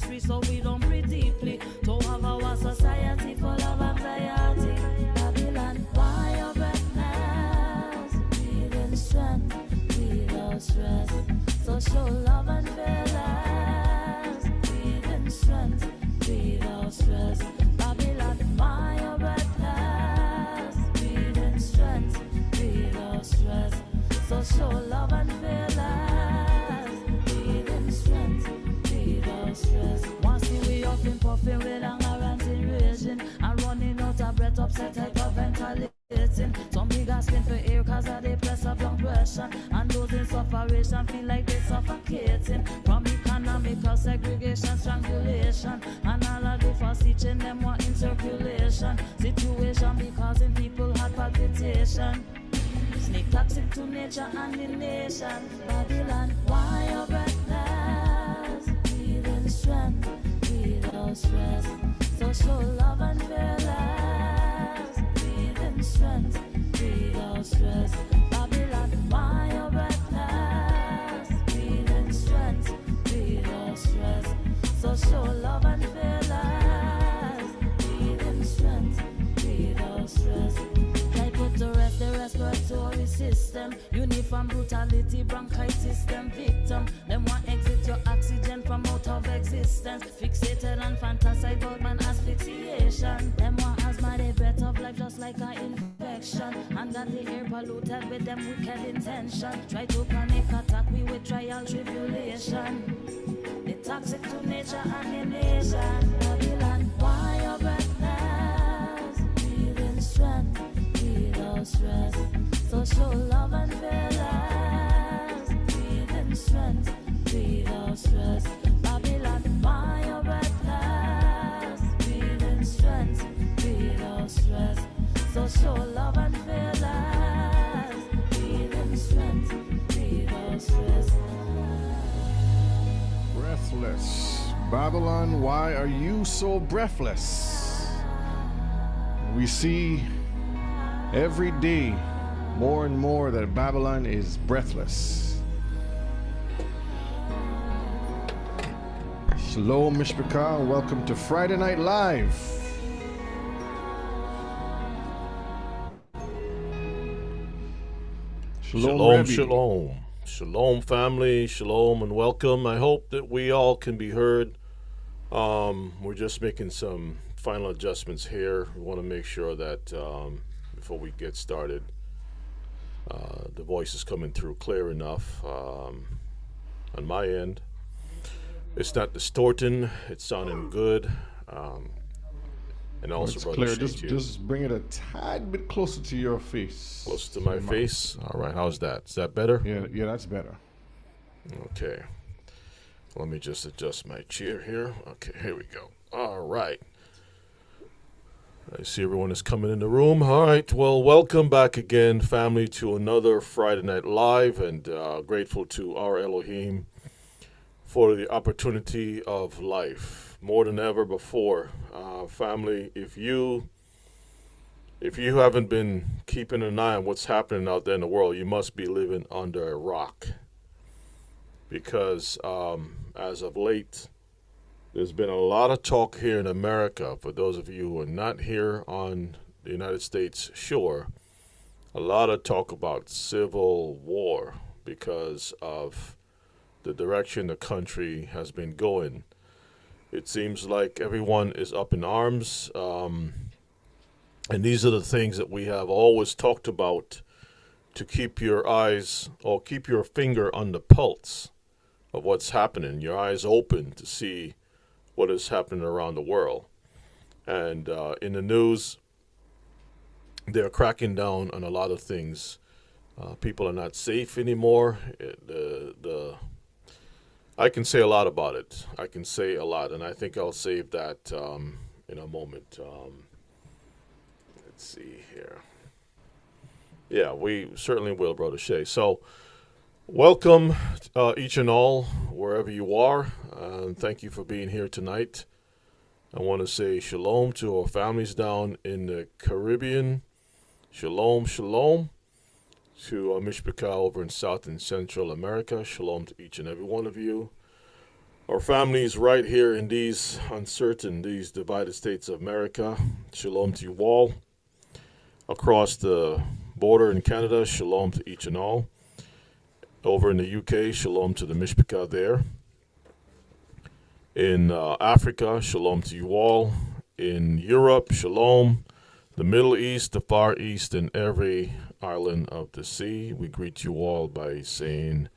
free so we don't breathe deeply. To have our society full of anxiety. Babylon, why your breathless? Breathing strength, without stress. So show love and fearless. Breathing strength, without stress. Babylon, why your breathless? Breathing strength, without stress. So show love and fearless. Breathing strength, without stress. Once we up in puffing with anger and raging, and running out of breath, upset hyperventilating. Some big asking for air cause of the press of long pressure, and those in sufferation feel like they suffocating from economical segregation, strangulation, and all of the fuss teaching them what in circulation. Situation because in people had palpitation. Snake toxic to nature and the nation. Babylon, why your breathless? Breathing strength, without stress. So show love and fearless. Breathing strength, without stress. Babylon, why your breathless? Breathing strength, without stress. So show love and fearless. Breathing strength, without stress. Put to rest the respiratory system. Uniform brutality, bronchitis, them victim. Them want exit your oxygen from out of existence. Fixated and fantasize about man asphyxiation. Them want asthma, they breath of life just like an infection. And that the air polluted with them wicked intention. Try to panic attack we with trial tribulation. The toxic to nature and the nation. Babylon, why your breathless? Breathing strength, without stress. So show love and fearless. Breathing strength, without stress. Babylon, why your breathless? Breathing strength, without stress. So show love and fearless. Breathing strength, without stress. Breathless. Babylon, why are you so breathless? We see every day more and more that Babylon is breathless. Shalom, Mishpachah, and welcome to Friday Night Live. Shalom, shalom. Shalom, family. Shalom and welcome. I hope that we all can be heard. We're just making some final adjustments here. We want to make sure that before we get started, the voice is coming through clear enough on my end. It's not distorting. It's sounding good. And also, it's Brother clear. Shay, Just bring it a tad bit closer to your face. close to my face. All right. How's that? Is that better? Yeah, that's better. Okay. Let me just adjust my chair here. Okay, here we go. All right. I see everyone is coming in the room. All right. Well, welcome back again, family, to another Friday Night Live, and grateful to our Elohim for the opportunity of life more than ever before. Family, if you haven't been keeping an eye on what's happening out there in the world, you must be living under a rock, because as of late, there's been a lot of talk here in America. For those of you who are not here on the United States shore, a lot of talk about civil war because of the direction the country has been going. It seems like everyone is up in arms, and these are the things that we have always talked about, to keep your eyes or keep your finger on the pulse of what's happening, your eyes open to see what is happening around the world. And in the news, they're cracking down on a lot of things. People are not safe anymore. I can say a lot about it. I can say a lot, and I think I'll save that in a moment. Let's see here. Yeah, we certainly will, Brother Shay. So, welcome each and all, wherever you are, and thank you for being here tonight. I want to say shalom to our families down in the Caribbean. Shalom, shalom. To Mishpachah over in South and Central America. Shalom to each and every one of you. Our families right here in these uncertain, these divided states of America. Shalom to you all. Across the border in Canada, shalom to each and all. Over in the UK, shalom to the Mishpachah there. In Africa, shalom to you all. In Europe, shalom. The Middle East, the Far East, and every island of the sea, we greet you all by saying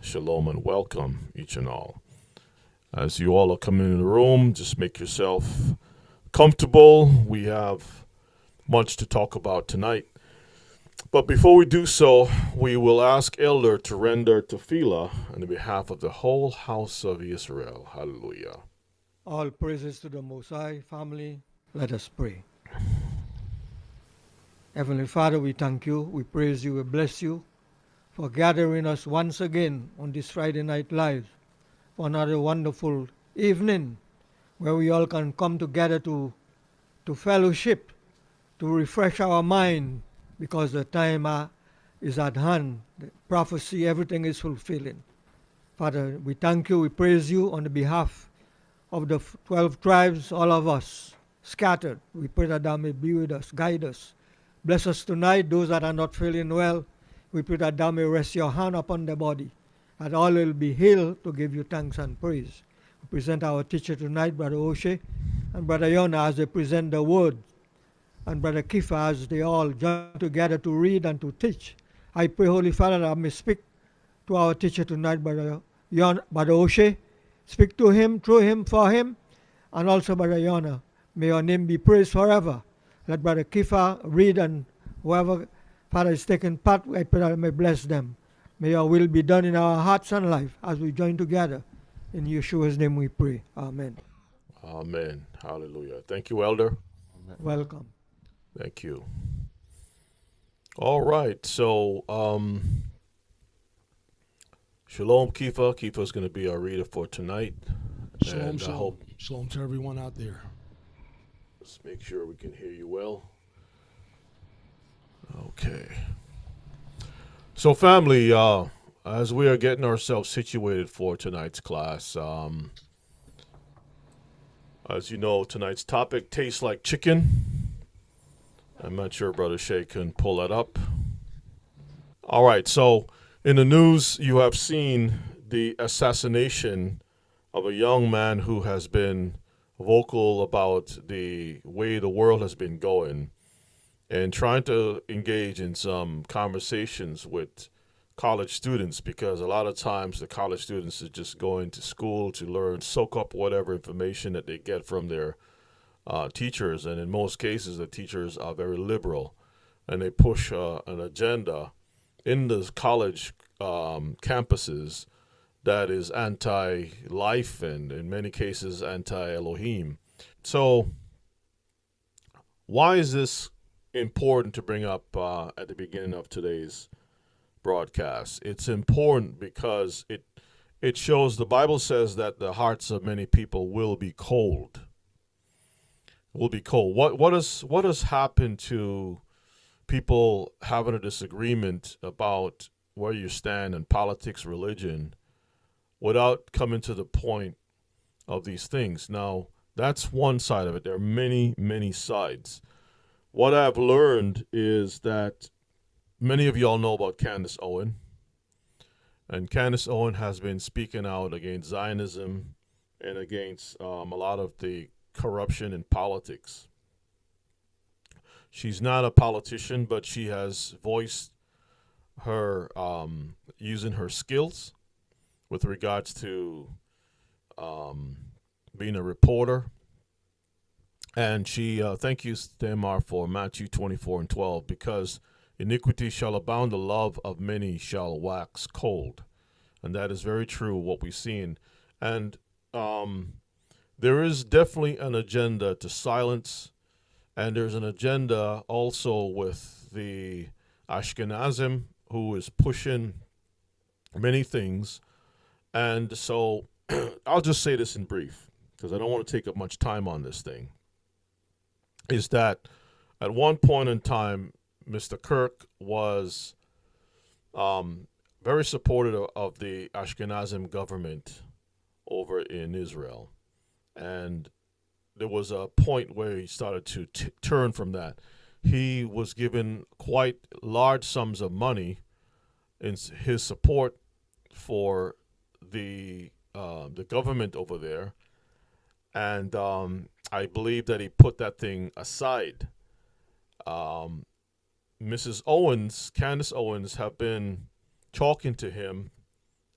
shalom and welcome, each and all. As you all are coming in the room, just make yourself comfortable. We have much to talk about tonight. But before we do so, we will ask Elder to render tefillah on behalf of the whole house of Israel. Hallelujah. All praises to the Most High. Family, let us pray. Heavenly Father, we thank you, we praise you, we bless you for gathering us once again on this Friday Night Live for another wonderful evening where we all can come together to fellowship, to refresh our mind because the time is at hand. The prophecy, everything is fulfilling. Father, we thank you, we praise you on the behalf of the 12 tribes, all of us scattered. We pray that thou may be with us, guide us. Bless us tonight, those that are not feeling well. We pray that thou may rest your hand upon the body, that all will be healed to give you thanks and praise. We present our teacher tonight, Brother Oshe, and Brother Yona as they present the word, and Brother Kifa as they all join together to read and to teach. I pray, Holy Father, that I may speak to our teacher tonight, Brother Oshe. Speak to him, through him, for him, and also Brother Yona. May your name be praised forever. Let Brother Kifa read, and whoever, Father, is taking part, I pray that I may bless them. May your will be done in our hearts and life as we join together. In Yeshua's name we pray. Amen. Amen. Hallelujah. Thank you, Elder. Welcome. Thank you. All right. So, Shalom, Kifa. Kifa is going to be our reader for tonight. Shalom, and shalom. I hope, Shalom to everyone out there. let's make sure we can hear you well. Okay. So, family, as we are getting ourselves situated for tonight's class, as you know, tonight's topic tastes like chicken. I'm not sure Brother Shay can pull that up. All right, so in the news, you have seen the assassination of a young man who has been vocal about the way the world has been going and trying to engage in some conversations with college students, because a lot of times the college students are just going to school to learn, soak up whatever information that they get from their teachers. And in most cases, the teachers are very liberal and they push an agenda in the college campuses that is anti-life and in many cases anti-Elohim. So why is this important to bring up at the beginning of today's broadcast? It's important because it shows, the Bible says that the hearts of many people will be cold. Will be cold. What has happened to people having a disagreement about where you stand in politics, religion, without coming to the point of these things? Now, that's one side of it. There are many, many sides. What I've learned is that many of y'all know about Candace Owen. And Candace Owen has been speaking out against Zionism and against a lot of the corruption in politics. She's not a politician, but she has voiced her using her skills with regards to being a reporter. And she, thank you, Tamar, for Matthew 24:12, because iniquity shall abound, the love of many shall wax cold. And that is very true, what we've seen. And there is definitely an agenda to silence, and there's an agenda also with the Ashkenazim, who is pushing many things. And so I'll just say this in brief, because I don't want to take up much time on this thing, is that at one point in time, Mr. Kirk was very supportive of the Ashkenazim government over in Israel. And there was a point where he started to turn from that. He was given quite large sums of money in his support for the government over there, and I believe that he put that thing aside. Mrs. Owens, Candace Owens, have been talking to him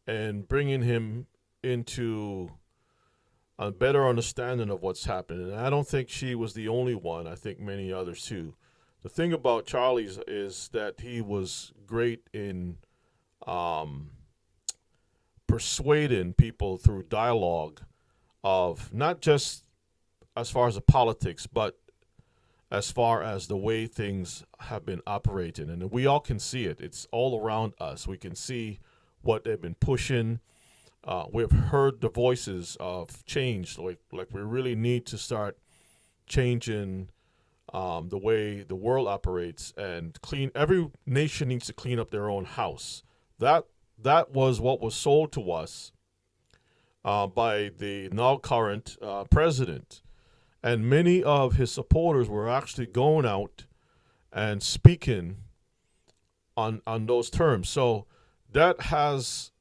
and bringing him into a better understanding of what's happening. And I don't think she was the only one. I think many others too. The thing about Charlie's is that he was great in persuading people through dialogue of not just as far as the politics, but as far as the way things have been operating. And we all can see it. It's all around us. We can see what they've been pushing. We've heard the voices of change. Like we really need to start changing the way the world operates and clean. Every nation needs to clean up their own house. That was what was sold to us by the now current president. And many of his supporters were actually going out and speaking on those terms. So that has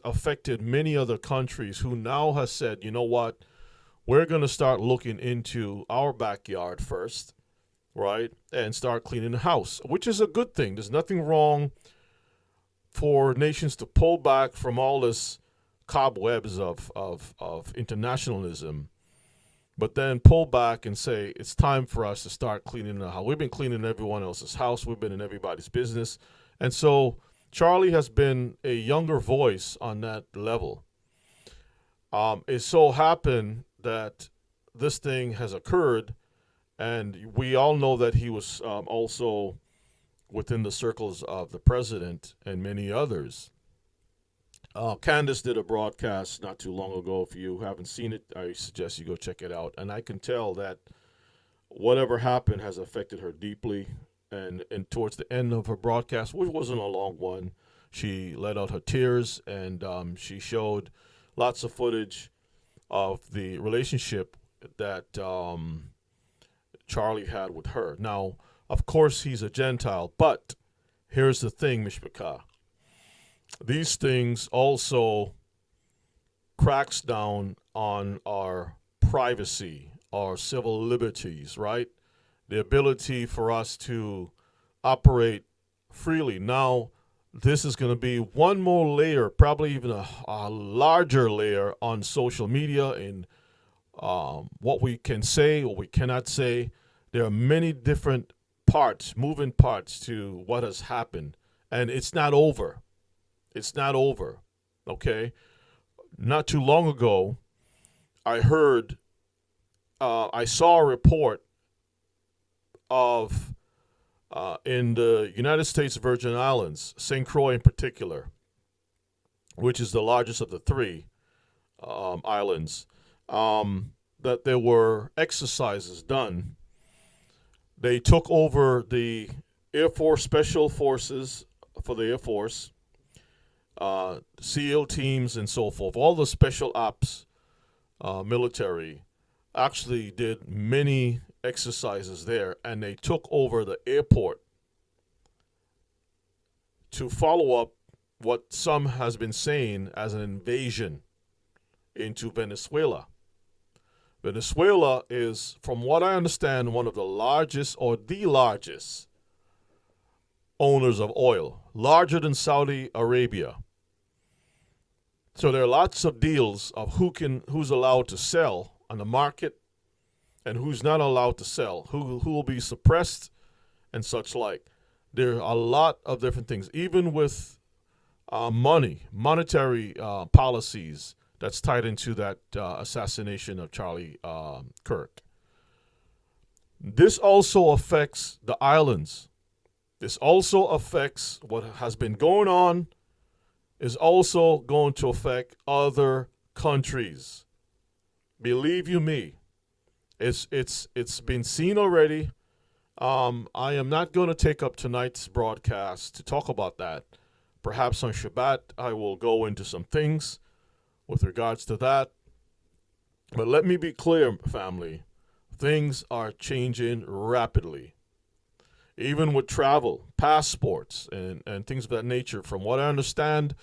affected many other countries who now has said, you know what, we're going to start looking into our backyard first, right, and start cleaning the house, which is a good thing. There's nothing wrong for nations to pull back from all this cobwebs of internationalism, but then pull back and say, it's time for us to start cleaning the house. We've been cleaning everyone else's house. We've been in everybody's business. And so Charlie has been a younger voice on that level. It so happened that this thing has occurred, and we all know that he was also within the circles of the president and many others. Candace did a broadcast not too long ago. If you haven't seen it, I suggest you go check it out. And I can tell that whatever happened has affected her deeply. And towards the end of her broadcast, which wasn't a long one, she let out her tears, and she showed lots of footage of the relationship that Charlie had with her. Now, of course, he's a Gentile, but here's the thing, Mishpachah. These things also cracks down on our privacy, our civil liberties, right? The ability for us to operate freely. Now, this is going to be one more layer, probably even a larger layer on social media and what we can say, what we cannot say. There are many different parts, moving parts to what has happened, and it's not over. It's not over, okay? Not too long ago, I saw a report of in the United States Virgin Islands, St. Croix in particular, which is the largest of the three islands, that there were exercises done. They took over the Air Force Special Forces for the Air Force, SEAL teams and so forth. All the special ops military actually did many exercises there, and they took over the airport to follow up what some has been saying as an invasion into Venezuela. Venezuela is, from what I understand, one of the largest or the largest owners of oil, larger than Saudi Arabia. So there are lots of deals of who's allowed to sell on the market and who's not allowed to sell, who will be suppressed and such like. There are a lot of different things, even with monetary policies that's tied into that assassination of Charlie Kirk. This also affects the islands. This also affects what has been going on, is also going to affect other countries. Believe you me, it's been seen already. I am not going to take up tonight's broadcast to talk about that. Perhaps on Shabbat I will go into some things, with regards to that. But let me be clear, family. Things are changing rapidly. Even with travel, passports, and things of that nature. From what I understand,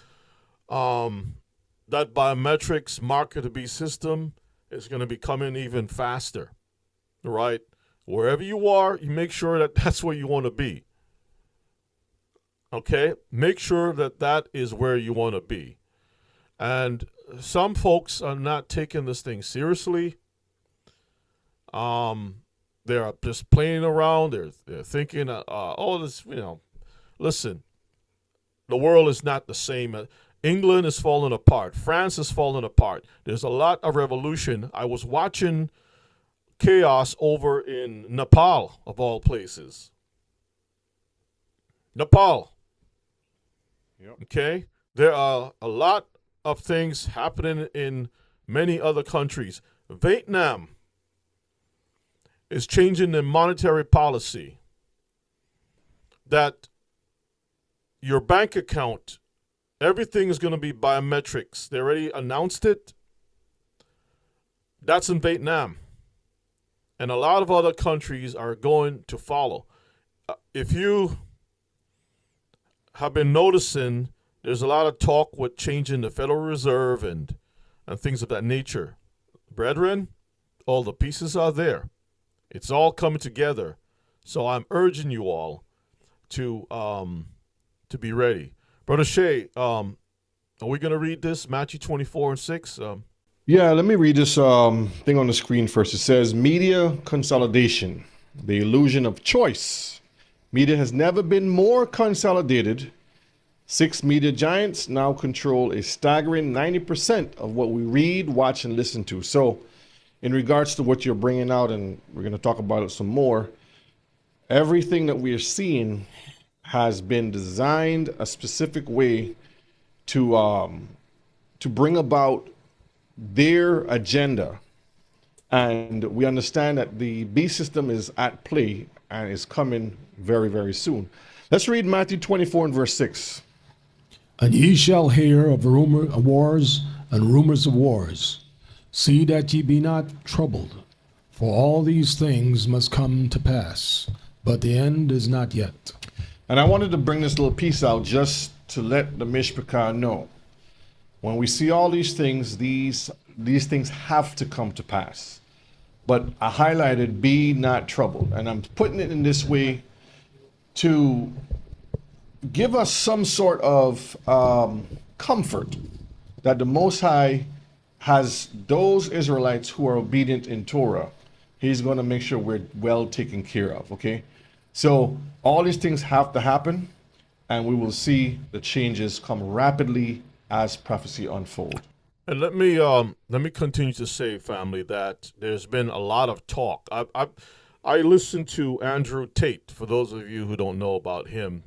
that biometrics market-to-be system is going to be coming even faster, right? Wherever you are, you make sure that that's where you want to be. Okay? Make sure that that is where you want to be. And some folks are not taking this thing seriously. They're just playing around. They're thinking, oh, this, listen, the world is not the same. England is falling apart. France is falling apart. There's a lot of revolution. I was watching chaos over in Nepal, of all places. Nepal. Yep. Okay? There are a lot of things happening in many other countries. Vietnam is changing their monetary policy that your bank account, everything is going to be biometrics. They already announced it. That's in Vietnam. And a lot of other countries are going to follow. If you have been noticing, there's a lot of talk with changing the Federal Reserve and things of that nature. Brethren, all the pieces are there. It's all coming together. So I'm urging you all to be ready. Brother Shay, are we going to read this, Matthew 24:6? Yeah, let me read this thing on the screen first. It says, media consolidation, the illusion of choice. Media has never been more consolidated. 6 media giants now control a staggering 90% of what we read, watch, and listen to. So in regards to what you're bringing out, and we're going to talk about it some more, everything that we are seeing has been designed a specific way to bring about their agenda. And we understand that the beast system is at play and is coming very, very soon. Let's read Matthew 24 and verse 6. And ye shall hear of wars and rumors of wars. See that ye be not troubled, for all these things must come to pass, but the end is not yet. And I wanted to bring this little piece out just to let the Mishpachah know. When we see all these things, these things have to come to pass. But I highlighted, be not troubled. And I'm putting it in this way to give us some sort of comfort that the Most High has those Israelites who are obedient in Torah. He's going to make sure we're well taken care of, okay? So all these things have to happen, and we will see the changes come rapidly as prophecy unfold. And let me continue to say, family, that there's been a lot of talk. I listened to Andrew Tate. For those of you who don't know about him,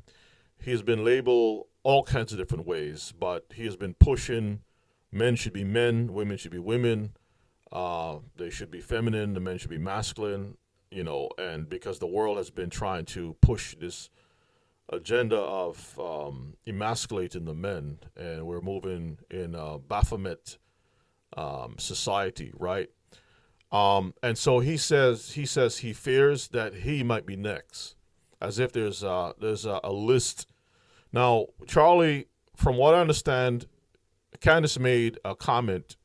he's been labeled all kinds of different ways, but he has been pushing men should be men, women should be women, they should be feminine, the men should be masculine, and because the world has been trying to push this agenda of emasculating the men, and we're moving in a Baphomet society, right? And so he says he fears that he might be next, as if there's a list. Now, Charlie, from what I understand, Candace made a comment.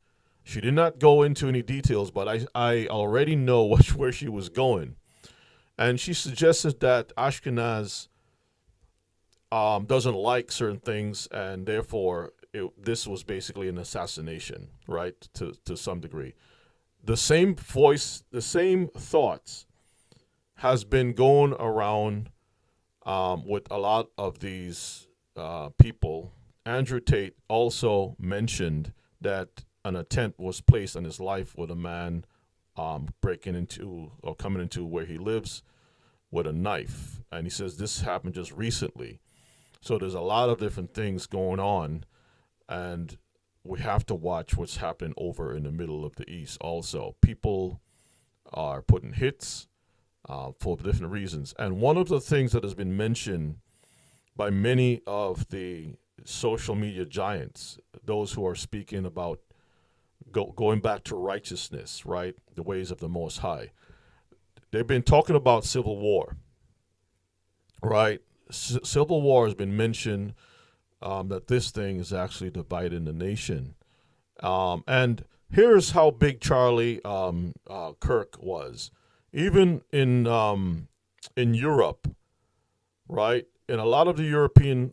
She did not go into any details, but I already know where she was going, and she suggested that Ashkenaz doesn't like certain things, and therefore this was basically an assassination, right, to some degree. The same voice, the same thoughts has been going around with a lot of these people. Andrew Tate also mentioned that an attempt was placed on his life with a man breaking into or coming into where he lives with a knife. And he says this happened just recently. So there's a lot of different things going on, and we have to watch what's happening over in the middle of the East also. People are putting hits for different reasons. And one of the things that has been mentioned by many of the social media giants, those who are speaking about going back to righteousness, right? The ways of the Most High. They've been talking about civil war, right? Civil war has been mentioned, that this thing is actually dividing the nation. And here's how big Charlie Kirk was. Even in Europe, right? In a lot of the European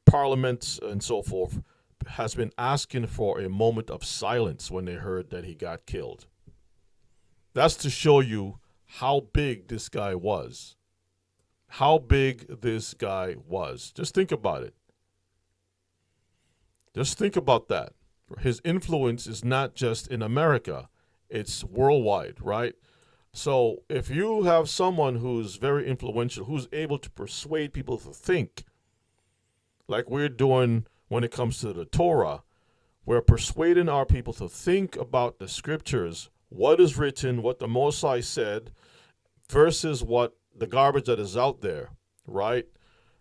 parliaments and so forth, has been asking for a moment of silence when they heard that he got killed. That's to show you how big this guy was. How big this guy was. Just think about it. Just think about that. His influence is not just in America, it's worldwide, right? So if you have someone who's very influential, who's able to persuade people to think, like we're doing when it comes to the Torah, we're persuading our people to think about the scriptures, what is written, what the Mosai said, versus what the garbage that is out there, right?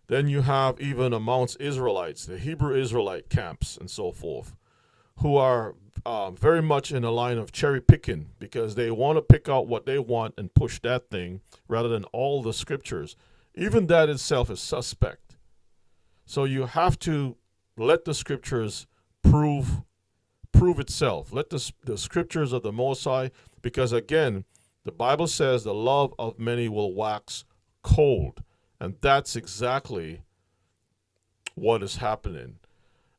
Then you have even amongst Israelites, the Hebrew Israelite camps and so forth, who are very much in the line of cherry picking because they want to pick out what they want and push that thing rather than all the scriptures. Even that itself is suspect. So you have to let the scriptures prove itself. Let the scriptures of the Most High, because again, the Bible says the love of many will wax cold. And that's exactly what is happening.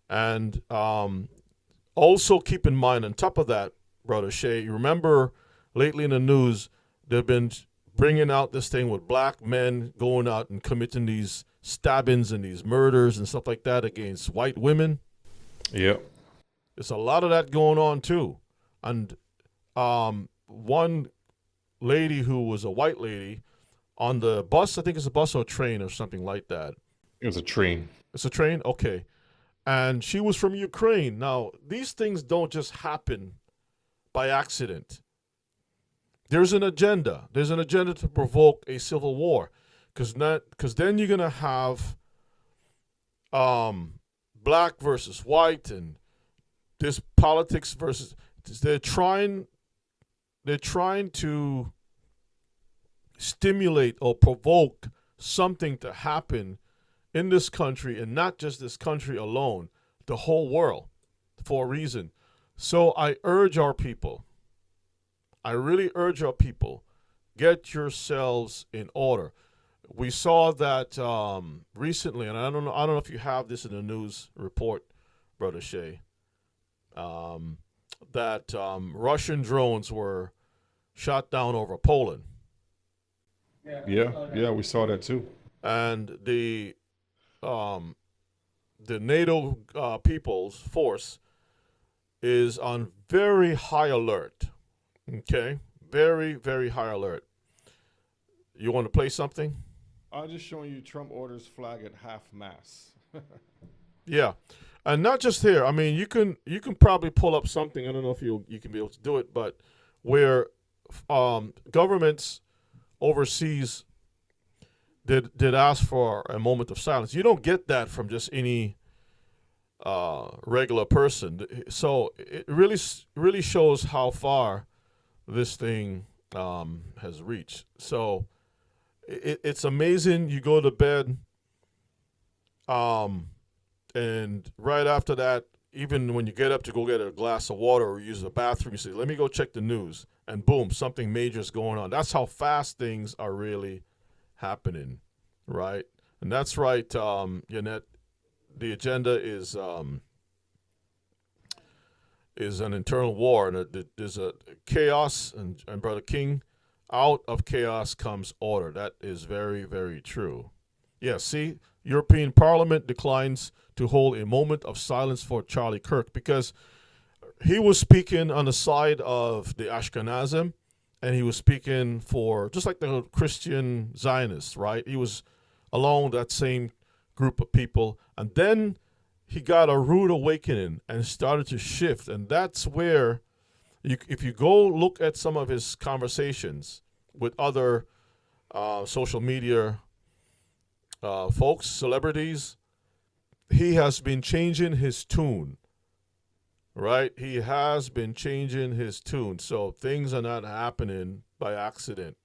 And also keep in mind, on top of that, Brother Shea, you remember lately in the news, they've been bringing out this thing with black men going out and committing these stabbings and these murders and stuff like that against white women. Yep. There's a lot of that going on too. And one lady who was a white lady on the bus, I think it's a bus or a train or something like that. It was a train. It's a train? Okay. And she was from Ukraine. Now, these things don't just happen by accident. There's an agenda. There's an agenda to provoke a civil war. Because then you're going to have black versus white and this politics versus... They're trying to stimulate or provoke something to happen in this country, and not just this country alone, the whole world, for a reason. So I urge our people, I really urge our people, get yourselves in order. We saw that recently, and I don't know if you have this in the news report, Brother Shea, that Russian drones were shot down over Poland. Yeah, we saw that too. And the NATO People's Force is on very high alert. Okay? Very, very high alert. You want to play something? I'm just showing you Trump orders flag at half-mast. Yeah. And not just here. I mean, you can probably pull up something. I don't know if you can be able to do it, but where governments overseas did ask for a moment of silence. You don't get that from just any regular person. So it really shows how far this thing has reached. So it's amazing. You go to bed, and right after that, even when you get up to go get a glass of water or use the bathroom, you say, let me go check the news. And boom, something major is going on. That's how fast things are really happening, right? And that's right, Yannette. The agenda is an internal war, and there's a chaos. And Brother King, out of chaos comes order. That is very, very true. Yeah, see, European Parliament declines to hold a moment of silence for Charlie Kirk because he was speaking on the side of the Ashkenazim, and he was speaking for, just like the Christian Zionists, right? He was along that same group of people. And then he got a rude awakening and started to shift. And that's where, if you go look at some of his conversations with other social media folks, celebrities, he has been changing his tune, right? He has been changing his tune. So things are not happening by accident.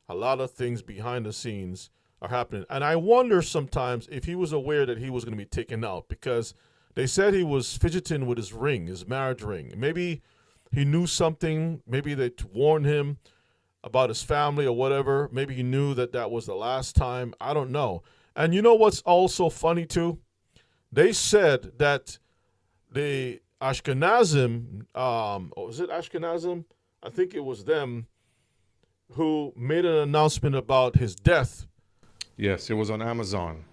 A lot of things behind the scenes are happening. And I wonder sometimes if he was aware that he was going to be taken out, because they said he was fidgeting with his ring, his marriage ring. Maybe he knew something. Maybe they warned him about his family or whatever. Maybe he knew that that was the last time. I don't know. And you know what's also funny too? They said that the Ashkenazim, was it Ashkenazim? I think it was them who made an announcement about his death. Yes, it was on Amazon.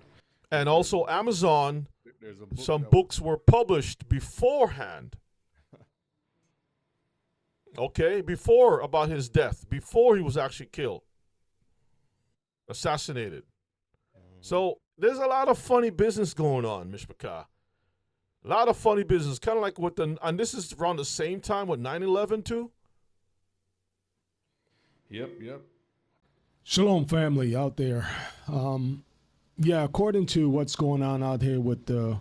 And also Amazon, There's a book some books were published beforehand. Okay, before about his death, before he was actually killed, assassinated. So there's a lot of funny business going on, Mishpachah. A lot of funny business, kind of like with and this is around the same time with 9/11 too. Yep. Shalom, family out there. Yeah, according to what's going on out here with the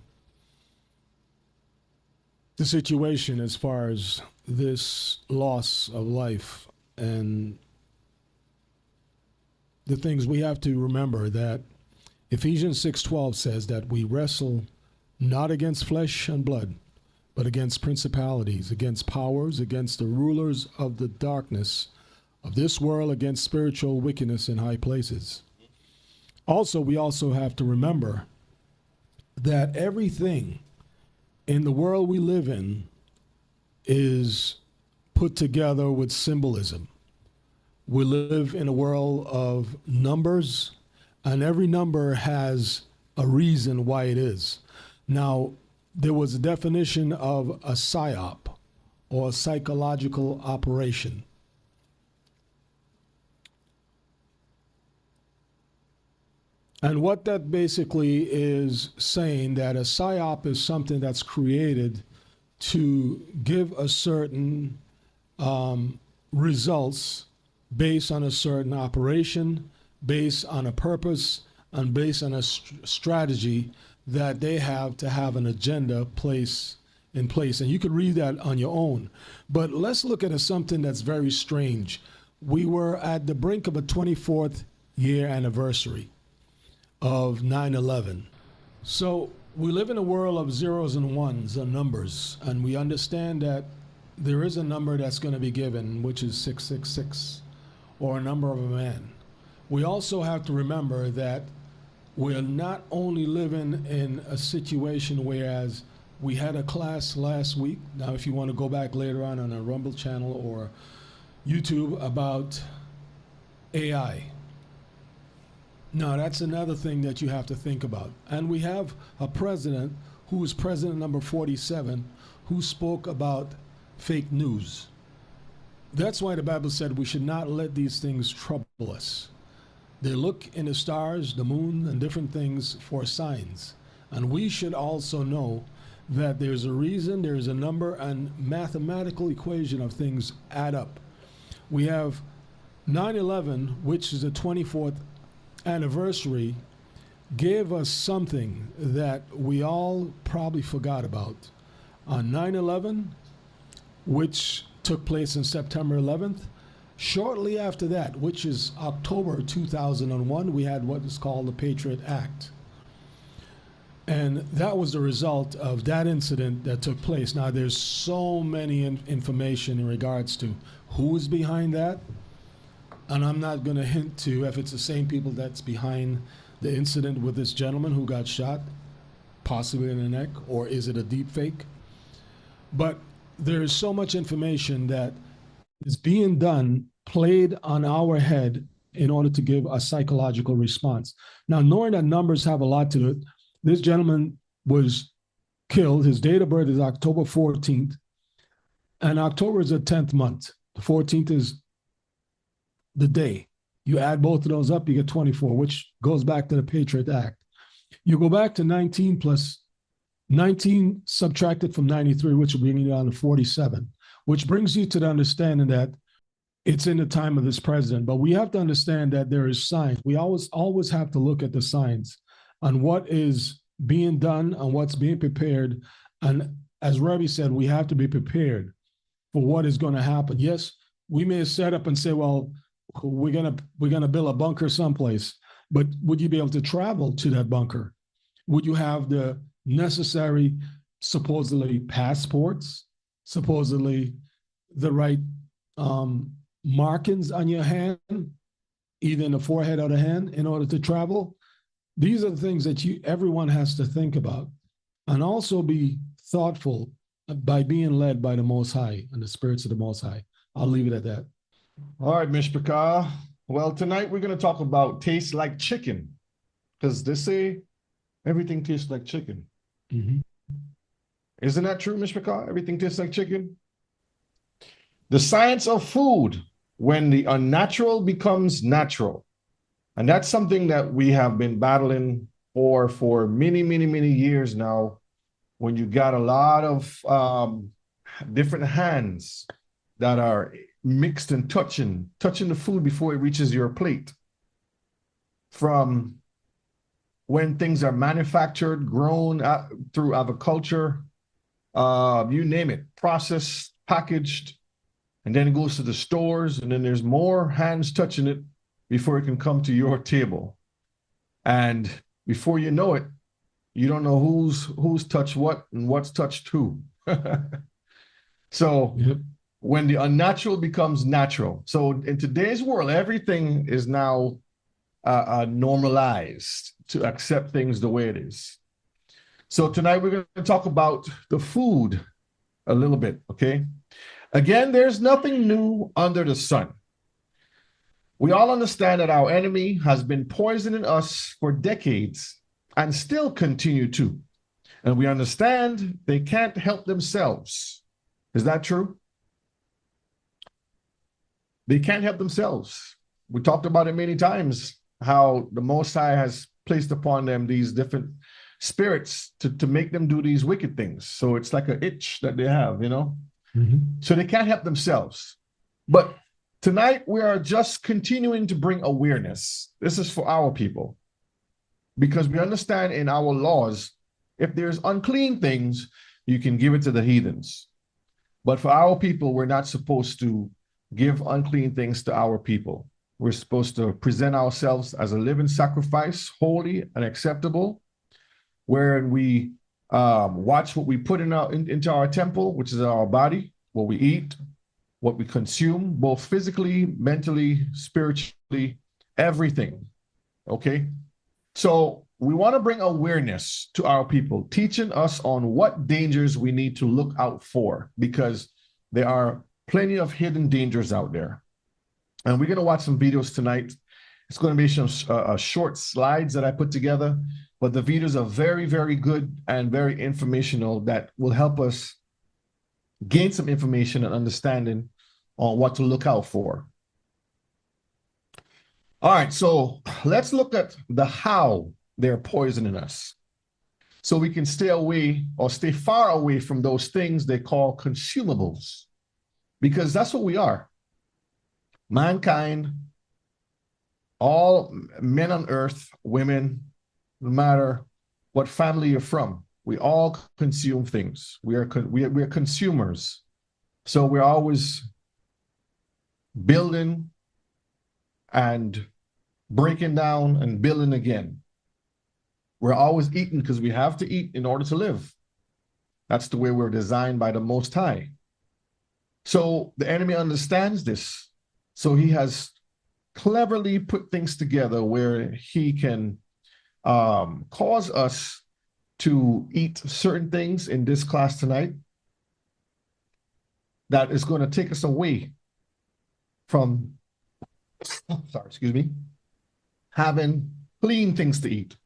situation as far as this loss of life and the things, we have to remember that Ephesians 6:12 says that we wrestle not against flesh and blood, but against principalities, against powers, against the rulers of the darkness of this world, against spiritual wickedness in high places. Also, we also have to remember that everything in the world we live in is put together with symbolism. We live in a world of numbers, and every number has a reason why it is. Now, there was a definition of a psyop, or a psychological operation. And what that basically is saying, that a psyop is something that's created to give a certain results based on a certain operation, based on a purpose, and based on a strategy that they have to have an agenda in place. And you could read that on your own. But let's look at something that's very strange. We were at the brink of a 24th year anniversary of 9/11. So we live in a world of zeros and ones and numbers, and we understand that there is a number that's going to be given, which is 666, or a number of a man. We also have to remember that we're not only living in a situation whereas we had a class last week. Now, if you want to go back later on a Rumble channel or YouTube about AI. Now, that's another thing that you have to think about. And we have a president who is president number 47 who spoke about fake news. That's why the Bible said we should not let these things trouble us. They look in the stars, the moon, and different things for signs. And we should also know that there's a reason, there's a number, and mathematical equation of things add up. We have 9/11, which is the 24th anniversary, gave us something that we all probably forgot about. On 9/11, which took place on September 11th, shortly after that, which is October 2001, we had what is called the Patriot Act. And that was the result of that incident that took place. Now, there's so many information in regards to who is behind that. And I'm not going to hint to if it's the same people that's behind the incident with this gentleman who got shot, possibly in the neck, or is it a deep fake? But there is so much information that is being done, played on our head in order to give a psychological response. Now, knowing that numbers have a lot to it, this gentleman was killed. His date of birth is October 14th, and October is the 10th month. The 14th is the day. You add both of those up, you get 24, which goes back to the Patriot Act. You go back to 19 plus 19 subtracted from 93, which will bring you down to 47, which brings you to the understanding that it's in the time of this president. But we have to understand that there is signs. We always have to look at the signs on what is being done and what's being prepared. And as Rebbe said, we have to be prepared for what is going to happen. Yes, we may set up and say, well, we're gonna build a bunker someplace, but would you be able to travel to that bunker? Would you have the necessary, supposedly, passports, supposedly the right markings on your hand, either in the forehead or the hand, in order to travel? These are the things that everyone has to think about, and also be thoughtful by being led by the Most High and the spirits of the Most High. I'll leave it at that. All right, Mishpachah. Well, tonight we're going to talk about taste like chicken, because they say everything tastes like chicken. Mm-hmm. Isn't that true, Mishpachah? Everything tastes like chicken? The science of food, when the unnatural becomes natural. And that's something that we have been battling for many, many, many years now, when you got a lot of different hands that are mixed and touching the food before it reaches your plate. From when things are manufactured, grown through agriculture, you name it, processed, packaged, and then it goes to the stores, and then there's more hands touching it before it can come to your table. And before you know it, you don't know who's touched what and what's touched who. So Yep. when the unnatural becomes natural. So in today's world, everything is now normalized to accept things the way it is. So tonight we're going to talk about the food a little bit, okay? Again, there's nothing new under the sun. We all understand that our enemy has been poisoning us for decades and still continue to. And we understand they can't help themselves. Is that true? They can't help themselves. We talked about it many times, how the Most High has placed upon them these different spirits to make them do these wicked things. So it's like an itch that they have, you know? Mm-hmm. So they can't help themselves. But tonight we are just continuing to bring awareness. This is for our people, because we understand in our laws, if there's unclean things, you can give it to the heathens. But for our people, we're not supposed to give unclean things to our people. We're supposed to present ourselves as a living sacrifice, holy and acceptable, where we watch what we put into our temple, which is our body, what we eat, what we consume, both physically, mentally, spiritually, everything. Okay? So we want to bring awareness to our people, teaching us on what dangers we need to look out for, because there are plenty of hidden dangers out there. And we're going to watch some videos tonight. It's going to be some short slides that I put together, but the videos are very, very good and very informational that will help us gain some information and understanding on what to look out for. All right, so let's look at the how they're poisoning us, so we can stay away or stay far away from those things they call consumables, because that's what we are. Mankind, all men on earth, women, no matter what family you're from, we all consume things. We are consumers. So we're always building and breaking down and building again. We're always eating because we have to eat in order to live. That's the way we're designed by the Most High. So the enemy understands this. So he has cleverly put things together where he can cause us to eat certain things in this class tonight that is going to take us away from, having clean things to eat.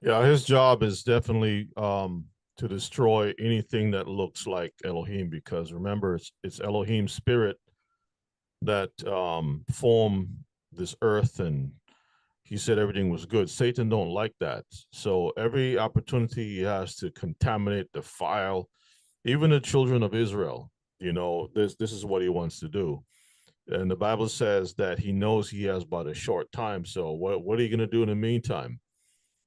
Yeah, his job is definitely to destroy anything that looks like Elohim, because remember, it's Elohim's spirit that formed this earth, and he said everything was good. Satan don't like that. So every opportunity he has to contaminate, defile, even the children of Israel, this is what he wants to do. And the Bible says that he knows he has but a short time. So what are you going to do in the meantime?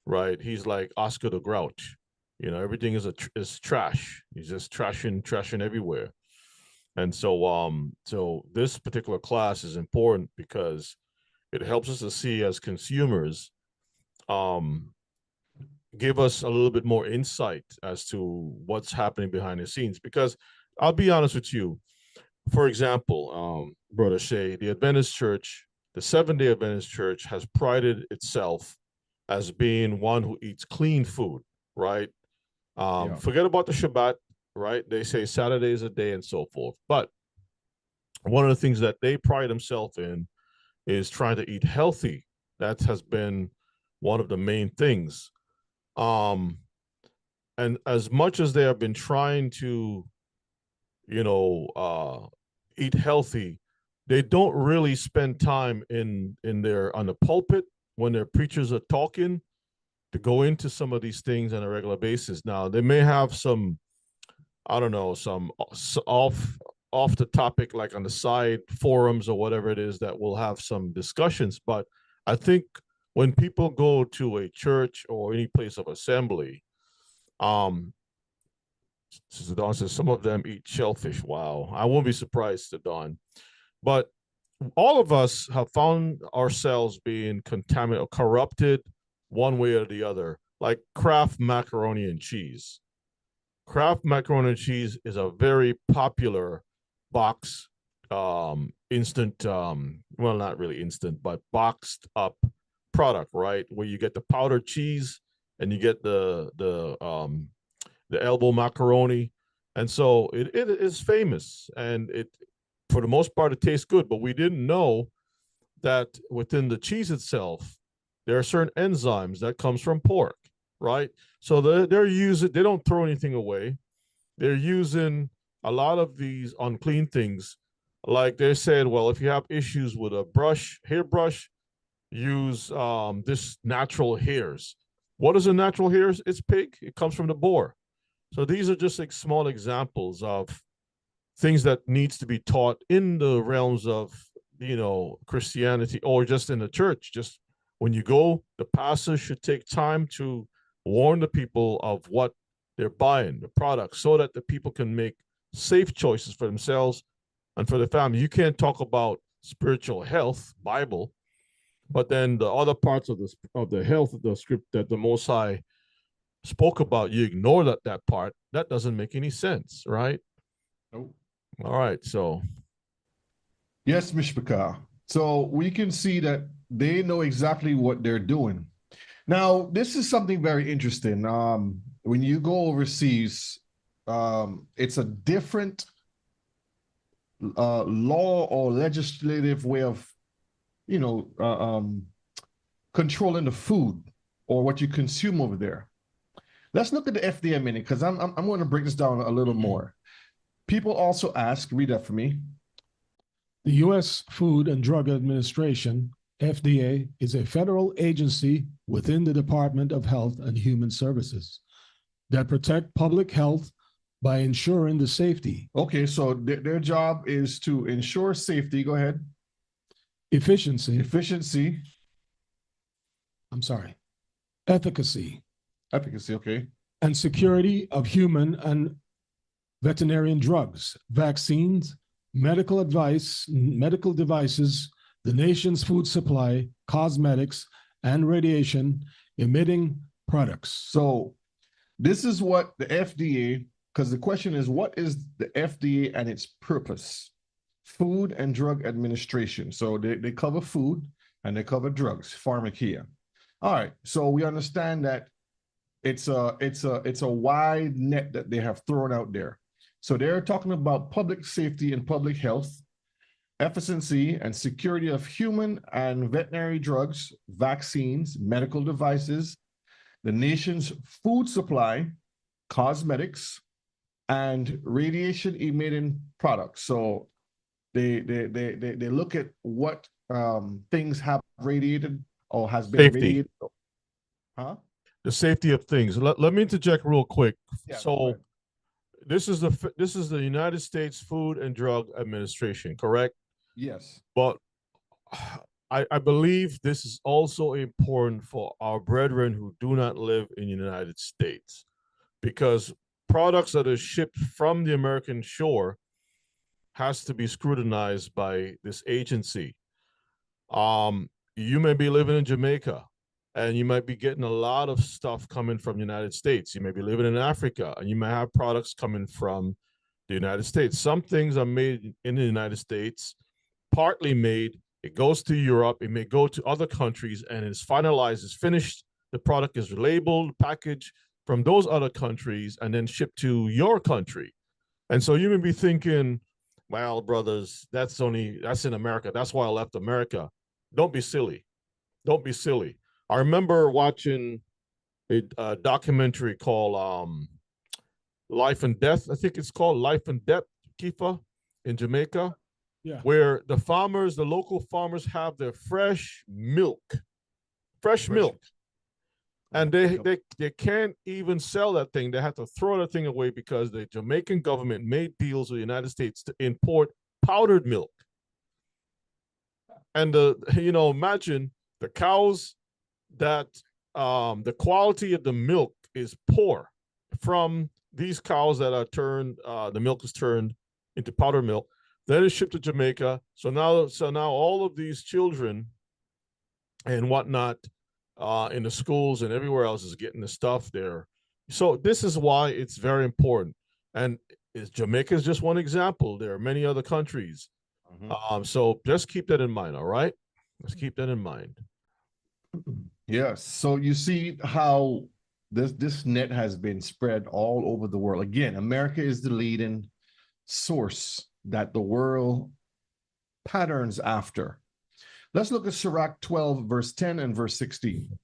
right? He's like Oscar the Grouch. Everything is trash. He's just trashing everywhere. And so this particular class is important because it helps us to see as consumers, um, give us a little bit more insight as to what's happening behind the scenes. Because I'll be honest with you, for example, Brother Shay, the Adventist Church, the Seventh-day Adventist Church has prided itself as being one who eats clean food, right? Yeah. Forget about the Shabbat, right? They say Saturday is a day and so forth. But one of the things that they pride themselves in is trying to eat healthy. That has been one of the main things. Um, and as much as they have been trying to, you know, uh, eat healthy, they don't really spend time in their on the pulpit when their preachers are talking to go into some of these things on a regular basis. Now they may have some, I don't know, some off the topic, like on the side forums or whatever it is, that will have some discussions. But I think when people go to a church or any place of assembly, um, Sister Dawn says some of them eat shellfish. Wow, I won't be surprised, Sister Dawn. But all of us have found ourselves being contaminated or corrupted one way or the other, like Kraft macaroni and cheese. Kraft macaroni and cheese is a very popular box, instant, well, not really instant, but boxed up product, right? Where you get the powdered cheese and you get the elbow macaroni. And so it is famous, and it, for the most part, it tastes good. But we didn't know that within the cheese itself, there are certain enzymes that comes from pork, right? So they're using, they don't throw anything away. They're using a lot of these unclean things. Like they said, well, if you have issues with a hairbrush, use this natural hairs. What is a natural hairs? It's pig. It comes from the boar. So these are just like small examples of things that needs to be taught in the realms of, Christianity, or just in the church. Just when you go, the pastor should take time to warn the people of what they're buying, the products, so that the people can make safe choices for themselves and for the family. You can't talk about spiritual health, Bible, but then the other parts of the health of the script that the Most High spoke about, you ignore that part. That doesn't make any sense, right? Nope. All right, so Yes, Mishpachah. So we can see that they know exactly what they're doing. Now, this is something very interesting. When you go overseas, it's a different law or legislative way of, controlling the food or what you consume over there. Let's look at the FDA a minute, because I'm going to break this down a little more. People also ask, read that for me. The U.S. Food and Drug Administration, FDA, is a federal agency within the Department of Health and Human Services that protect public health by ensuring the safety, Okay, so their job is to ensure safety. Go ahead. efficiency, efficacy, efficacy. Okay. and security of human and veterinarian drugs, vaccines, medical devices, the nation's food supply, cosmetics, and radiation emitting products. So this is what the FDA, because the question is, what is the FDA and its purpose? Food and Drug Administration. So they cover food and they cover drugs, pharmacia. All right. So we understand that it's a wide net that they have thrown out there. So they're talking about public safety and public health, efficiency and security of human and veterinary drugs, vaccines, medical devices, the nation's food supply, cosmetics, and radiation emitting products. So they look at what things have radiated or has been safety, radiated. Huh? the safety of things. Let me interject real quick. Yeah, go So ahead. this is the United States Food and Drug Administration, correct? Yes. But I believe this is also important for our brethren who do not live in the United States, because products that are shipped from the American shore has to be scrutinized by this agency. You may be living in Jamaica and you might be getting a lot of stuff coming from the United States. You may be living in Africa and you may have products coming from the United States. Some things are made in the United States, partly made. It goes to Europe. It may go to other countries and it's finalized, it's finished. The product is labeled, packaged from those other countries, and then shipped to your country. And so you may be thinking, well, brothers, that's in America. That's why I left America. Don't be silly. Don't be silly. I remember watching a documentary called Life and Death. I think it's called Life and Death, Kifa, in Jamaica, Yeah. where the farmers, the local farmers, have their fresh milk, and they can't even sell that thing. They have to throw that thing away because the Jamaican government made deals with the United States to import powdered milk. And imagine the cows that the quality of the milk is poor from these cows that are turned, the milk is turned into powdered milk. Then it's shipped to Jamaica. So now all of these children and whatnot in the schools and everywhere else is getting the stuff there. So this is why it's very important. And Jamaica is just one example. There are many other countries. So just keep that in mind. All right. Let's keep that in mind. Yes. So you see how this net has been spread all over the world. Again, America is the leading source that the world patterns after. Let's look at Sirach 12, verse 10 and verse 16.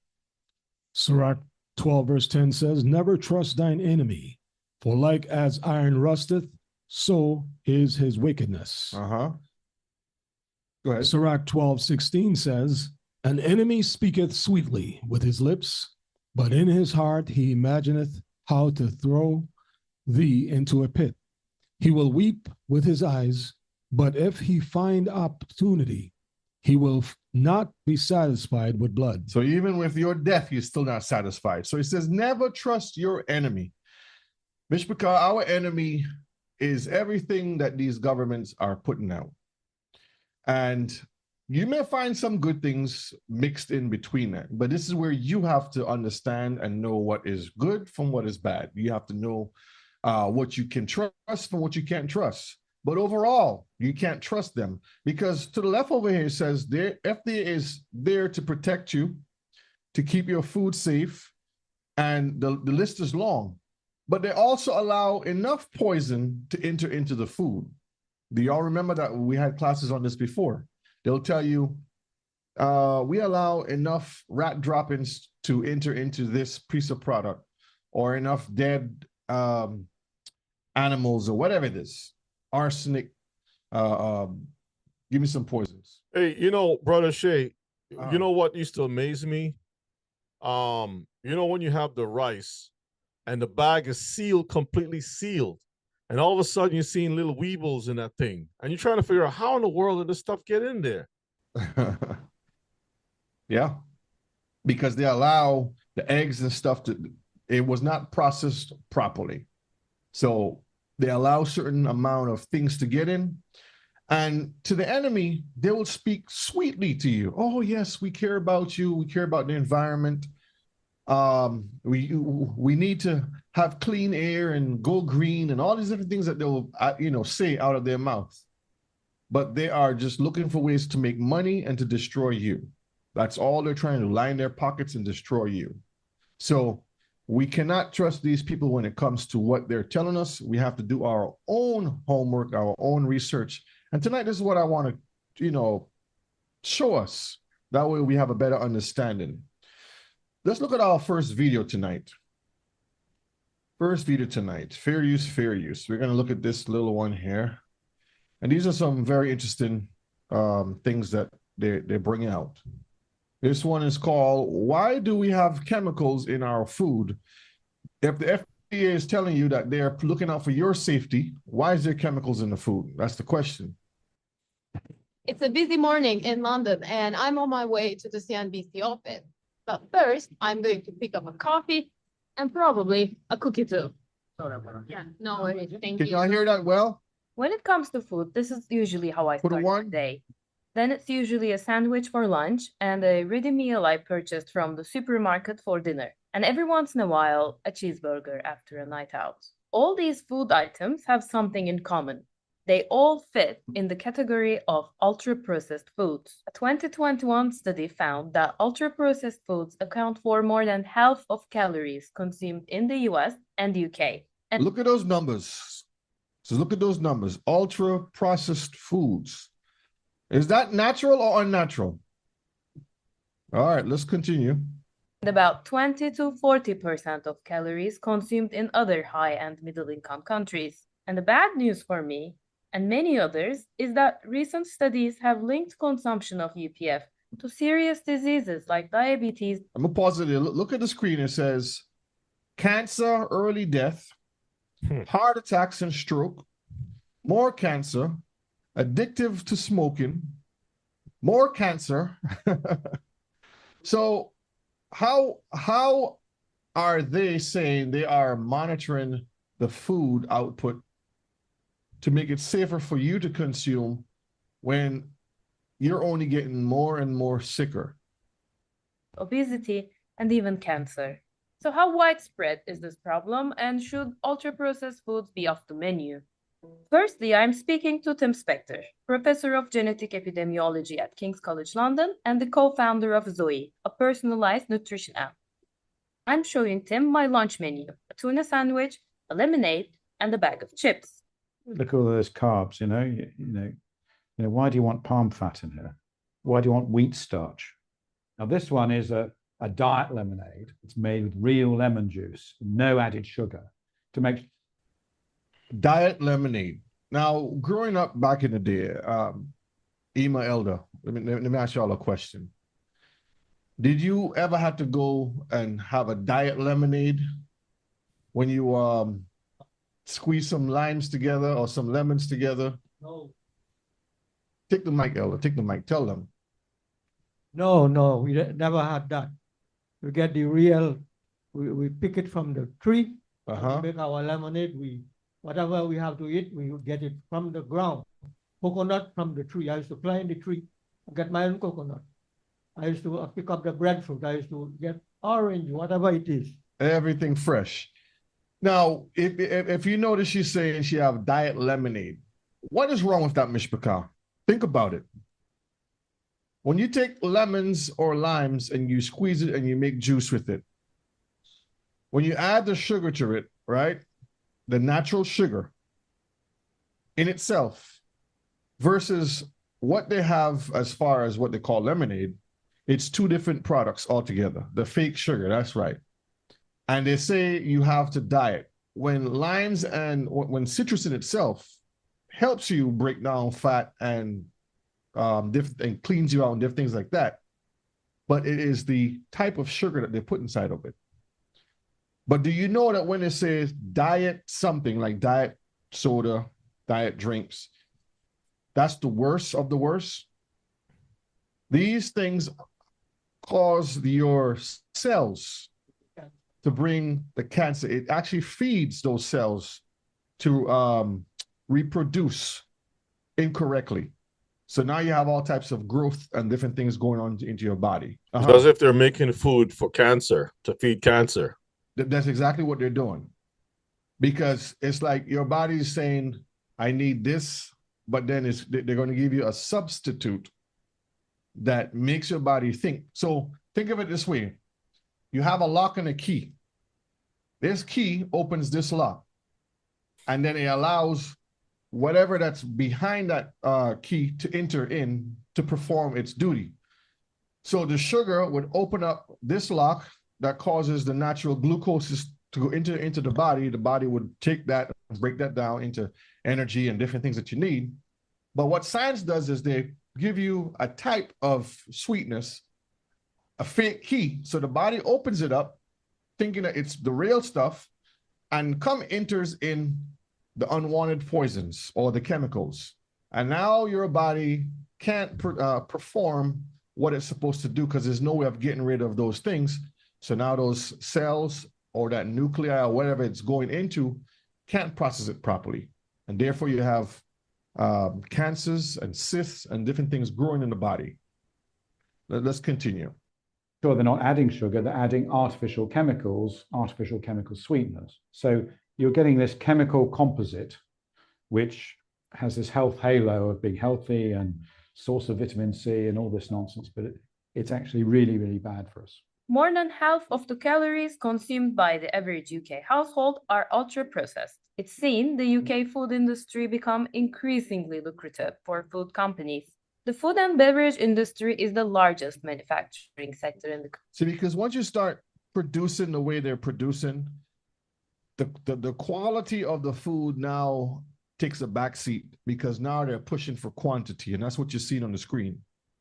Sirach 12, verse 10 says, Never trust thine enemy, for like as iron rusteth, so is his wickedness. Go ahead. Sirach 12, 16 says, An enemy speaketh sweetly with his lips, but in his heart he imagineth how to throw thee into a pit. He will weep with his eyes, but if he find opportunity, he will not be satisfied with blood. So even with your death, you're still not satisfied. So he says, never trust your enemy. Mishpachah, our enemy is everything that these governments are putting out. And you may find some good things mixed in between that, but this is where you have to understand and know what is good from what is bad. You have to know what you can trust from what you can't trust. But overall, you can't trust them because to the left over here, it says FDA is there to protect you, to keep your food safe, and the list is long. But they also allow enough poison to enter into the food. Do y'all remember that we had classes on this before? They'll tell you, we allow enough rat droppings to enter into this piece of product, or enough dead animals, or whatever it is. Arsenic, give me some poisons. Hey, Brother Shay, you know what used to amaze me? When you have the rice and the bag is sealed, completely sealed, and all of a sudden you're seeing little weevils in that thing, and you're trying to figure out how in the world did this stuff get in there? Yeah, because they allow the eggs and stuff it was not processed properly. So they allow certain amount of things to get in. And to the enemy, they will speak sweetly to you. Oh, yes, we care about you. We care about the environment. We need to have clean air and go green and all these different things that they'll say out of their mouth. But they are just looking for ways to make money and to destroy you. That's all they're trying to line their pockets and destroy you. So we cannot trust these people when it comes to what they're telling us. We have to do our own homework, our own research. And tonight, this is what I want to, show us. That way we have a better understanding. Let's look at our first video tonight. First video tonight, fair use, fair use. We're going to look at this little one here. And these are some very interesting things that they bring out. This one is called, Why Do We Have Chemicals in Our Food? If the FDA is telling you that they're looking out for your safety, why is there chemicals in the food? That's the question. It's a busy morning in London, and I'm on my way to the CNBC office. But first, I'm going to pick up a coffee and probably a cookie too. Yeah, no worries. Thank Can you. y'all hear that well? When it comes to food, this is usually how I Put a start one. my day. Then it's usually a sandwich for lunch and a ready meal I purchased from the supermarket for dinner. And every once in a while, a cheeseburger after a night out. All these food items have something in common. They all fit in the category of ultra-processed foods. A 2021 study found that ultra-processed foods account for more than half of calories consumed in the US and UK. And Look at those numbers. So look at those numbers. Ultra processed foods. Is that natural or unnatural? All right, let's continue. about 20 to 40% of calories consumed in other high and middle income countries. And the bad news for me and many others is that recent studies have linked consumption of UPF to serious diseases like diabetes. I'm gonna pause it there. Look at the screen. It says cancer, early death, heart attacks and stroke, more cancer, addictive to smoking, more cancer. So how are they saying they are monitoring the food output to make it safer for you to consume when you're only getting more and more sicker? Obesity, and even cancer. So, how widespread is this problem, and should ultra processed foods be off the menu? Firstly, I'm speaking to Tim Spector, Professor of Genetic Epidemiology at King's College London and the co founder of Zoe, a personalized nutrition app. I'm showing Tim my lunch menu: a tuna sandwich, a lemonade, and a bag of chips. Look at all those carbs, why do you want palm fat in here? Why do you want wheat starch? Now, this one is a diet lemonade. It's made with real lemon juice, no added sugar to make. Diet lemonade. Now, growing up back in the day, Ema Elder, let me ask y'all a question. Did you ever have to go and have a diet lemonade when you squeeze some limes together or some lemons together? No, Take the mic, Elder. Take the mic. Tell them. no, we never had that. We get the real, we pick it from the tree. Uh-huh. We make our lemonade. Whatever we have to eat, we get it from the ground. Coconut from the tree. I used to climb the tree, get my own coconut. I used to pick up the breadfruit. I used to get orange, whatever it is. Everything fresh. Now, if you notice she's saying she have diet lemonade, what is wrong with that, Mishpachah? Think about it. When you take lemons or limes and you squeeze it and you make juice with it, when you add the sugar to it, right, the natural sugar in itself versus what they have as far as what they call lemonade, it's two different products altogether. The fake sugar, that's right. And they say you have to diet. When limes and when citrus in itself helps you break down fat and and cleans you out and different things like that, but it is the type of sugar that they put inside of it. But do you know that when it says diet something like diet soda, diet drinks, that's the worst of the worst? These things cause your cells to bring the cancer. It actually feeds those cells to reproduce incorrectly. So now you have all types of growth and different things going on into your body. It's as if they're making food for cancer, to feed cancer. That's exactly what they're doing. Because it's like your body is saying, I need this, but then they're going to give you a substitute that makes your body think. So think of it this way. You have a lock and a key. This key opens this lock. And then it allows whatever that's behind that key to enter in to perform its duty. So the sugar would open up this lock that causes the natural glucose to go into the body. The body would take that and break that down into energy and different things that you need. But what science does is they give you a type of sweetness, a fake key. So the body opens it up, thinking that it's the real stuff, and enters in the unwanted poisons or the chemicals. And now your body can't perform what it's supposed to do because there's no way of getting rid of those things. So now those cells or that nuclei or whatever it's going into can't process it properly. And therefore you have cancers and cysts and different things growing in the body. Let's continue. Sure, they're not adding sugar, they're adding artificial chemical sweeteners. So you're getting this chemical composite, which has this health halo of being healthy and source of vitamin C and all this nonsense, but it's actually really, really bad for us. More than half of the calories consumed by the average UK household are ultra-processed. It's seen the UK food industry become increasingly lucrative for food companies. The food and beverage industry is the largest manufacturing sector in the country. See, because once you start producing the way they're producing, the quality of the food now takes a backseat because now they're pushing for quantity, and that's what you're seeing on the screen.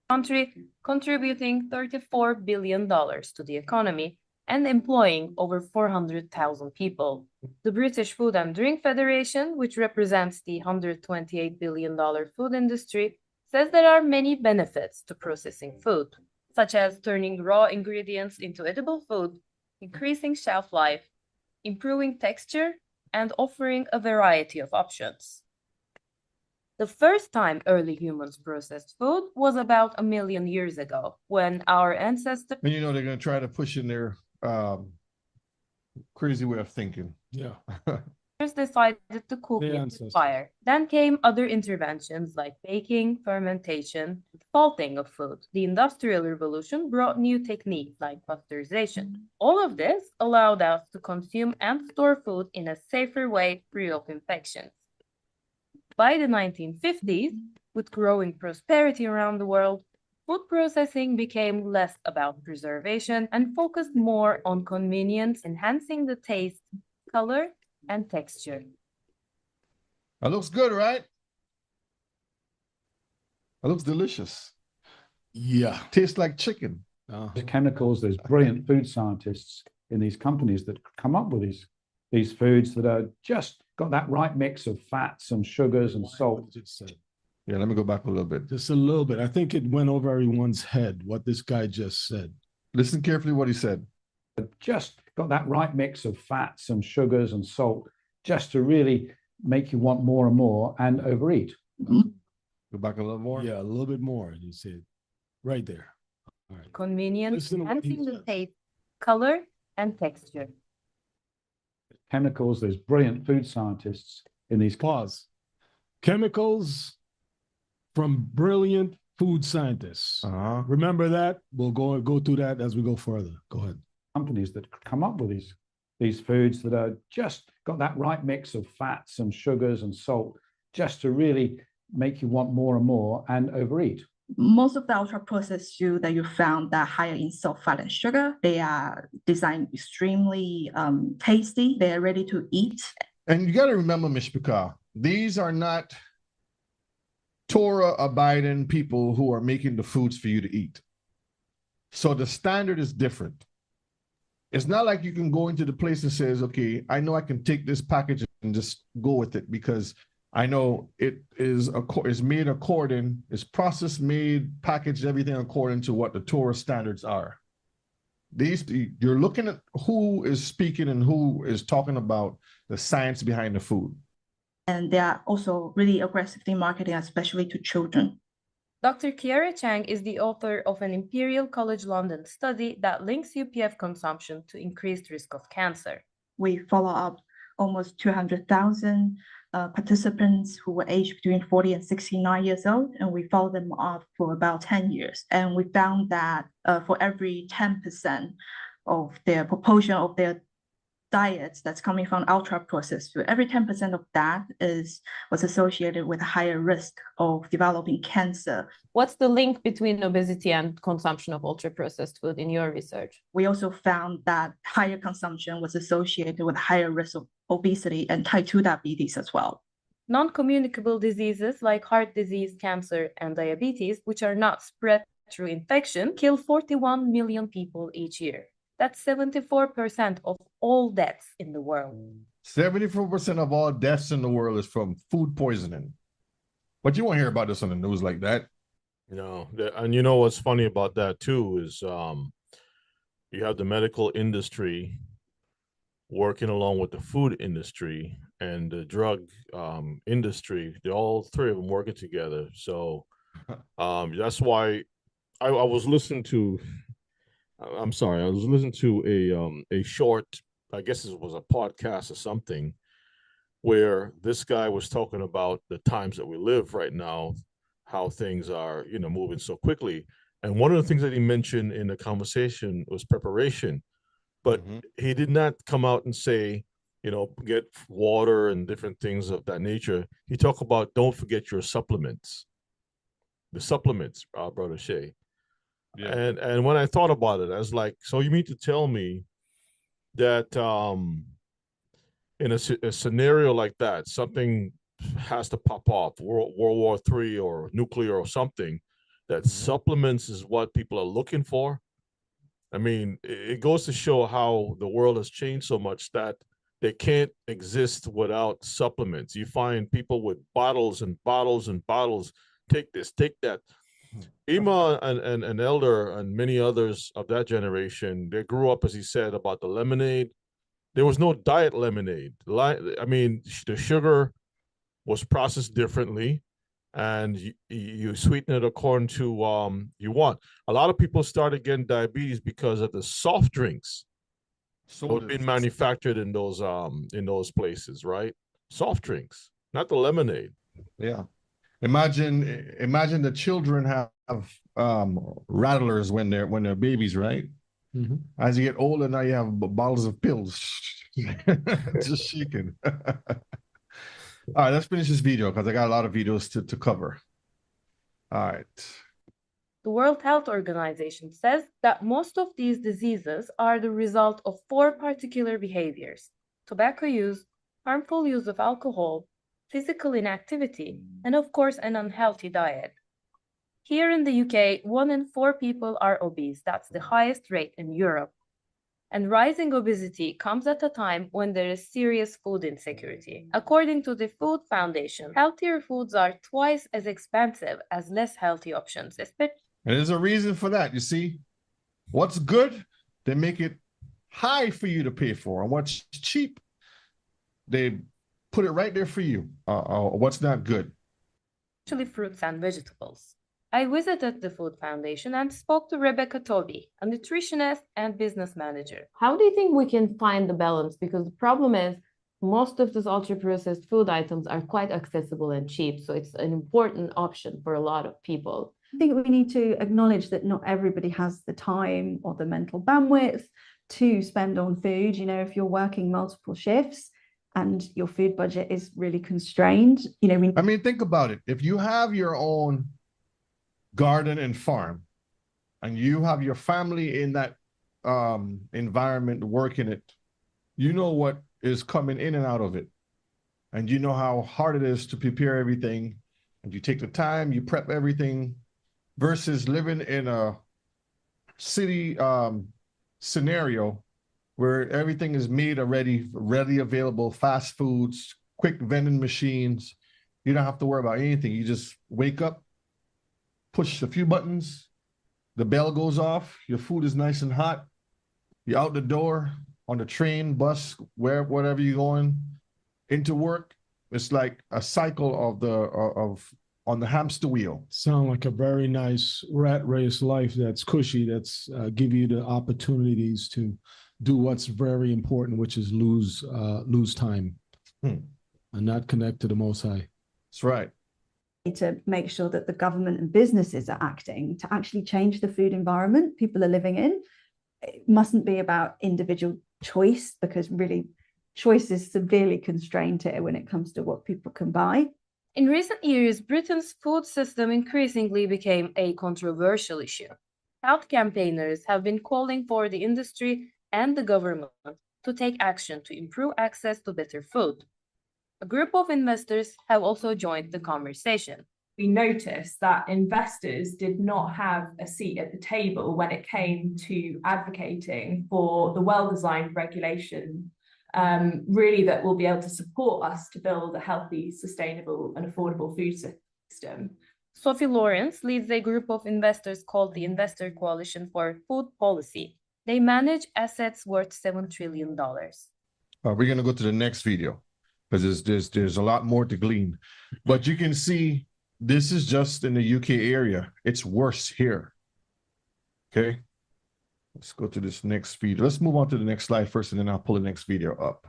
Country contributing $34 billion to the economy and employing over 400,000 people. The British Food and Drink Federation, which represents the $128 billion food industry, says there are many benefits to processing food, such as turning raw ingredients into edible food, increasing shelf life, improving texture, and offering a variety of options. The first time early humans processed food was about 1 million years ago, when our ancestors... And you know they're going to try to push in their crazy way of thinking. Yeah. decided to cook The it ancestors. with fire. Then came other interventions like baking, fermentation, salting of food. The Industrial Revolution brought new techniques like pasteurization. All of this allowed us to consume and store food in a safer way free of infections. By the 1950s, with growing prosperity around the world, food processing became less about preservation and focused more on convenience, enhancing the taste, color, and texture. That looks good, right? That looks delicious. Yeah. Tastes like chicken. There's chemicals, there's brilliant food scientists in these companies that come up with these foods that are just got that right mix of fats and sugars and salt. Yeah, let me go back a little bit. Just a little bit. I think it went over everyone's head what this guy just said. Listen carefully what he said. Just got that right mix of fats and sugars and salt just to really make you want more and more and overeat. Go back a little more. Yeah, a little bit more. You said right there. All right. Convenience, Listen to what he enhancing the said. taste, color, and texture. Chemicals, there's brilliant food scientists in these Pause. Chemicals from brilliant food scientists. Remember that? We'll go through that as we go further. Go ahead. companies that come up with these foods that are just got that right mix of fats and sugars and salt just to really make you want more and more and overeat. Most of the ultra-processed food that you found that are higher in salt, fat, and sugar, they are designed extremely tasty. They are ready to eat. And you got to remember, Mishpika, these are not Torah-abiding people who are making the foods for you to eat. So the standard is different. It's not like you can go into the place and says, okay, I know I can take this package and just go with it because I know it is made according, it's processed, made, packaged, everything according to what the Torah standards are. You're looking at who is speaking and who is talking about the science behind the food. And they are also really aggressively marketing, especially to children. Dr. Kiara Chang is the author of an Imperial College London study that links UPF consumption to increased risk of cancer. We follow up almost 200,000 participants who were aged between 40 and 69 years old, and we followed them up for about 10 years. And we found that for every 10% of their proportion of their diets that's coming from ultra-processed food, every 10% of that was associated with a higher risk of developing cancer. What's the link between obesity and consumption of ultra-processed food in your research? We also found that higher consumption was associated with higher risk of obesity and type 2 diabetes as well. Non-communicable diseases like heart disease, cancer, and diabetes, which are not spread through infection, kill 41 million people each year. That's 74% of all deaths in the world. 74% of all deaths in the world is from food poisoning. But you won't hear about this on the news like that. And you know what's funny about that too is you have the medical industry working along with the food industry and the drug industry. They're all three of them working together. So that's why I was listening to. I'm sorry, I was listening to a short. I guess it was a podcast or something where this guy was talking about the times that we live right now, how things are, moving so quickly. And one of the things that he mentioned in the conversation was preparation, but Mhm. he did not come out and say, get water and different things of that nature. He talked about don't forget your supplements, the supplements, brother Shay. Yeah. And when I thought about it, I was like, so you mean to tell me that in a scenario like that, something has to pop off, World War III or nuclear or something, that supplements is what people are looking for. I mean, it goes to show how the world has changed so much that they can't exist without supplements. You find people with bottles and bottles and bottles. Take this, take that. Ima and Elder and many others of that generation, they grew up, as he said, about the lemonade. There was no diet lemonade. I mean, the sugar was processed differently, and you sweeten it according to you want. A lot of people started getting diabetes because of the soft drinks that were Sodas. being manufactured in those places, right? Soft drinks, not the lemonade. Yeah. Imagine the children have rattlers when they're babies, right? Mhm. As you get older, now you have bottles of pills. Just shaking. All right, let's finish this video because I got a lot of videos to cover. All right. The World Health Organization says that most of these diseases are the result of four particular behaviors: tobacco use, harmful use of alcohol, physical inactivity, and of course, an unhealthy diet. Here in the UK, 1 in 4 people are obese. That's the highest rate in Europe. And rising obesity comes at a time when there is serious food insecurity. According to the Food Foundation, healthier foods are twice as expensive as less healthy options, And there's a reason for that. You see, what's good, they make it high for you to pay for, and what's cheap, they put it right there for you. What's not good. especially fruits and vegetables. I visited the Food Foundation and spoke to Rebecca Toby, a nutritionist and business manager. How do you think we can find the balance? Because the problem is most of these ultra-processed food items are quite accessible and cheap, so it's an important option for a lot of people. I think we need to acknowledge that not everybody has the time or the mental bandwidth to spend on food. If you're working multiple shifts and your food budget is really constrained, I mean, think about it. If you have your own garden and farm, and you have your family in that environment working it, you know what is coming in and out of it, and you know how hard it is to prepare everything, and you take the time, you prep everything, versus living in a city scenario where everything is made already, readily available, fast foods, quick vending machines. You don't have to worry about anything. You just wake up, push a few buttons, the bell goes off, your food is nice and hot, you're out the door, on the train, bus, wherever you're going, into work. It's like a cycle of on the hamster wheel. Sound like a very nice rat race life that's cushy, that's give you the opportunities to do what's very important, which is lose time and not connect to the Most High. That's right. to make sure that the government and businesses are acting to actually change the food environment people are living in. It mustn't be about individual choice, because really choice is severely constrained here when it comes to what people can buy. In recent years, Britain's food system increasingly became a controversial issue. Health campaigners have been calling for the industry and the government to take action to improve access to better food. A group of investors have also joined the conversation. We noticed that investors did not have a seat at the table when it came to advocating for the well-designed regulation, really that will be able to support us to build a healthy, sustainable and affordable food system. Sophie Lawrence leads a group of investors called the Investor Coalition for Food Policy. They manage assets worth $7 trillion. We're going to go to the next video because there's a lot more to glean. But you can see this is just in the UK area. It's worse here. Okay. Let's go to this next video. Let's move on to the next slide first, and then I'll pull the next video up.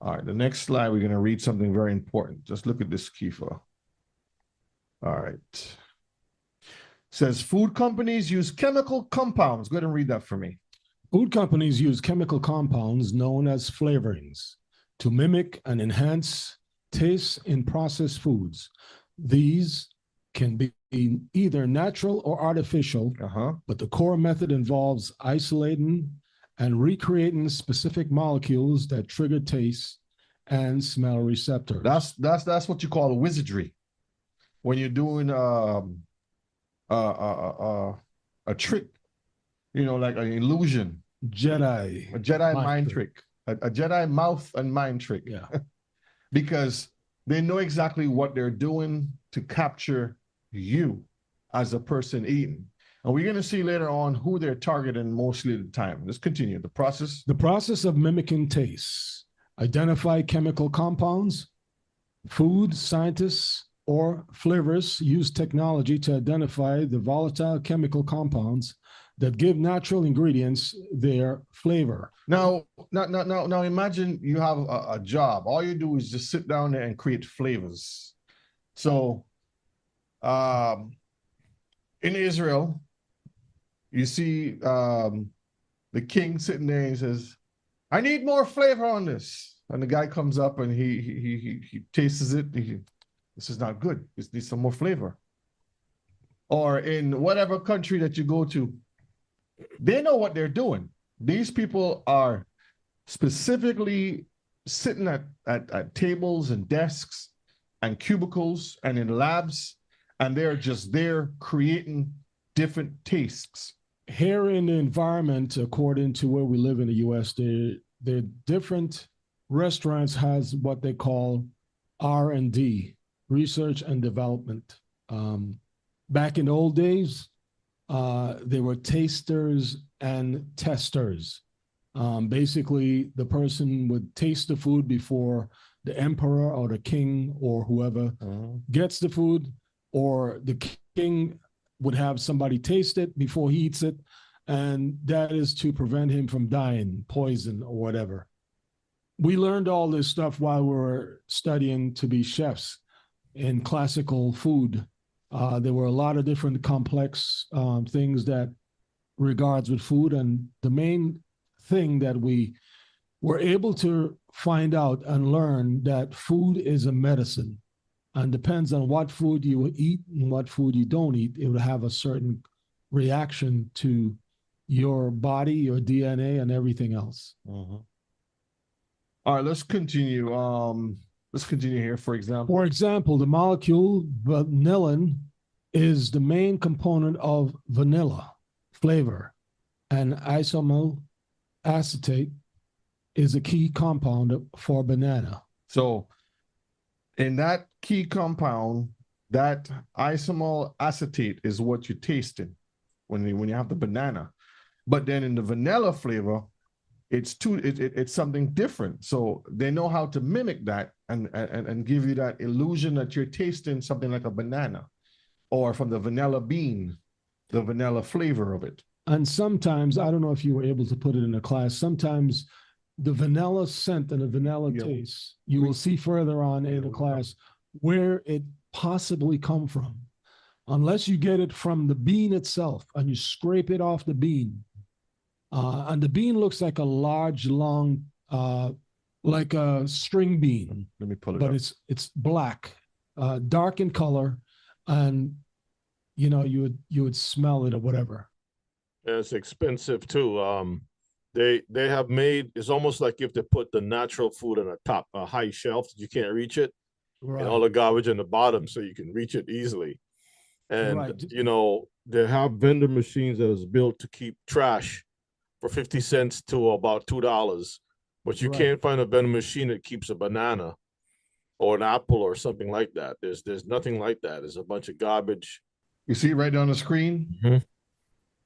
All right, the next slide, we're going to read something very important. Just look at this, Kifa. All right. It says food companies use chemical compounds. Go ahead and read that for me. Food companies use chemical compounds known as flavorings to mimic and enhance taste in processed foods. These can be either natural or artificial, but the core method involves isolating and recreating specific molecules that trigger taste and smell receptors. That's what you call wizardry. When you're doing a trick, you know, like an illusion. A Jedi mind trick. A Jedi mouth and mind trick. Yeah. Because they know exactly what they're doing to capture you as a person eating. And we're going to see later on who they're targeting mostly of the time. Let's continue. The process. The process of mimicking tastes. Identify chemical compounds. Food scientists or flavorists use technology to identify the volatile chemical compounds that give natural ingredients their flavor. Now imagine you have a job. All you do is just sit down there and create flavors. So in Israel, you see the king sitting there and he says, I need more flavor on this. And the guy comes up and he tastes it. This is not good. This needs some more flavor. Or in whatever country that you go to, they know what they're doing. These people are specifically sitting at tables and desks and cubicles and in labs, and they're just there creating different tastes. Here in the environment, according to where we live in the U.S., the different restaurants has what they call R&D, research and development. Back in the old days, they were tasters and testers. Basically, the person would taste the food before the emperor or the king or whoever gets the food, or the king would have somebody taste it before he eats it, and that is to prevent him from dying, poison or whatever. We learned all this stuff while we were studying to be chefs in classical food. There were a lot of different complex things that regards with food, and the main thing that we were able to find out and learn that food is a medicine, and depends on what food you eat and what food you don't eat, it will have a certain reaction to your body, your DNA, and everything else. All right, let's continue. Let's continue here, for example. For example, the molecule vanillin is the main component of vanilla flavor, and isomal acetate is a key compound for banana. So in that key compound, that isomal acetate is what you're tasting when you have the banana. But then in the vanilla flavor, it's something different. So they know how to mimic that and give you that illusion that you're tasting something like a banana, or from the vanilla bean, the vanilla flavor of it. And sometimes, I don't know if you were able to put it in a class, sometimes the vanilla scent and the vanilla taste, you will see further on in the class where it possibly come from. Unless you get it from the bean itself and you scrape it off the bean. And the bean looks like a large, long, like a string bean. Let me pull it but up. It's black, dark in color, and you know you would smell it or whatever. And it's expensive too. They have made, it's almost like if they put the natural food on a high shelf that you can't reach it, and all the garbage in the bottom so you can reach it easily. And you know, they have vendor machines that is built to keep trash for 50 cents to about $2, but you can't find a vending machine that keeps a banana or an apple or something like that. There's nothing like that. There's a bunch of garbage. You see it right on the screen? Mhm.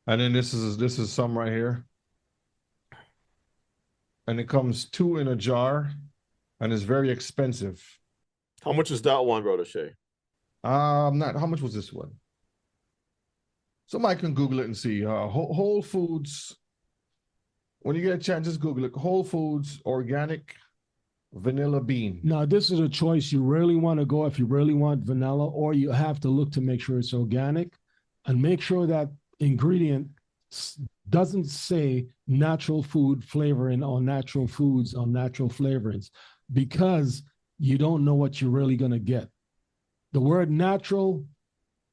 And then this is some right here. And it comes 2 in a jar, and it's very expensive. How much is that one, Brother Shay? Not how much was this one? Somebody can Google it and see. Whole Foods. When you get a chance, just Google it. Whole Foods organic vanilla bean. Now, this is a choice you really want to go if you really want vanilla, or you have to look to make sure it's organic and make sure that ingredient doesn't say natural food flavoring or natural foods or natural flavorings, because you don't know what you're really going to get. The word natural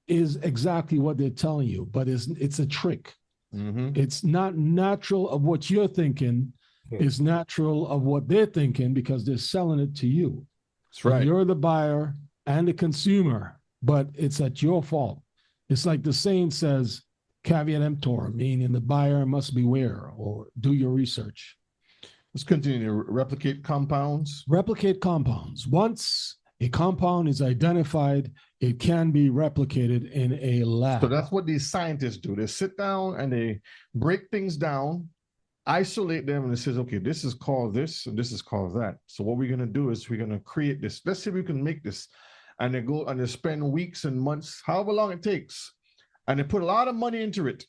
is exactly what they're telling you, but it's a trick. Mm-hmm. It's not natural of what you're thinking. It's natural of what they're thinking, because they're selling it to you. That's right. And you're the buyer and the consumer, but it's at your fault. It's like the saying says, caveat emptor, meaning the buyer must beware or do your research. Let's continue. Replicate compounds. Replicate compounds. Once a compound is identified, it can be replicated in a lab. So that's what these scientists do. They sit down and they break things down, isolate them, and it says, okay, this is called this and this is called that. So what we're going to do is we're going to create this. Let's see if we can make this. And they go and they spend weeks and months, however long it takes, and they put a lot of money into it.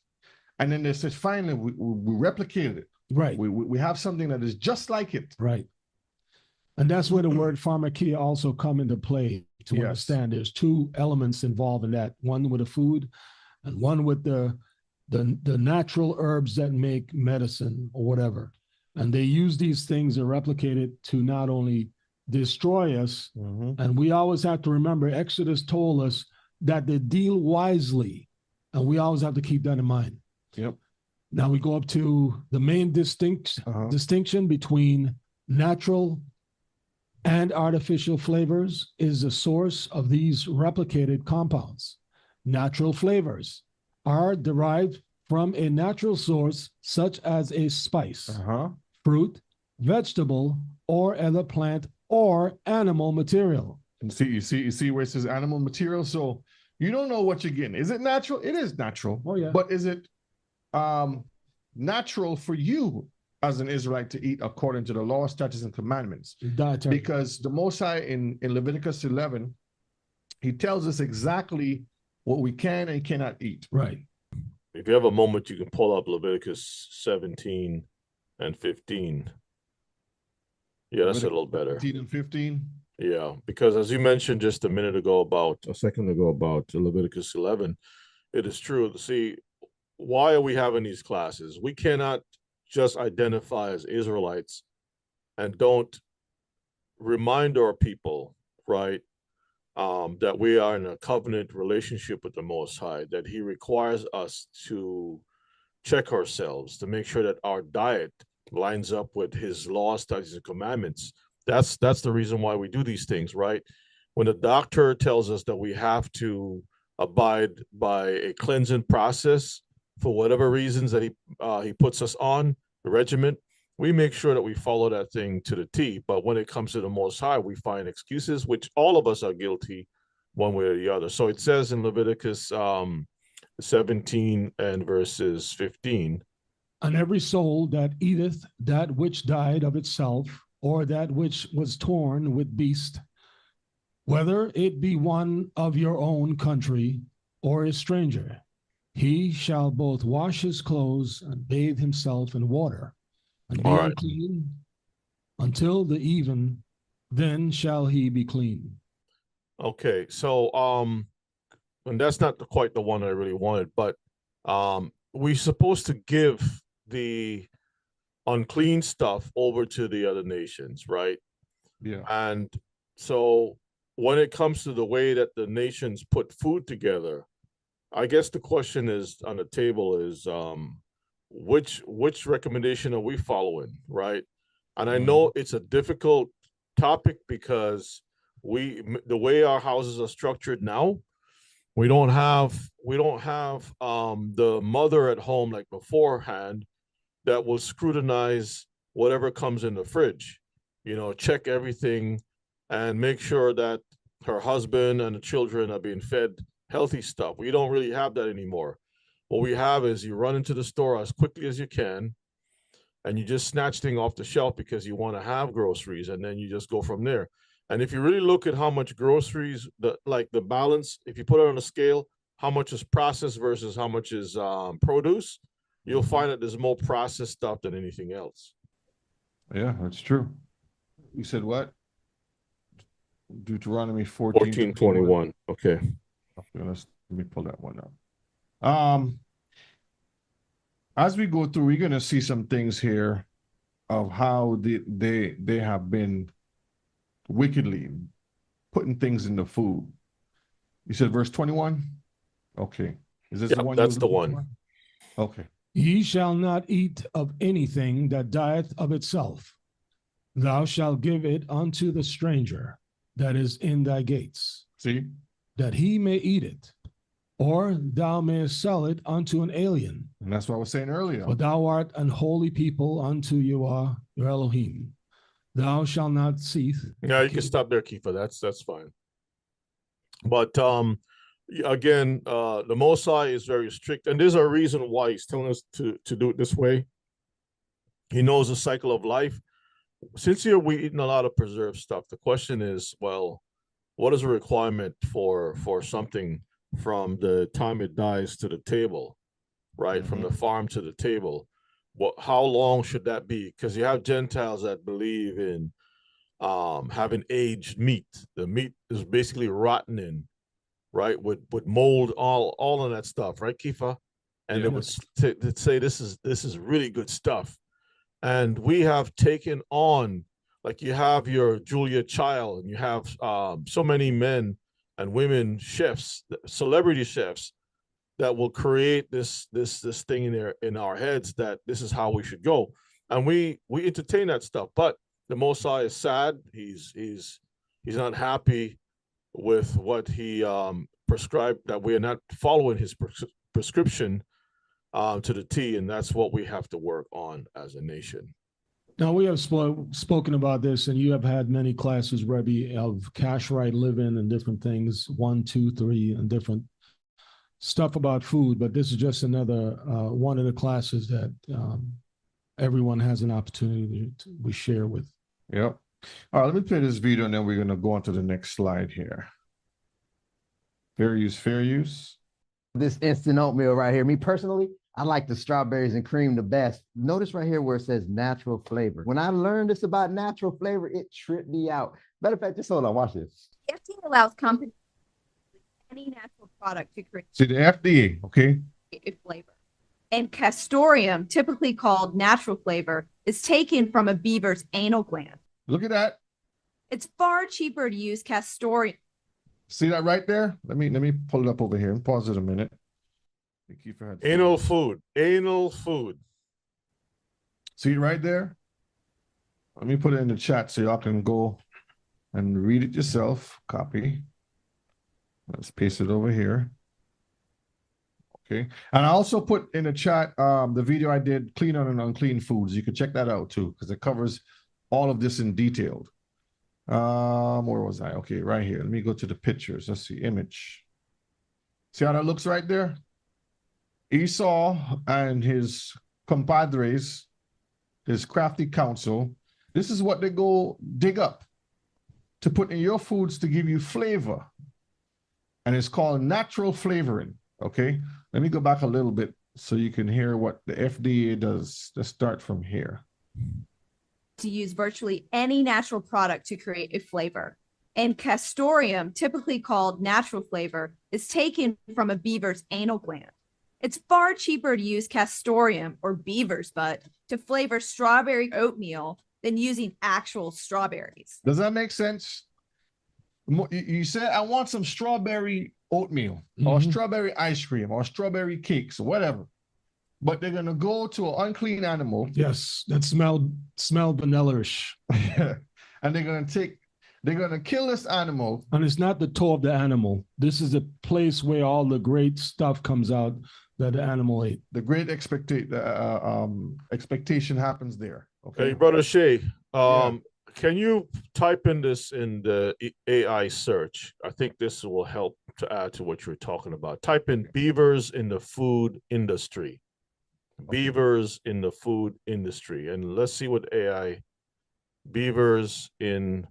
And then they said, finally, we replicated it. Right. We have something that is just like it. Right. And that's where the word pharmakia also come into play to understand. There's 2 elements involved in that, one with the food and one with the natural herbs that make medicine or whatever. And they use these things and replicate it to not only destroy us, and we always have to remember, Exodus told us that they deal wisely, and we always have to keep that in mind. Yep. Now we go up to the main distinction between natural and artificial flavors is the source of these replicated compounds. Natural flavors are derived from a natural source, such as a spice, fruit, vegetable, or other plant or animal material. And you see where it says animal material? So you don't know what you're getting. Is it natural? It is natural. Oh, yeah. But is it natural for you as an Israelite to eat according to the law, statutes, and commandments? Dietary. Because the Most High in Leviticus 11, he tells us exactly what we can and cannot eat. Right. If you have a moment, you can pull up Leviticus 17 and 15. Yeah, that's a little better. 17 and 15. Yeah, because as you mentioned just a second ago about Leviticus 11, it is true. See, why are we having these classes? We cannot just identify as Israelites and don't remind our people, right, that we are in a covenant relationship with the Most High, that he requires us to check ourselves to make sure that our diet lines up with his laws, statutes, and commandments. That's the reason why we do these things, right? When the doctor tells us that we have to abide by a cleansing process for whatever reasons that he puts us on the regimen, we make sure that we follow that thing to the T. But when it comes to the Most High, we find excuses, which all of us are guilty one way or the other. So it says in Leviticus 17 and verses 15, "And every soul that eateth that which died of itself, or that which was torn with beast, whether it be one of your own country or a stranger, he shall both wash his clothes and bathe himself in water, and be unclean until the even, then shall he be clean." Okay, so and that's not quite the one I really wanted, but we're supposed to give the unclean stuff over to the other nations, right? Yeah. And so when it comes to the way that the nations put food together, I guess the question is on the table is which recommendation are we following, right? And I know it's a difficult topic because the way our houses are structured now, we don't have the mother at home like beforehand that will scrutinize whatever comes in the fridge, check everything and make sure that her husband and the children are being fed healthy stuff. We don't really have that anymore. What we have is you run into the store as quickly as you can, and you just snatch things off the shelf because you want to have groceries, and then you just go from there. And if you really look at how much groceries, the balance, if you put it on a scale, how much is processed versus how much is produce, you'll find that there's more processed stuff than anything else. Yeah, that's true. You said what? Deuteronomy 14:21. Okay. Let me pull that one up. As we go through, we're gonna see some things here of how they have been wickedly putting things in the food. You said verse 21? Okay. Is this the one? That's the one. Okay. Ye shall not eat of anything that dieth of itself. Thou shalt give it unto the stranger that is in thy gates. See? That he may eat it, or thou mayest sell it unto an alien. And that's what I was saying earlier. For thou art an holy people unto your Elohim. Thou shalt not cease. Yeah, you can stop there, Kifa. That's fine. But again, the Mosai is very strict, and there's a reason why he's telling us to do it this way. He knows the cycle of life. Since here we're eating a lot of preserved stuff, the question is, well, what is a requirement for something from the time it dies to the table, right? From the farm to the table. How long should that be? Because you have Gentiles that believe in having aged meat. The meat is basically rotting, right? With mold, all of that stuff, right, Kifa? And it would say this is really good stuff. And we have taken on, like you have your Julia Child, and you have so many men and women chefs, celebrity chefs, that will create this thing in our heads that this is how we should go, and we entertain that stuff. But the Mosai is sad. He's not happy with what he prescribed, that we are not following his prescription to the T, and that's what we have to work on as a nation. Now, we have spoken about this, and you have had many classes, Rebbe, of cash-right living and different things, 1, 2, 3, and different stuff about food. But this is just another one of the classes that everyone has an opportunity we share with. Yep. All right, let me play this video, and then we're going to go on to the next slide here. Fair use. This instant oatmeal right here. Me personally, I like the strawberries and cream the best. Notice right here where it says natural flavor. When I learned this about natural flavor, it tripped me out. Matter of fact, just hold on, watch this. FDA allows companies to use any natural product to create See the FDA, okay? a flavor. And castoreum, typically called natural flavor, is taken from a beaver's anal gland. Look at that. It's far cheaper to use castoreum. See that right there? Let me pull it up over here and pause it a minute. Anal food. See it right there? Let me put it in the chat so y'all can go and read it yourself. Copy. Let's paste it over here. Okay. And I also put in the chat the video I did, Clean on and Unclean Foods. You can check that out too, because it covers all of this in detail. Where was I? Okay, right here. Let me go to the pictures. Let's see, image. See how that looks right there? Esau and his compadres, his crafty counsel, this is what they go dig up to put in your foods to give you flavor. And it's called natural flavoring, okay? Let me go back a little bit so you can hear what the FDA does. Let's start from here. To use virtually any natural product to create a flavor. And castoreum, typically called natural flavor, is taken from a beaver's anal gland. It's far cheaper to use castoreum, or beaver's butt, to flavor strawberry oatmeal than using actual strawberries. Does that make sense? You said, I want some strawberry oatmeal, or strawberry ice cream, or strawberry cakes, or whatever. But they're going to go to an unclean animal. Yes, that smell vanilla-ish. And they're going to kill this animal. And it's not the toe of the animal. This is a place where all the great stuff comes out that the animal ate. The great expectation happens there. Okay, hey, Brother Shay, Can you type in this in the AI search? I think this will help to add to what you're talking about. Type in beavers in the food industry. Beavers in the food industry. And let's see what AI, beavers in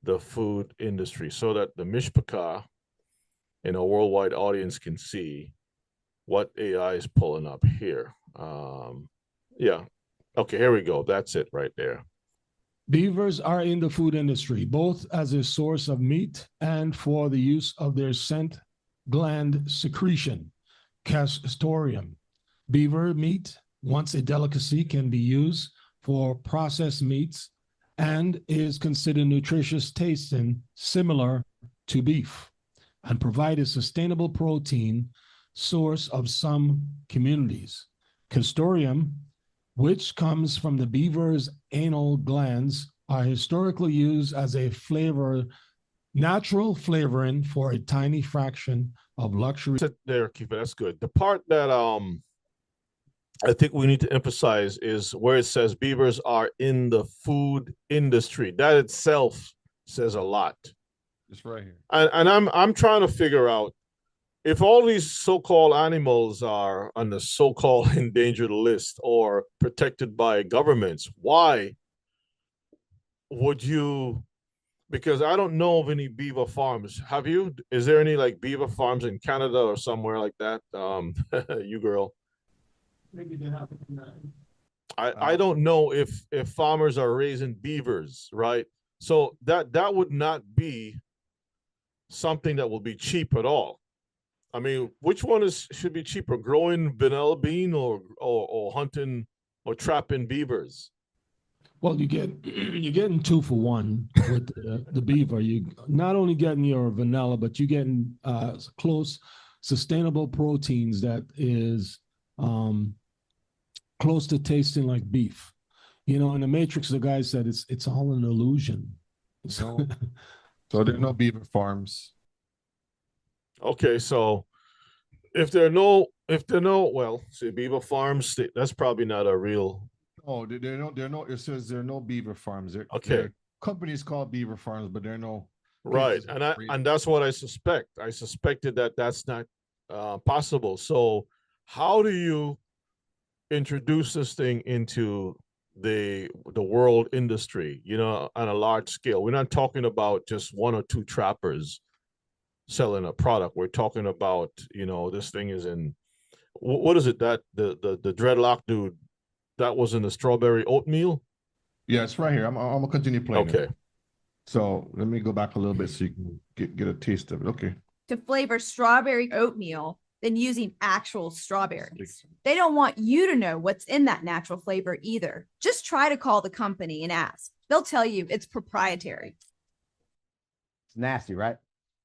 the food industry, so that the Mishpachah and a worldwide audience can see what AI is pulling up here. Yeah. Okay, here we go. That's it right there. Beavers are in the food industry, both as a source of meat and for the use of their scent gland secretion, castoreum. Beaver meat, once a delicacy, can be used for processed meats and is considered nutritious tasting, similar to beef, and provide a sustainable protein source of some communities. Castoreum, which comes from the beaver's anal glands, are historically used as a natural flavoring for a tiny fraction of luxury. Sit there, Keith, that's good. The part that I think we need to emphasize is where it says beavers are in the food industry. That itself says a lot. It's right here. And I'm trying to figure out, if all these so-called animals are on the so-called endangered list or protected by governments, why would you? Because I don't know of any beaver farms. Have you? Is there any like beaver farms in Canada or somewhere like that? You girl. Maybe they have. I don't know if farmers are raising beavers, right? So that would not be something that will be cheap at all. I mean, which one should be cheaper, growing vanilla bean or hunting or trapping beavers? Well, you're getting 2 for 1 with the beaver. You not only getting your vanilla, but you're getting close, sustainable proteins that is close to tasting like beef. You know, in the Matrix, the guy said it's all an illusion. So there are no beaver farms. Okay, so if there are no, well, see, beaver farms, that's probably not a real. Oh, there are no. It says there are no beaver farms. Okay. There are companies called beaver farms, but there are no. Right, and that's what I suspect. I suspected that that's not possible. So, how do you introduce this thing into the world industry? You know, on a large scale. We're not talking about just 1 or 2 trappers selling a product. We're talking about, you know, this thing is in, what is it that the dreadlock dude that was in the strawberry oatmeal? Yeah, it's right here. I'm gonna continue playing. Okay. It. So let me go back a little bit so you can get a taste of it. Okay. To flavor strawberry oatmeal than using actual strawberries. They don't want you to know what's in that natural flavor either. Just try to call the company and ask. They'll tell you it's proprietary. It's nasty, right?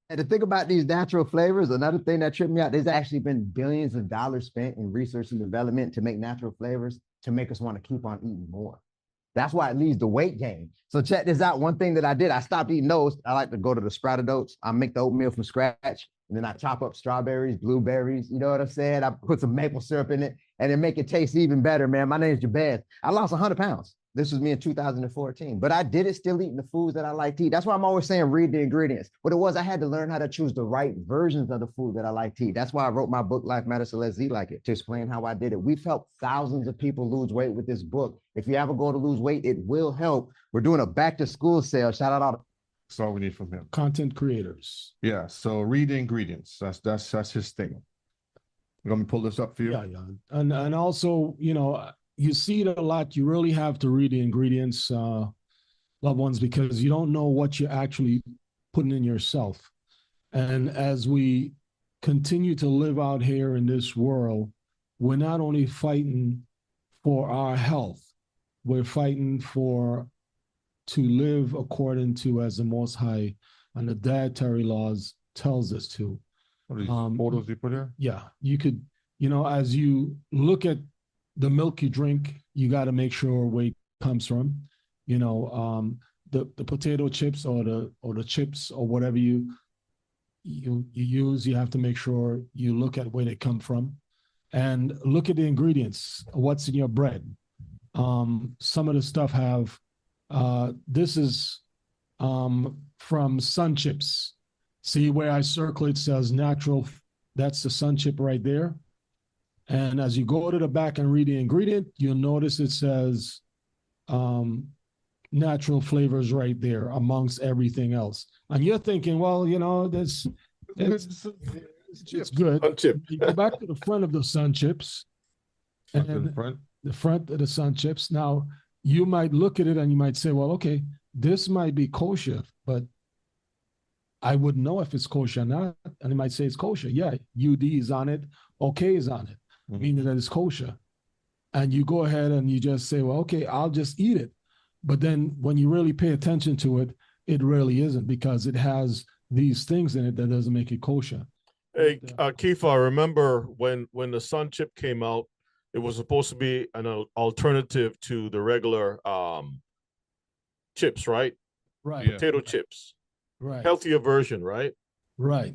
And to think about these natural flavors, another thing that tripped me out, there's actually been billions of dollars spent in research and development to make natural flavors to make us want to keep on eating more. That's why it leads to weight gain. So check this out. One thing that I did, I stopped eating those. I like to go to the sprouted oats. I make the oatmeal from scratch, and then I chop up strawberries, blueberries. You know what I'm saying? I put some maple syrup in it, and it make it taste even better, man. My name's Jabez. I lost 100 pounds. This was me in 2014, but I did it still eating the foods that I like to eat. That's why I'm always saying read the ingredients. What it was, I had to learn how to choose the right versions of the food that I like to eat. That's why I wrote my book, Life Matters, so Let's Eat Like It, to explain how I did it. We've helped thousands of people lose weight with this book. If you ever go to lose weight, it will help. We're doing a back to school sale. Shout out all That's all we need from him. Content creators. Yeah. So read the ingredients. That's his thing. Let me pull this up for you. Yeah. And also, you know, you see it a lot. You really have to read the ingredients, loved ones, because you don't know what you're actually putting in yourself. And as we continue to live out here in this world, we're not only fighting for our health, we're fighting to live according to as the Most High and the dietary laws tells us to. What are these photos you put here? Yeah, you could, you know, as you look at the milk you drink, you got to make sure where it comes from. You know, the potato chips or the chips or whatever you use, you have to make sure you look at where they come from, and look at the ingredients. What's in your bread? Some of the stuff have This is from Sun Chips. See where I circle it says natural. That's the Sun Chip right there. And as you go to the back and read the ingredient, you'll notice it says natural flavors right there amongst everything else. And you're thinking, well, you know, it's good. Sun chip. You go back to the front of the Sun Chips. Front to And the front. the front of the Sun Chips. Now, you might look at it and you might say, well, okay, this might be kosher, but I wouldn't know if it's kosher or not. And you might say it's kosher. Yeah, UD is on it, OK is on it, meaning that it's kosher. And you go ahead and you just say, well, okay, I'll just eat it. But then when you really pay attention to it, it really isn't, because it has these things in it that doesn't make it kosher. Hey, Keith, I remember when the Sun Chip came out, it was supposed to be an alternative to the regular chips, right? Right. Potato chips. Right. Healthier version, right? Right.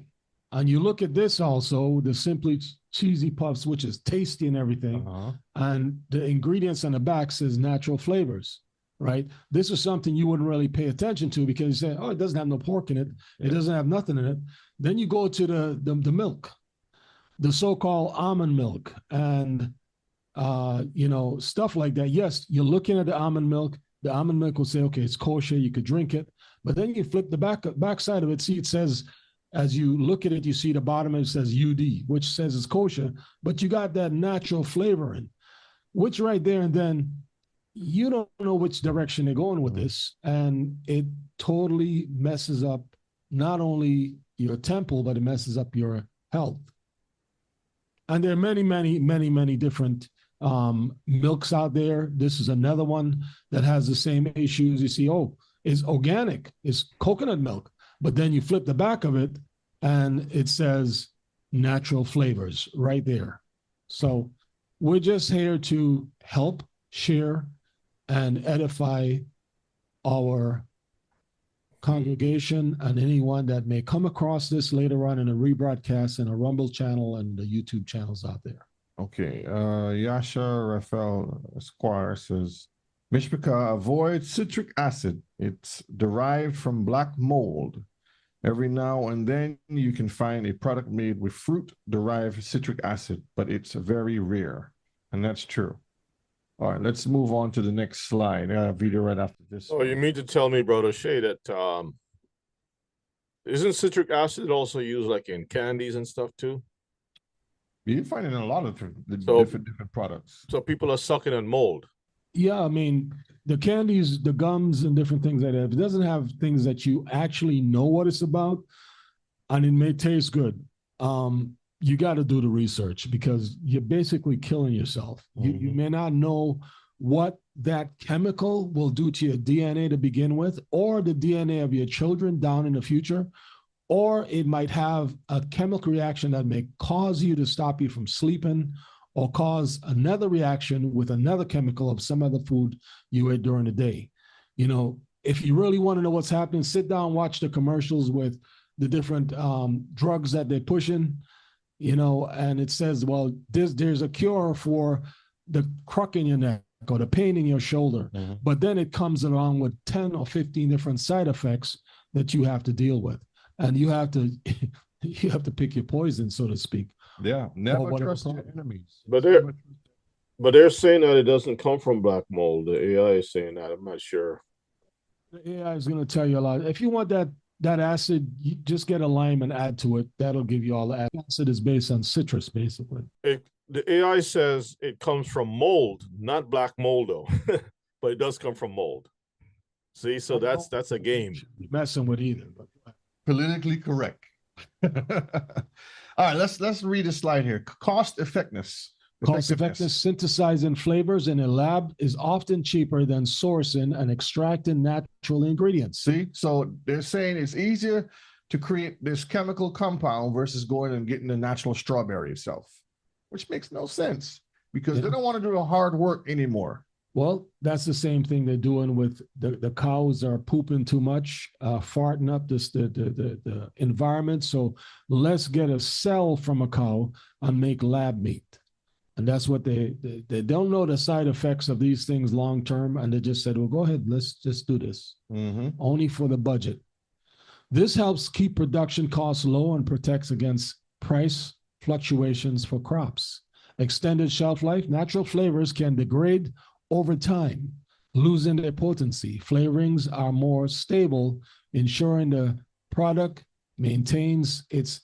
And you look at this also, the Simply Cheesy Puffs, which is tasty and everything. And the ingredients on the back says natural flavors, right? This is something you wouldn't really pay attention to because you say, oh, it doesn't have no pork in it. It doesn't have nothing in it. Then you go to the milk, the so-called almond milk, and you know, stuff like that. Yes, you're looking at the almond milk. The almond milk will say, okay, it's kosher, you could drink it. But then you flip the back side of it, see it says, as you look at it, you see the bottom, it says UD, which says it's kosher, but you got that natural flavoring, which right there and then, you don't know which direction they're going with this. And it totally messes up not only your temple, but it messes up your health. And there are many, many, many, many different milks out there. This is another one that has the same issues. You see, oh, it's organic, it's coconut milk. But then you flip the back of it and it says natural flavors right there. So we're just here to help, share, and edify our congregation and anyone that may come across this later on in a rebroadcast in a Rumble channel and the YouTube channels out there. Okay. Yasha Raphael Esquire says, Mishpika, avoid citric acid. It's derived from black mold. Every now and then you can find a product made with fruit-derived citric acid, but it's very rare. And that's true. All right, let's move on to the next slide. I have a video right after this. Oh, you mean to tell me, Brother Shay, that isn't citric acid also used like in candies and stuff too? You can find it in a lot of different products. So people are sucking on mold. Yeah, I mean, the candies, the gums, and different things like that, if it doesn't have things that you actually know what it's about, and it may taste good, you got to do the research because you're basically killing yourself. You may not know what that chemical will do to your DNA to begin with, or the DNA of your children down in the future, or it might have a chemical reaction that may cause you to stop you from sleeping, or cause another reaction with another chemical of some other food you ate during the day. You know, if you really want to know what's happening, sit down, watch the commercials with the different drugs that they're pushing, you know, and it says, well, there's a cure for the crook in your neck or the pain in your shoulder. But then it comes along with 10 or 15 different side effects that you have to deal with. And you have to pick your poison, so to speak. Yeah, never trust your enemies. But they're saying that it doesn't come from black mold. The AI is saying that. I'm not sure. The AI is going to tell you a lot. If you want that acid, you just get a lime and add to it. That'll give you all the acid. Acid is based on citrus, basically. The AI says it comes from mold, not black mold, though. But it does come from mold. See, so that's a game. Messing with either. But politically correct. All right, let's read a slide here. Cost effectiveness. Synthesizing flavors in a lab is often cheaper than sourcing and extracting natural ingredients. See, so they're saying it's easier to create this chemical compound versus going and getting the natural strawberry itself, which makes no sense because they don't want to do the hard work anymore. Well, that's the same thing they're doing with the cows are pooping too much, farting up the environment. So let's get a cell from a cow and make lab meat. And that's what they don't know the side effects of these things long term. And they just said, well, go ahead, let's just do this. Only for the budget. This helps keep production costs low and protects against price fluctuations for crops. Extended shelf life, natural flavors can degrade over time, losing their potency. Flavorings are more stable, ensuring the product maintains its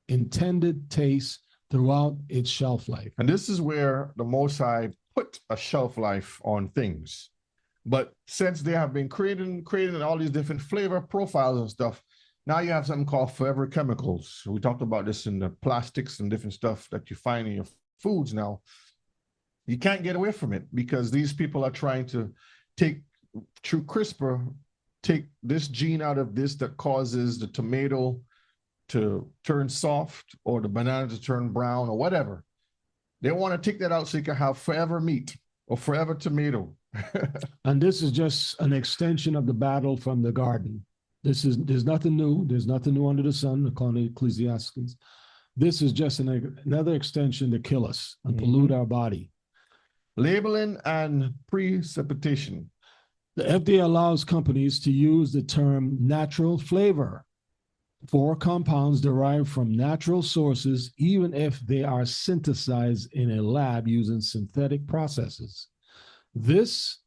intended taste throughout its shelf life. And this is where the Most High put a shelf life on things. But since they have been creating all these different flavor profiles and stuff, now you have something called forever chemicals. We talked about this in the plastics and different stuff that you find in your foods now. You can't get away from it because these people are trying to take, through CRISPR, take this gene out of this that causes the tomato to turn soft or the banana to turn brown or whatever. They want to take that out so you can have forever meat or forever tomato. And this is just an extension of the battle from the garden. There's nothing new. There's nothing new under the sun, according to Ecclesiastes. This is just another extension to kill us and pollute our body. Labeling and precipitation. The FDA allows companies to use the term natural flavor for compounds derived from natural sources, even if they are synthesized in a lab using synthetic processes. This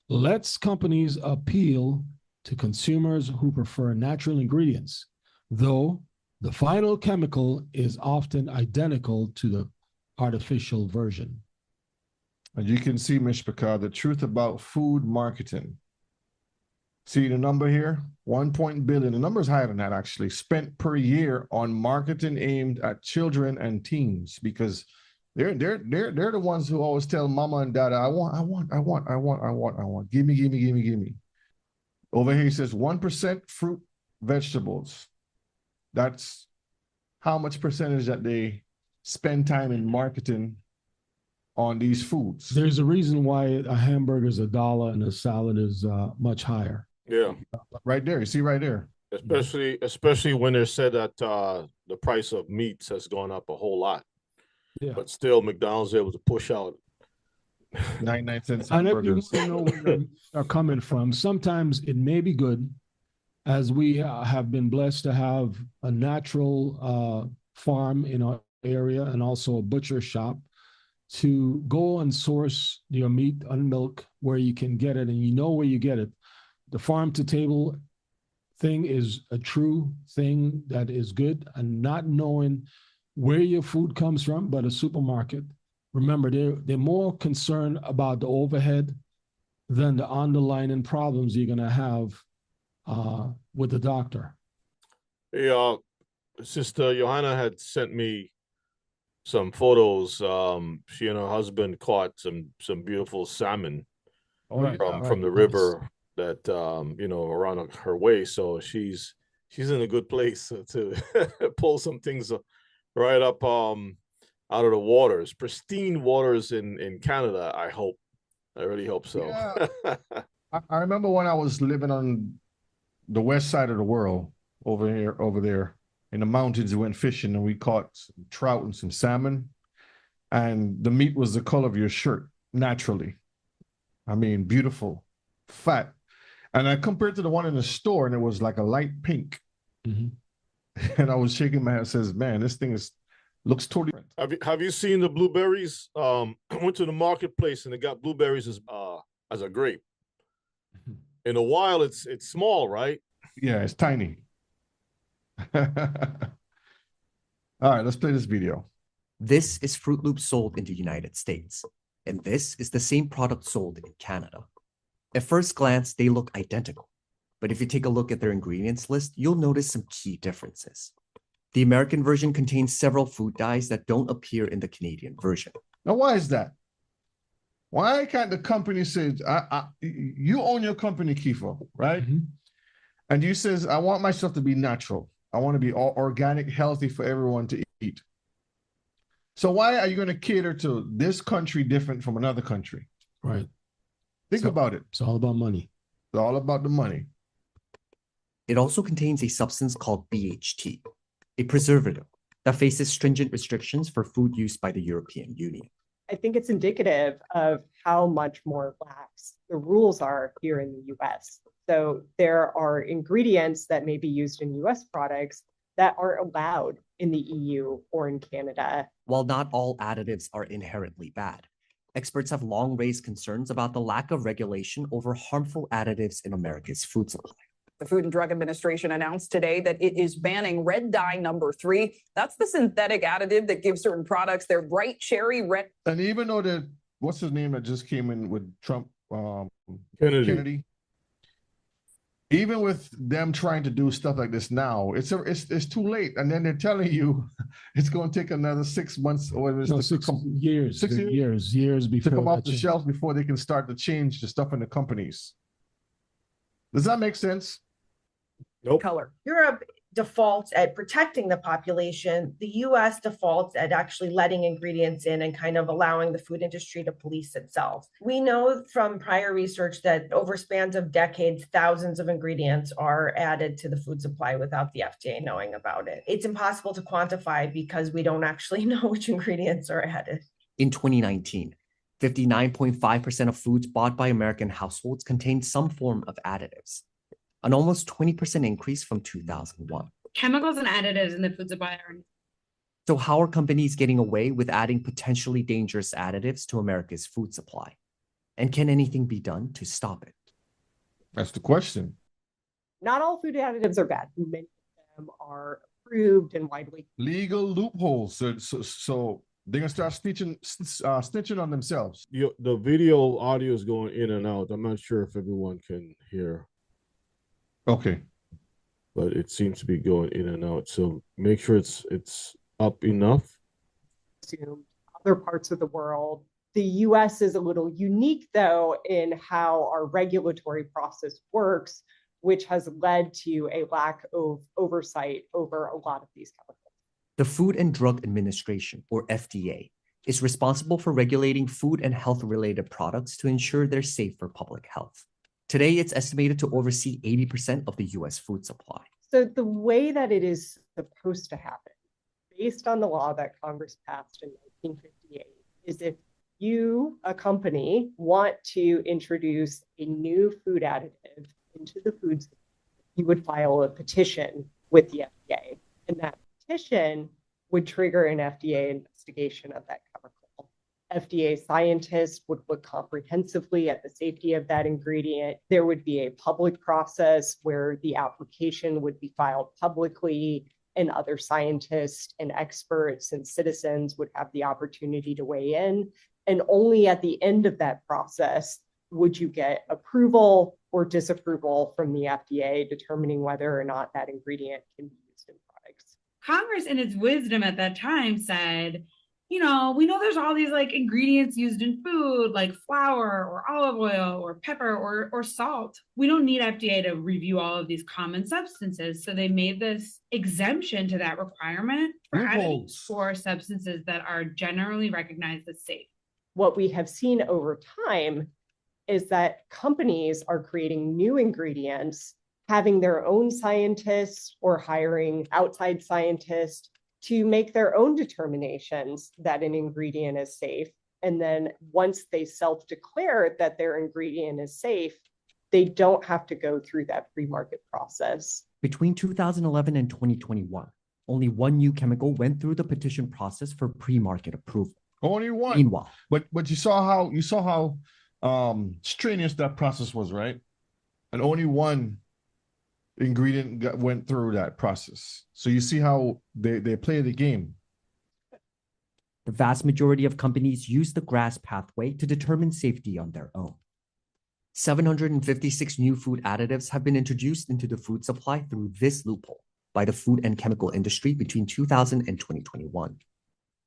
lets companies appeal to consumers who prefer natural ingredients, though the final chemical is often identical to the artificial version. And you can see, Mishpachah, the truth about food marketing. See the number here, 1 billion. The number is higher than that, actually, spent per year on marketing aimed at children and teens, because they're the ones who always tell mama and dada, I want, give me. Over here, he says 1% fruit, vegetables. That's how much percentage that they spend time in marketing on these foods. There's a reason why a hamburger is $1 and a salad is much higher. Yeah, right there. You see right there. Especially when they said that the price of meats has gone up a whole lot. Yeah. But still, McDonald's able to push out 99 cents And if you hamburgers. want to know where they're coming from, sometimes it may be good, as we have been blessed to have a natural farm in our area and also a butcher shop, to go and source your meat and milk where you can get it, and you know where you get it. The farm to table thing is a true thing that is good, and not knowing where your food comes from, but a supermarket. Remember, they're more concerned about the overhead than the underlying problems you're gonna have with the doctor. Hey, Sister Johanna had sent me some photos. She and her husband caught some beautiful salmon from the river that around her way. So she's in a good place to pull some things right up out of the waters, pristine waters in Canada. I really hope so. Yeah. I remember when I was living on the west side of the world, over there in the mountains. We went fishing and we caught some trout and some salmon, and the meat was the color of your shirt naturally. I mean, beautiful, fat. And I compared to the one in the store, and it was like a light pink. And I was shaking my head and says, man, this thing looks totally different. Have you seen the blueberries? I went to the marketplace and they got blueberries as a grape. In the wild, it's small, right? Yeah, it's tiny. All right, let's play this video. This is Fruit Loops sold in the United States, and this is the same product sold in Canada. At first glance, they look identical, but if you take a look at their ingredients list, you'll notice some key differences. The American version contains several food dyes that don't appear in the Canadian version. Now, why is that? Why can't the company say, you own your company, Kifo, right? And you says, I want my stuff to be natural. I want to be all organic, healthy for everyone to eat. So why are you going to cater to this country different from another country? Right. Think about it. It's all about money. It's all about the money. It also contains a substance called BHT, a preservative that faces stringent restrictions for food use by the European Union. I think it's indicative of how much more lax the rules are here in the US. So there are ingredients that may be used in US products that aren't allowed in the EU or in Canada. While not all additives are inherently bad, experts have long raised concerns about the lack of regulation over harmful additives in America's food supply. The Food and Drug Administration announced today that it is banning red dye number 3. That's the synthetic additive that gives certain products their bright cherry red. And even though that, what's his name that just came in with Trump, Kennedy. Even with them trying to do stuff like this now, it's too late. And then they're telling you it's going to take another 6 months or No, 6 years. 6 years? Years To before. come off the shelves before they can start to change the stuff in the companies. Does that make sense? Nope. Color. Europe defaults at protecting the population. The US defaults at actually letting ingredients in and kind of allowing the food industry to police itself. We know from prior research that over spans of decades, thousands of ingredients are added to the food supply without the FDA knowing about it. It's impossible to quantify because we don't actually know which ingredients are added. In 2019, 59.5% of foods bought by American households contained some form of additives, an almost 20% increase from 2001. Chemicals and additives in the food supply are. So how are companies getting away with adding potentially dangerous additives to America's food supply? And can anything be done to stop it? That's the question. Not all food additives are bad. Many of them are approved and widely. Legal loopholes. So they're gonna start snitching on themselves. The video audio is going in and out. I'm not sure if everyone can hear. Okay. But it seems to be going in and out. So make sure it's up enough. Other parts of the world. The US is a little unique, though, in how our regulatory process works, which has led to a lack of oversight over a lot of these chemicals. The Food and Drug Administration, or FDA, is responsible for regulating food and health-related products to ensure they're safe for public health. Today, it's estimated to oversee 80% of the US food supply. So the way that it is supposed to happen, based on the law that Congress passed in 1958, is if you, a company, want to introduce a new food additive into the food supply, you would file a petition with the FDA. And that petition would trigger an FDA investigation of that chemical. FDA scientists would look comprehensively at the safety of that ingredient. There would be a public process where the application would be filed publicly, and other scientists and experts and citizens would have the opportunity to weigh in. And only at the end of that process would you get approval or disapproval from the FDA, determining whether or not that ingredient can be used in products. Congress, in its wisdom at that time, said, we know there's all these like ingredients used in food, like flour or olive oil or pepper or salt. We don't need FDA to review all of these common substances. So they made this exemption to that requirement for additives for substances that are generally recognized as safe. What we have seen over time is that companies are creating new ingredients, having their own scientists or hiring outside scientists to make their own determinations that an ingredient is safe. And then once they self-declare that their ingredient is safe, they don't have to go through that pre-market process. Between 2011 and 2021, only one new chemical went through the petition process for pre-market approval. Only one. Meanwhile, but you saw how strenuous that process was, right? And only one ingredient went through that process. So you see how they play the game. The vast majority of companies use the GRAS pathway to determine safety on their own. 756 new food additives have been introduced into the food supply through this loophole by the food and chemical industry between 2000 and 2021.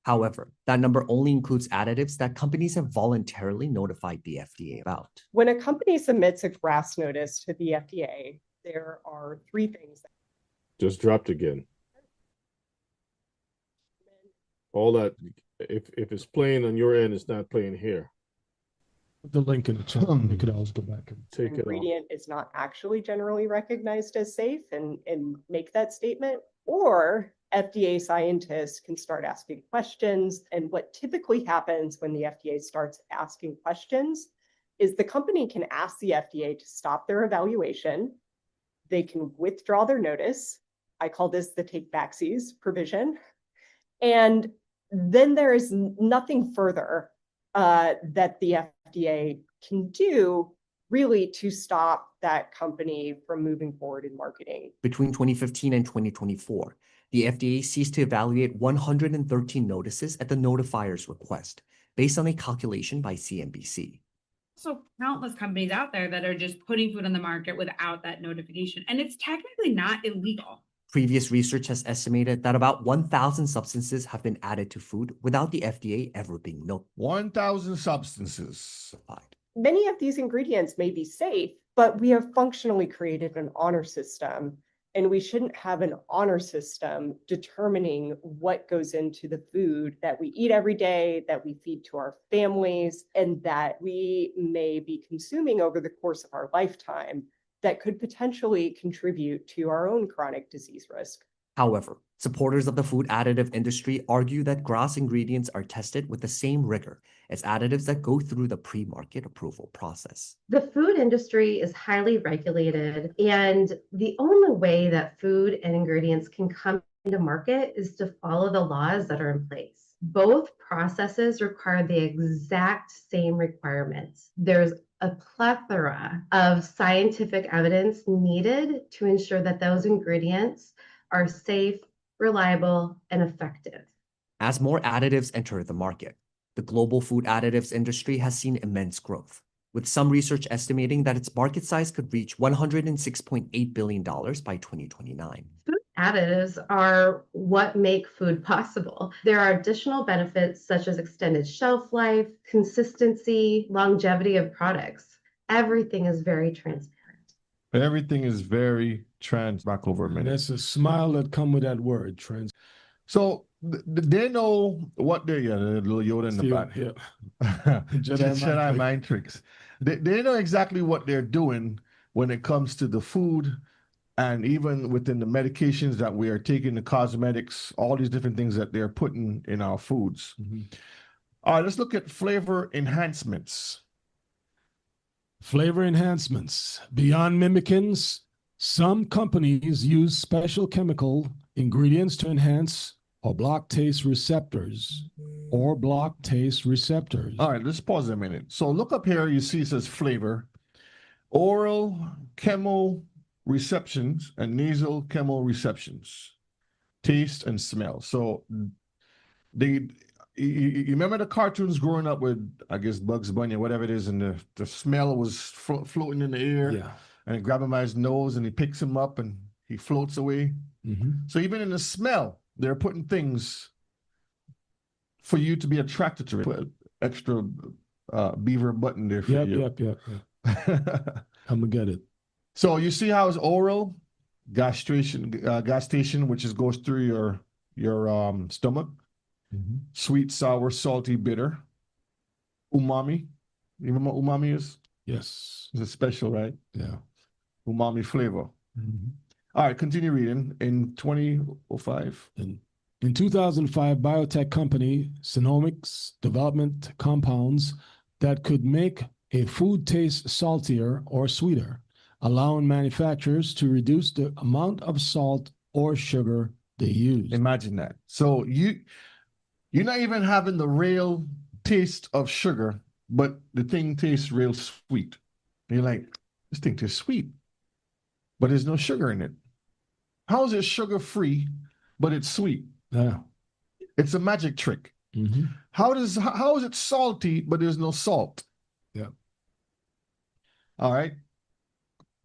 However, that number only includes additives that companies have voluntarily notified the FDA about. When a company submits a GRAS notice to the FDA, there are three things. Just dropped again. All that, if it's playing on your end, it's not playing here. Put the link in the chat. You could always go back and take it off. Ingredient is not actually generally recognized as safe and make that statement, or FDA scientists can start asking questions. And what typically happens when the FDA starts asking questions is the company can ask the FDA to stop their evaluation. They can withdraw their notice. I call this the take backsies provision. And then there is nothing further that the FDA can do really to stop that company from moving forward in marketing. Between 2015 and 2024, the FDA ceased to evaluate 113 notices at the notifier's request, based on a calculation by CNBC. So countless companies out there that are just putting food on the market without that notification, and it's technically not illegal. Previous research has estimated that about 1,000 substances have been added to food without the FDA ever being notified. 1,000 substances. Many of these ingredients may be safe, but we have functionally created an honor system, and we shouldn't have an honor system determining what goes into the food that we eat every day, that we feed to our families, and that we may be consuming over the course of our lifetime that could potentially contribute to our own chronic disease risk. However, supporters of the food additive industry argue that GRAS ingredients are tested with the same rigor as additives that go through the pre-market approval process. The food industry is highly regulated, and the only way that food and ingredients can come to market is to follow the laws that are in place. Both processes require the exact same requirements. There's a plethora of scientific evidence needed to ensure that those ingredients are safe, reliable, and effective. As more additives enter the market, the global food additives industry has seen immense growth, with some research estimating that its market size could reach $106.8 billion by 2029. Food additives are what make food possible. There are additional benefits such as extended shelf life, consistency, longevity of products. Everything is very transparent. Everything is very back over a minute. That's a smile that come with that word, trans. So they know what they're, yeah, the little Yoda in the back. Yeah. Jedi mind tricks. They know exactly what they're doing when it comes to the food and even within the medications that we are taking, the cosmetics, all these different things that they're putting in our foods. All right, let's look at flavor enhancements. Flavor enhancements. Beyond mimikins, some companies use special chemical ingredients to enhance or block taste receptors. All right, let's pause a minute. So look up here, you see it says flavor, oral chemoreceptions and nasal chemoreceptions, taste and smell. So you remember the cartoons growing up with, I guess, Bugs Bunny or whatever it is, and the smell was floating in the air. Yeah. And he grabs him by his nose and he picks him up and he floats away. So even in the smell, they're putting things for you to be attracted to it. Put extra beaver button there for you. Yep. I'm gonna get it. So you see how it's oral gastration, which goes through your stomach. Sweet, sour, salty, bitter. Umami. You remember what umami is? Yes. It's a special, right? Yeah. Umami flavor. All right, continue reading. In 2005. In 2005, biotech company Synomics developed compounds that could make a food taste saltier or sweeter, allowing manufacturers to reduce the amount of salt or sugar they use. Imagine that. So you're not even having the real taste of sugar, but the thing tastes real sweet. And you're like, this thing tastes sweet, but there's no sugar in it. How is it sugar-free, but it's sweet? Yeah. It's a magic trick. How is it salty, but there's no salt? Yeah. All right.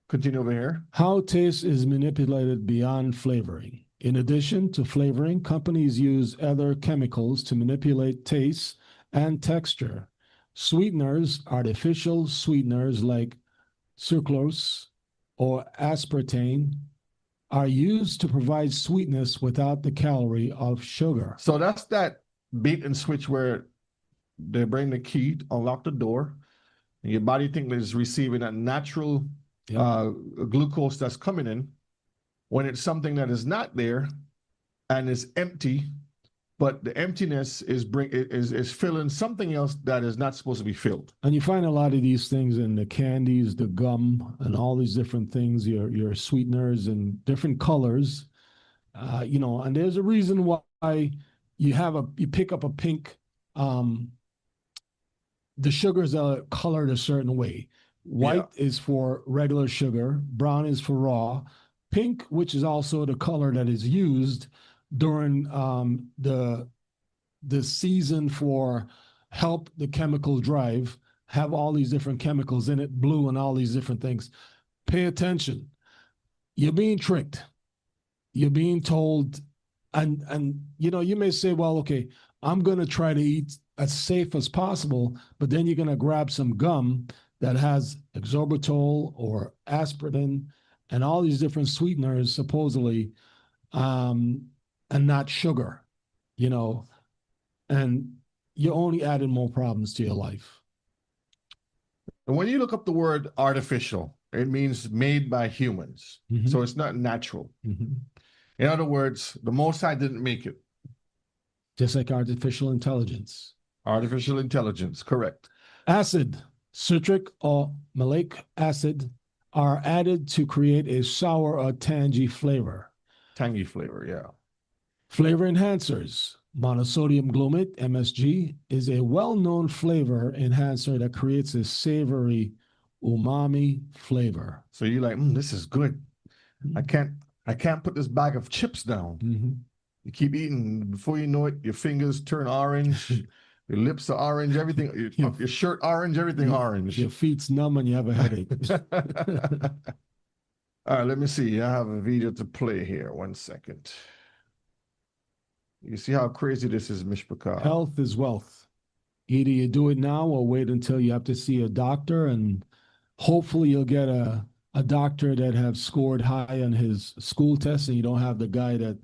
Continue over here. How taste is manipulated beyond flavoring. In addition to flavoring, companies use other chemicals to manipulate taste and texture. Sweeteners, artificial sweeteners like sucrose or aspartame, are used to provide sweetness without the calorie of sugar. So that's that bait and switch where they bring the key to unlock the door, and your body thinks it's receiving that natural glucose that's coming in. When it's something that is not there, and it's empty, but the emptiness is filling something else that is not supposed to be filled. And you find a lot of these things in the candies, the gum, and all these different things, your sweeteners and different colors. And there's a reason why you pick up a pink, the sugars are colored a certain way. White is for regular sugar, brown is for raw, pink, which is also the color that is used during the season for help the chemical drive, have all these different chemicals in it, blue and all these different things. Pay attention. You're being tricked. You're being told, and you may say, well, okay, I'm going to try to eat as safe as possible, but then you're going to grab some gum that has exorbitol or aspirin and all these different sweeteners, supposedly, and not sugar, and you only added more problems to your life. And when you look up the word artificial, it means made by humans. So it's not natural. In other words, the Most High didn't make it. Just like artificial intelligence. Artificial intelligence, correct. Acid, citric or malic acid, are added to create a sour or tangy flavor. Tangy flavor, yeah. Flavor enhancers. Monosodium glutamate, MSG, is a well-known flavor enhancer that creates a savory umami flavor. So you're like, this is good. I can't put this bag of chips down. You keep eating, before you know it, your fingers turn orange, your lips are orange, everything, your shirt orange, everything orange. Your feet's numb and you have a headache. All right, let me see. I have a video to play here. 1 second. You see how crazy this is, Mishpachah. Health is wealth. Either you do it now or wait until you have to see a doctor, and hopefully you'll get a doctor that have scored high on his school test, and you don't have the guy that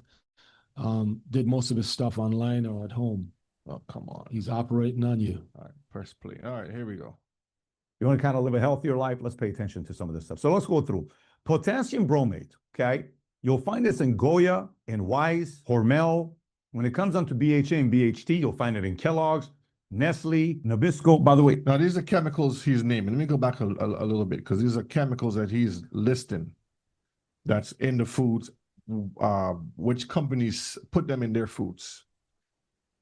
did most of his stuff online or at home. Oh, come on. He's operating on you. All right, press play. All right, here we go. You want to kind of live a healthier life? Let's pay attention to some of this stuff. So let's go through. Potassium bromate, okay? You'll find this in Goya, in Weiss, Hormel. When it comes onto BHA and BHT, you'll find it in Kellogg's, Nestle, Nabisco. By the way, now these are chemicals he's naming. Let me go back a little bit, because these are chemicals that he's listing that's in the foods, which companies put them in their foods.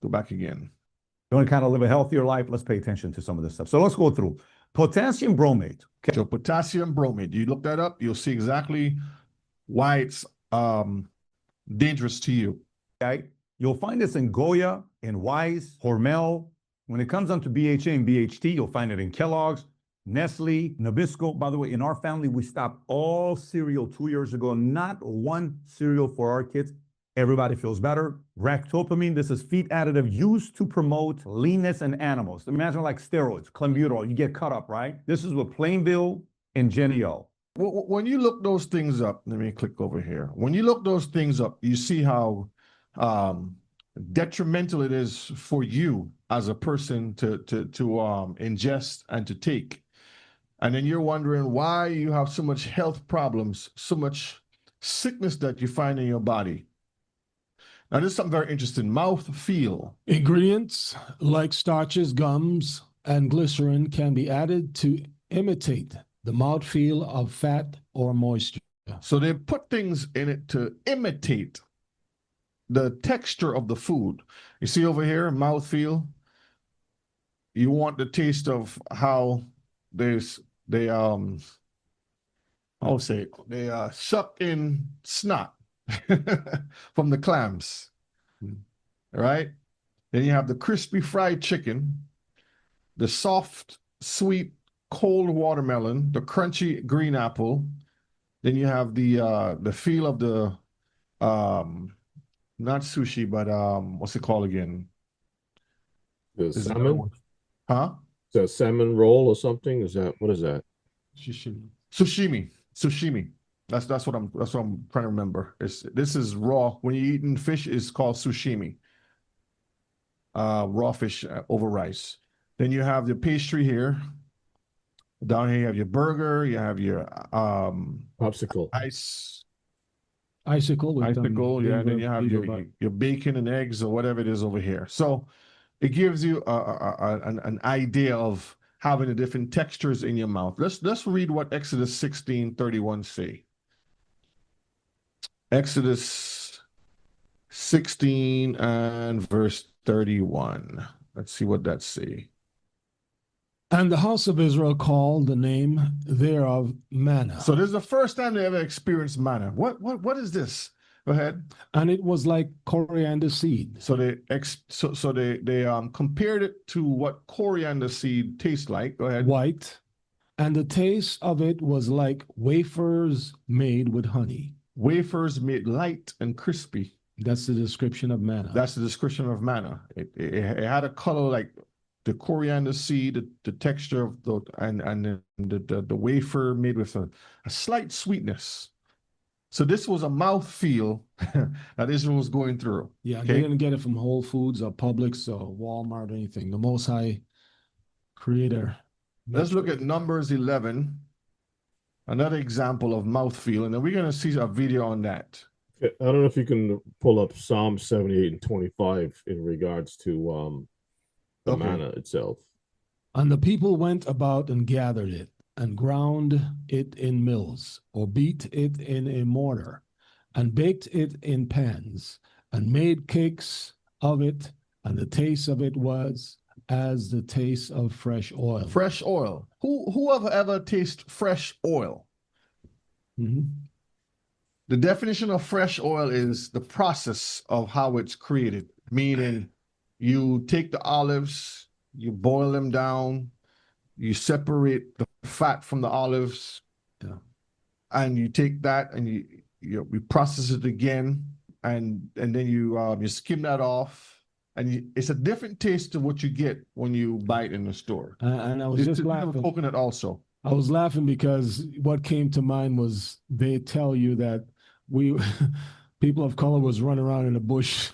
Go back again. You want to kind of live a healthier life? Let's pay attention to some of this stuff. So let's go through. Potassium bromate. Okay. So potassium bromate, you look that up, you'll see exactly why it's dangerous to you. Okay. You'll find this in Goya, in Weiss, Hormel. When it comes onto BHA and BHT, you'll find it in Kellogg's, Nestle, Nabisco. By the way, in our family, we stopped all cereal 2 years ago. Not one cereal for our kids. Everybody feels better. Ractopamine, this is feed additive used to promote leanness in animals. Imagine like steroids, clenbuterol, you get cut up, right? This is with Plainville and Genio. When you look those things up, let me click over here. When you look those things up, you see how detrimental it is for you as a person to ingest and to take. And then you're wondering why you have so much health problems, so much sickness that you find in your body. Now, this is something very interesting. Mouth feel. Ingredients like starches, gums, and glycerin can be added to imitate the mouthfeel of fat or moisture. So they put things in it to imitate the texture of the food. You see over here, mouthfeel. You want the taste of how they suck in snot from the clams. All right. Then you have the crispy fried chicken, the soft, sweet, cold watermelon, the crunchy green apple. Then you have the feel of the not sushi, but what's it called again? The salmon? Huh? Is that salmon roll or something? What is that? Sushimi. That's what I'm trying to remember. This is raw. When you're eating fish, it's called sushimi. Raw fish over rice. Then you have the pastry here. Down here you have your burger, you have your popsicle. Ice. Icicle. Icicle, yeah. And then you have your bacon and eggs or whatever it is over here. So it gives you an idea of having the different textures in your mouth. Let's read what Exodus 16:31 say. Exodus 16 and verse 31. Let's see what that say. And the house of Israel called the name thereof manna. So this is the first time they ever experienced manna. What is this? Go ahead. And it was like coriander seed. So they compared it to what coriander seed tastes like. Go ahead. White, and the taste of it was like wafers made with honey. Wafers made light and crispy. That's the description of manna. That's the description of manna. It had a color like the coriander seed, the texture of the wafer made with a slight sweetness. So this was a mouthfeel that Israel was going through. Yeah, okay? They didn't get it from Whole Foods or Publix or Walmart or anything. The Most High Creator. Let's look at Numbers 11, another example of mouthfeel, and then we're going to see a video on that. Okay, I don't know if you can pull up Psalm 78 and 25 in regards to the manna itself. And the people went about and gathered it, and ground it in mills, or beat it in a mortar, and baked it in pans, and made cakes of it, and the taste of it was as the taste of fresh oil. Fresh oil. Who have ever tasted fresh oil? Mm-hmm. The definition of fresh oil is the process of how it's created, meaning you take the olives, you boil them down, you separate the fat from the olives, and you take that and you process it again, and then you skim that off, and it's a different taste to what you get when you buy it in the store. And I was just laughing. Coconut also. I was laughing because what came to mind was they tell you that people of color was running around in the bush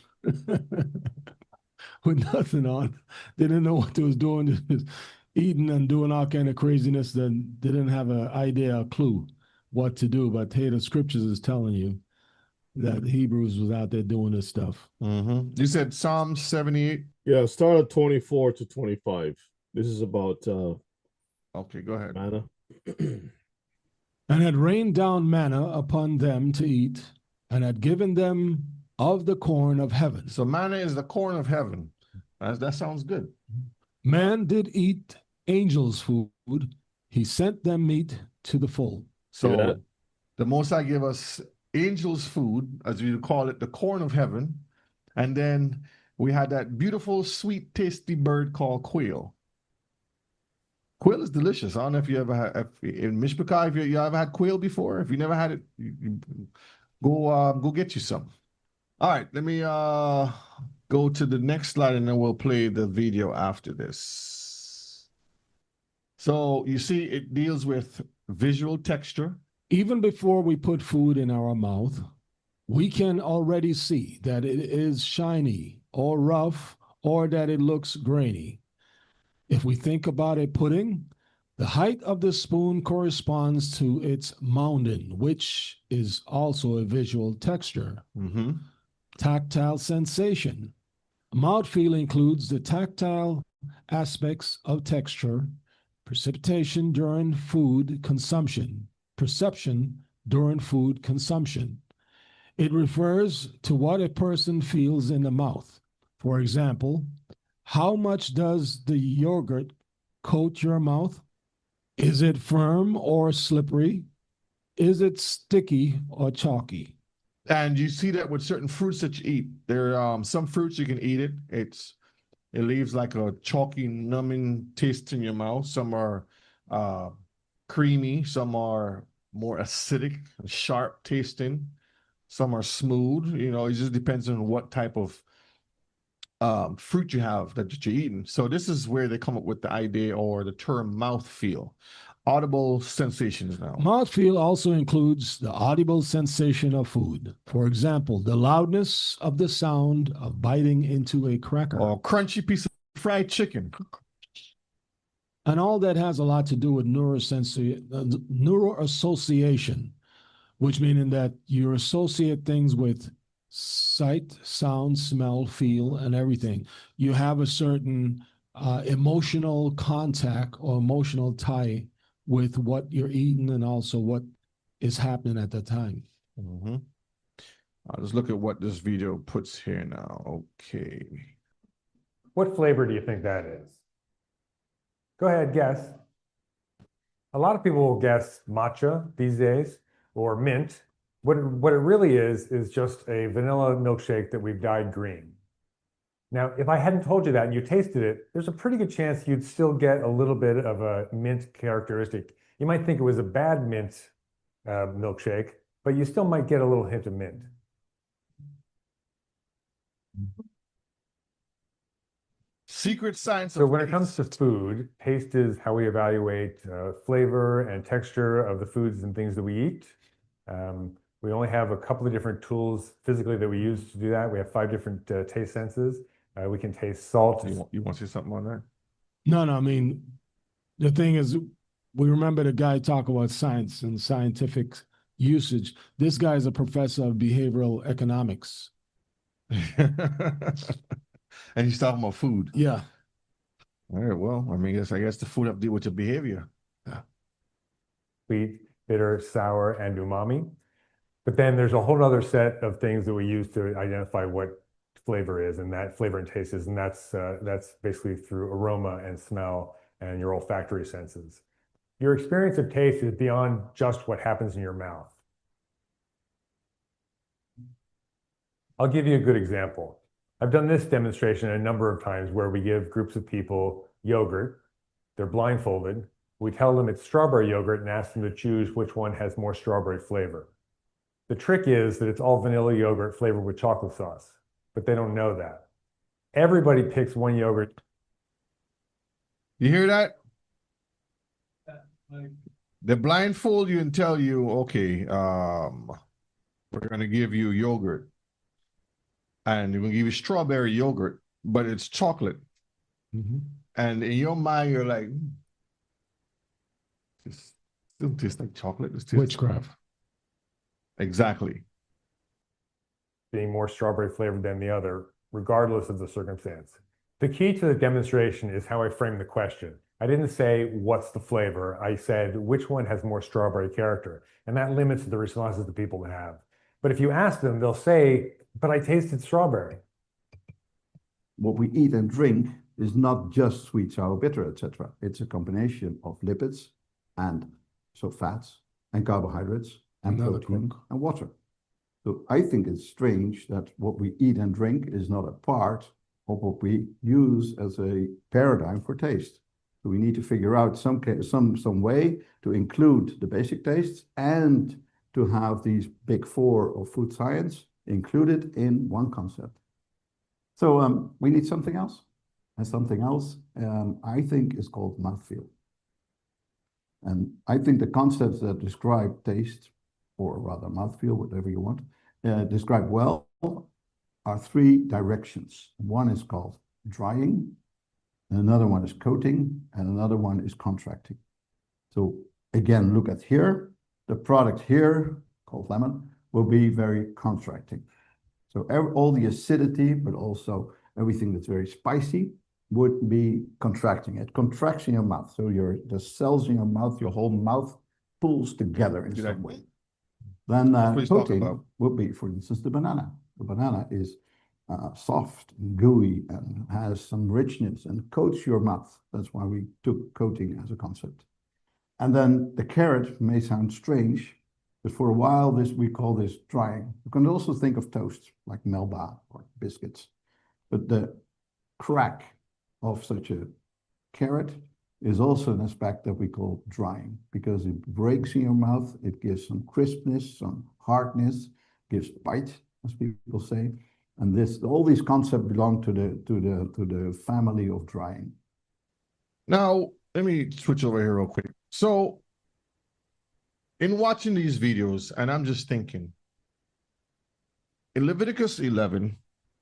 with nothing on. They didn't know what they was doing, just eating and doing all kind of craziness. Then they didn't have an idea, a clue what to do. But hey, the scriptures is telling you that Hebrews was out there doing this stuff. Mm-hmm. You said Psalm 78? Yeah, start at 24 to 25. This is about okay, go ahead. Manna. And had rained down manna upon them to eat, and had given them of the corn of heaven. So manna is the corn of heaven. That sounds good. Man did eat angels' food. He sent them meat to the full. So the Most High gave us angels' food, as we call it, the corn of heaven. And then we had that beautiful, sweet, tasty bird called quail. Quail is delicious. I don't know if you ever had, in Mishpachah, if you ever had quail before. If you never had it, you go get you some. All right, let me go to the next slide, and then we'll play the video after this. So you see, it deals with visual texture. Even before we put food in our mouth, we can already see that it is shiny or rough, or that it looks grainy. If we think about a pudding, the height of the spoon corresponds to its mounding, which is also a visual texture. Mm-hmm. Tactile sensation. Mouthfeel includes the tactile aspects of texture, precipitation during food consumption, perception during food consumption. It refers to what a person feels in the mouth. For example, how much does the yogurt coat your mouth? Is it firm or slippery? Is it sticky or chalky? And you see that with certain fruits that you eat. There are some fruits you can eat it. It leaves like a chalky, numbing taste in your mouth. Some are creamy. Some are more acidic, sharp tasting. Some are smooth. It just depends on what type of fruit you have that you're eating. So this is where they come up with the idea or the term mouthfeel. Audible sensations now. Mouthfeel also includes the audible sensation of food. For example, the loudness of the sound of biting into a cracker. Or a crunchy piece of fried chicken. And all that has a lot to do with neuroassociation. which meaning that you associate things with sight, sound, smell, feel, and everything. You have a certain emotional contact or emotional tie with what you're eating and also what is happening at the time. Mm-hmm. Let's look at what this video puts here now. Okay. What flavor do you think that is? Go ahead, guess. A lot of people will guess matcha these days or mint. What it really is just a vanilla milkshake that we've dyed green. Now, if I hadn't told you that and you tasted it, there's a pretty good chance you'd still get a little bit of a mint characteristic. You might think it was a bad mint milkshake, but you still might get a little hint of mint. Secret science. So when it comes to food, taste is how we evaluate flavor and texture of the foods and things that we eat. We only have a couple of different tools physically that we use to do that. We have 5 different taste senses. We can taste salt. You want to say something on that? No, I mean, the thing is, we remember the guy talk about science and scientific usage. This guy is a professor of behavioral economics. And he's talking about food. Yeah. All right, well, I mean, I guess the food have to do with your behavior. Yeah. Sweet, bitter, sour, and umami. But then there's a whole other set of things that we use to identify what flavor is, and that flavor and taste is, and that's basically through aroma and smell and your olfactory senses. Your experience of taste is beyond just what happens in your mouth. I'll give you a good example. I've done this demonstration a number of times where we give groups of people yogurt. They're blindfolded. We tell them it's strawberry yogurt and ask them to choose which one has more strawberry flavor. The trick is that it's all vanilla yogurt flavored with chocolate sauce, but they don't know that. Everybody picks one yogurt. You hear that? They blindfold you and tell you, okay, we're going to give you yogurt. And we're going to give you strawberry yogurt, but it's chocolate. Mm-hmm. And in your mind, you're like, this still tastes like chocolate. Witchcraft. Exactly. Being more strawberry flavored than the other, regardless of the circumstance. The key to the demonstration is how I frame the question. I didn't say, what's the flavor? I said, which one has more strawberry character? And that limits the responses that people have. But if you ask them, they'll say, but I tasted strawberry. What we eat and drink is not just sweet, sour, bitter, etc. It's a combination of lipids and so fats and carbohydrates and protein and water. So I think it's strange that what we eat and drink is not a part of what we use as a paradigm for taste. So we need to figure out some way to include the basic tastes and to have these big 4 of food science included in one concept. So we need something else. And something else I think is called mouthfeel. And I think the concepts that describe taste, or rather mouthfeel, whatever you want, describe well, are 3 directions. One is called drying, another one is coating, and another one is contracting. So again, look at here. The product here, called lemon, will be very contracting. So all the acidity, but also everything that's very spicy, would be contracting. It contracts in your mouth. So the cells in your mouth, your whole mouth pulls together in some way. Then coating would be, for instance, the banana. The banana is soft and gooey and has some richness and coats your mouth. That's why we took coating as a concept. And then the carrot may sound strange, but for a while we call this drying. You can also think of toast, like Melba or biscuits. But the crack of such a carrot is also an aspect that we call drying, because it breaks in your mouth, it gives some crispness, some hardness, gives bite, as people say. And all these concepts belong to the family of drying. Now, let me switch over here real quick. So, in watching these videos, and I'm just thinking, in Leviticus 11,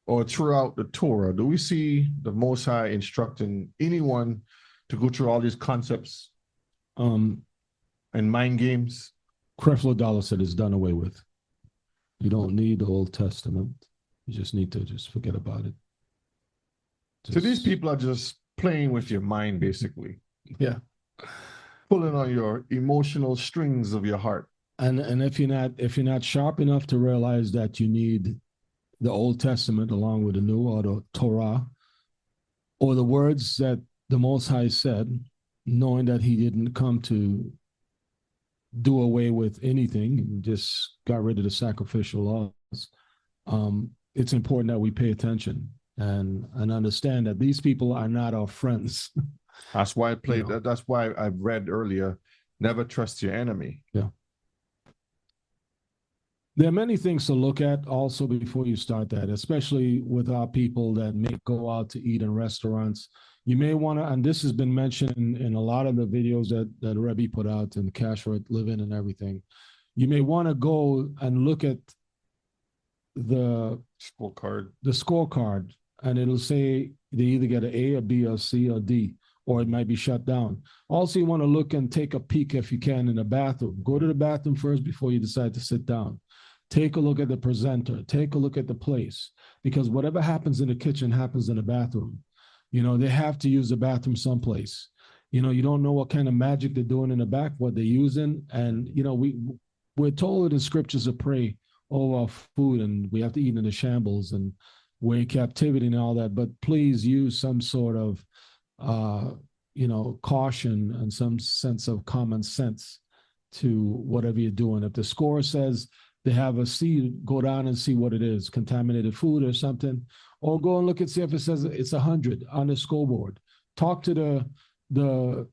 or throughout the Torah, do we see the Most High instructing anyone to go through all these concepts and mind games? Creflo Dollar said it's done away with. You don't need the Old Testament. You just need to just forget about it. So these people are just playing with your mind, basically. Yeah. Pulling on your emotional strings of your heart. And if you're not sharp enough to realize that you need the Old Testament along with the New, or the Torah, or the words that the Most High said, knowing that he didn't come to do away with anything, just got rid of the sacrificial laws, it's important that we pay attention and understand that these people are not our friends. That's why I played. That's why I read earlier, never trust your enemy. Yeah. There are many things to look at also before you start that, especially with our people that may go out to eat in restaurants. You may want to, and this has been mentioned in a lot of the videos that Rebbe put out in Kashrut Living and everything. You may want to go and look at the scorecard, and it'll say they either get an A, a B, or C, or D, or it might be shut down. Also, you want to look and take a peek if you can in the bathroom. Go to the bathroom first before you decide to sit down. Take a look at the presenter. Take a look at the place, because whatever happens in the kitchen happens in the bathroom. You know, they have to use the bathroom someplace. You know, you don't know what kind of magic they're doing in the back, what they're using. And, you know, we're told in scriptures to pray over our food, and we have to eat in the shambles, and we're in captivity and all that. But please use some sort of, caution and some sense of common sense to whatever you're doing. If the score says they have a C, go down and see what it is, contaminated food or something, or go and look and see if it says it's 100 on the scoreboard. Talk to the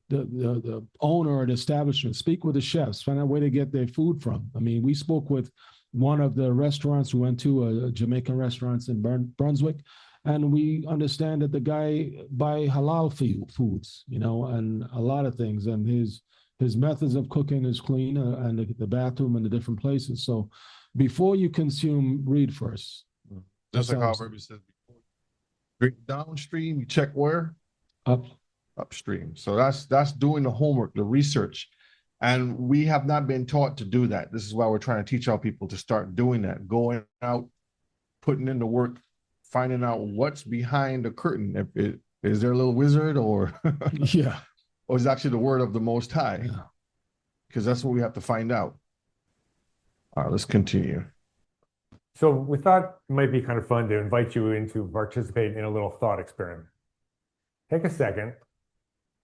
owner of the establishment. Speak with the chefs. Find out where they get their food from. I mean, we spoke with one of the restaurants we went to, a Jamaican restaurants in Brunswick, and we understand that the guy buy halal foods, you know, and a lot of things, and his methods of cooking is clean, and the bathroom and the different places. So before you consume, read first. Just like how Rebbe says before. Drink downstream, you check where? Upstream. So that's doing the homework, the research. And we have not been taught to do that. This is why we're trying to teach our people to start doing that, going out, putting in the work, finding out what's behind the curtain. Is there a little wizard, or yeah, or is it actually the word of the Most High? Because that's what we have to find out. All right, let's continue. So we thought it might be kind of fun to invite you in to participate in a little thought experiment. Take a second.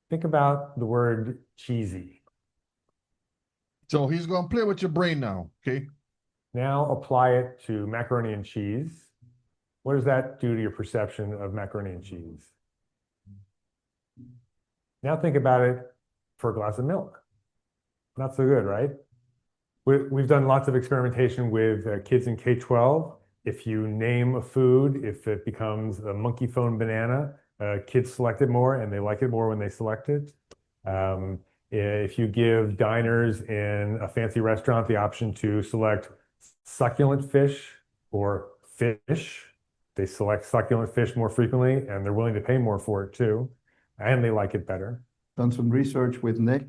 Think about the word cheesy. So he's going to play with your brain now, okay? Now apply it to macaroni and cheese. What does that do to your perception of macaroni and cheese? Now think about it for a glass of milk. Not so good, right? We've done lots of experimentation with kids in K-12. If you name a food, if it becomes a monkey phone banana, kids select it more, and they like it more when they select it. If you give diners in a fancy restaurant the option to select succulent fish or fish, they select succulent fish more frequently, and they're willing to pay more for it too, and they like it better. Done some research with Nick.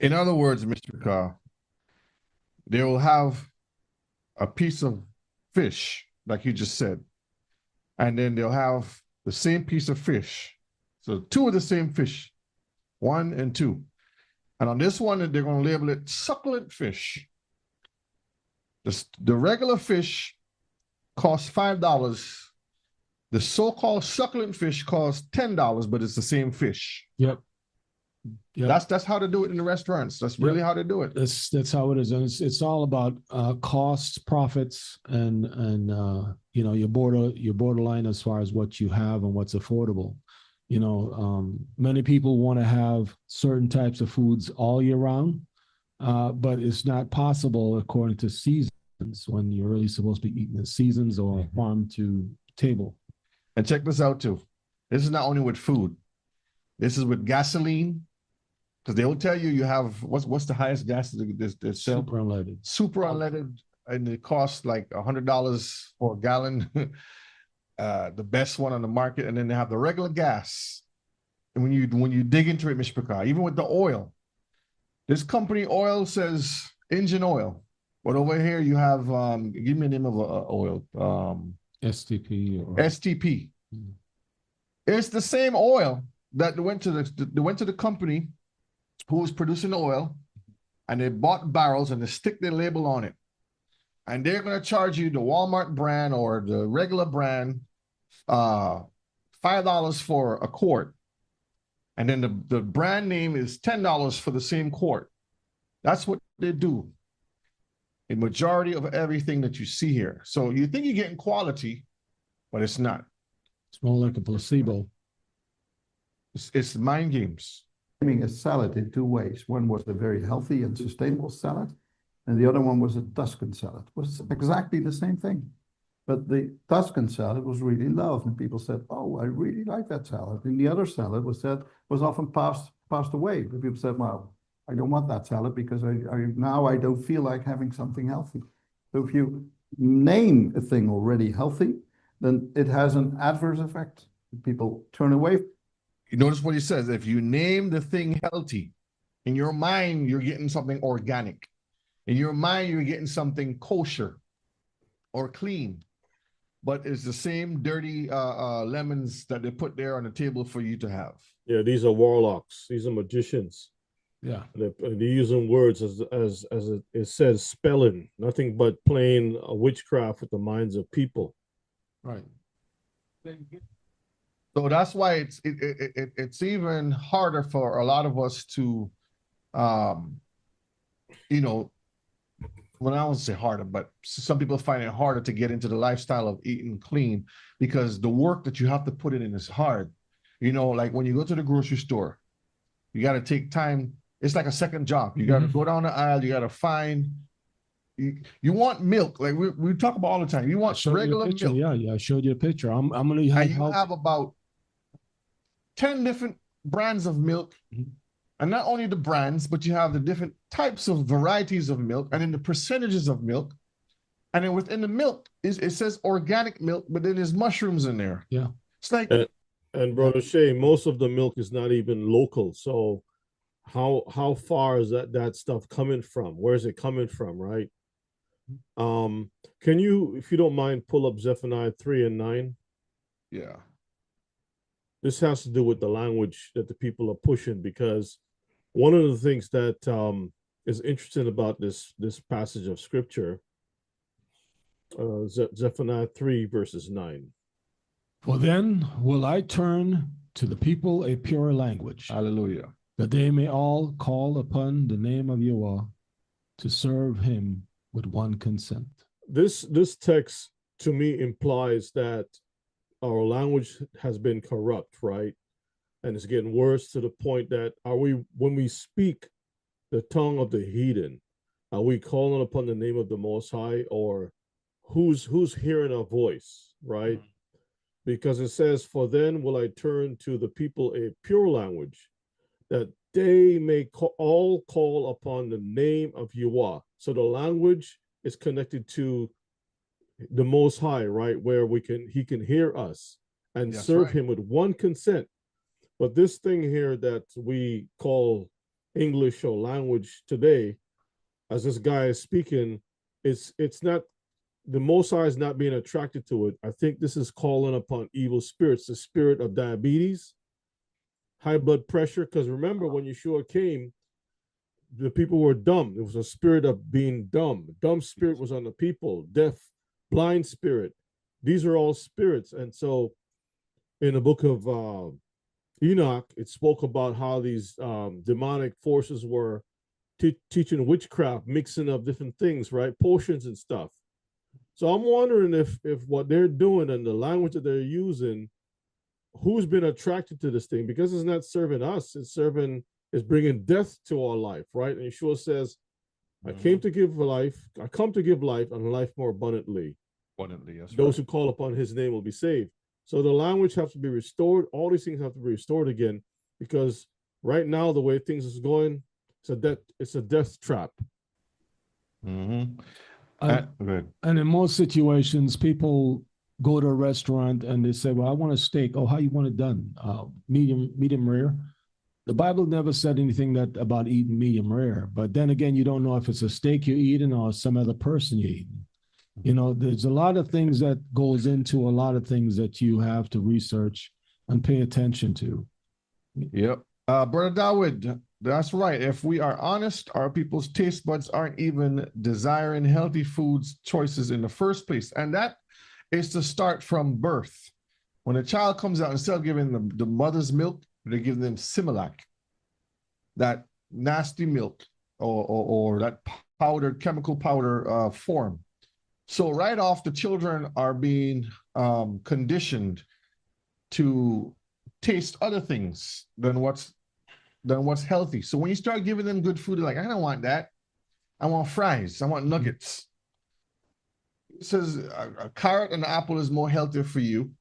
In other words, Mr. Carr, they will have a piece of fish, like you just said, and then they'll have the same piece of fish. So two of the same fish, 1 and 2. And on this one, they're going to label it succulent fish. The regular fish costs $5. The so-called succulent fish costs $10, but it's the same fish. Yep. That's how to do it in the restaurants. That's really how to do it. That's how it is, and it's all about costs, profits, and your borderline as far as what you have and what's affordable. You know, many people want to have certain types of foods all year round, but it's not possible according to seasons, when you're really supposed to be eating in seasons or farm to table. And check this out too. This is not only with food. This is with gasoline, because they will tell you have what's the highest gas they sell? Super unleaded. Super unleaded, and it costs like $100 for a gallon. The best one on the market, and then they have the regular gas. And when you dig into it, Mr. Picard, even with the oil, this company oil says engine oil. But over here you have, give me a name of a oil. STP or STP. It's the same oil that went to the company who was producing the oil, and they bought barrels and they stick their label on it. And they're going to charge you the Walmart brand or the regular brand $5 for a quart. And then the brand name is $10 for the same quart. That's what they do. A majority of everything that you see here. So you think you're getting quality, but it's not. It's more like a placebo. It's mind games. Naming a salad in two ways. One was the very healthy and sustainable salad, and the other one was a Tuscan salad. It was exactly the same thing. But the Tuscan salad was really loved, and people said, "Oh, I really like that salad." And the other salad was often passed away. But people said, "Well, I don't want that salad because now I don't feel like having something healthy." So if you name a thing already healthy, then it has an adverse effect. People turn away. You notice what he says, if you name the thing healthy, in your mind, you're getting something organic. In your mind, you're getting something kosher or clean. But it's the same dirty lemons that they put there on the table for you to have. Yeah, these are warlocks. These are magicians. Yeah. They're using words as it says, spelling, nothing but plain witchcraft with the minds of people. Right. So that's why it's even harder for a lot of us to, you know, well, I won't say harder, but some people find it harder to get into the lifestyle of eating clean because the work that you have to put in is hard. You know, like when you go to the grocery store, you got to take time. It's like a second job. You got to go down the aisle. You got to find. You want milk, like we talk about all the time. You want regular milk. Yeah, I showed you a picture. I'm gonna and you have about 10 different brands of milk. And not only the brands, but you have the different types of varieties of milk and then the percentages of milk. And then within the milk, it says organic milk, but then there's mushrooms in there. Yeah. It's like... And Brother Shay, most of the milk is not even local. So how far is that stuff coming from? Where is it coming from, right? Can you, if you don't mind, pull up Zephaniah 3:9? Yeah. This has to do with the language that the people are pushing, because one of the things that is interesting about this passage of scripture, Zephaniah 3:9. For then will I turn to the people a pure language. Hallelujah. That they may all call upon the name of Yahweh to serve him with one consent. This text to me implies that our language has been corrupt, right? And it's getting worse to the point that when we speak the tongue of the heathen, are we calling upon the name of the Most High, or who's hearing our voice, right? Because it says, for then will I turn to the people a pure language, that they may all call upon the name of Yahweh. So the language is connected to the Most High, right? Where he can hear us and serve him with one consent. But this thing here that we call English or language today, as this guy is speaking, it's not, the Most High is not being attracted to it. I think this is calling upon evil spirits, the spirit of diabetes, high blood pressure. Because remember, when Yeshua came, the people were dumb. It was a spirit of being dumb. Dumb spirit was on the people, deaf, blind spirit. These are all spirits. And so in the book of Enoch, it spoke about how these demonic forces were teaching witchcraft, mixing up different things, right? Potions and stuff. So I'm wondering if what they're doing and the language that they're using, who's been attracted to this thing? Because it's not serving us, it's bringing death to our life, right? And Yeshua says, I come to give life and life more abundantly. Those who call upon his name will be saved. So the language has to be restored. All these things have to be restored again, because right now, the way things is going, it's a death trap. And in most situations, people go to a restaurant and they say, well, I want a steak. Oh, how you want it done? Medium rare. The Bible never said anything that about eating medium rare, but then again, you don't know if it's a steak you're eating or some other person you're eating. You know, there's a lot of things that goes into a lot of things that you have to research and pay attention to. Yep. Brother Dawood, that's right. If we are honest, our people's taste buds aren't even desiring healthy foods choices in the first place. And that is to start from birth. When a child comes out, instead of giving them the mother's milk, they give them Similac, that nasty milk or that powdered, chemical powder form. So right off, the children are being conditioned to taste other things than what's healthy. So when you start giving them good food, they're like, I don't want that. I want fries. I want nuggets. It says a carrot and an apple is more healthy for you.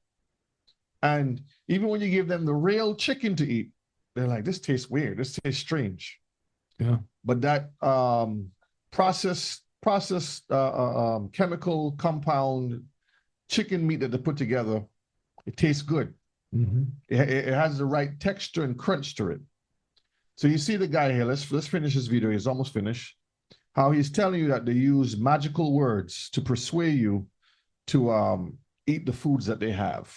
And even when you give them the real chicken to eat, they're like, this tastes weird. This tastes strange. Yeah. But that processed chemical compound chicken meat that they put together, it tastes good. Mm-hmm. It has the right texture and crunch to it. So you see the guy here. Let's finish his video. He's almost finished. How he's telling you that they use magical words to persuade you to eat the foods that they have.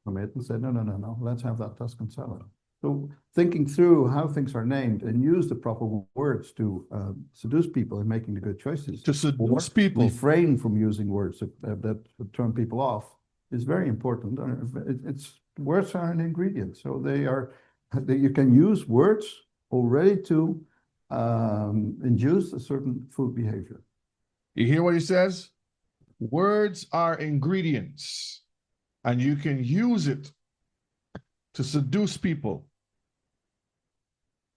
Commit and say, no, let's have that Tuscan salad. So thinking through how things are named and use the proper words to seduce people and making the good choices. To seduce people. Refrain from using words that turn people off is very important. Words are an ingredient. So you can use words already to induce a certain food behavior. You hear what he says? Words are ingredients, and you can use it to seduce people.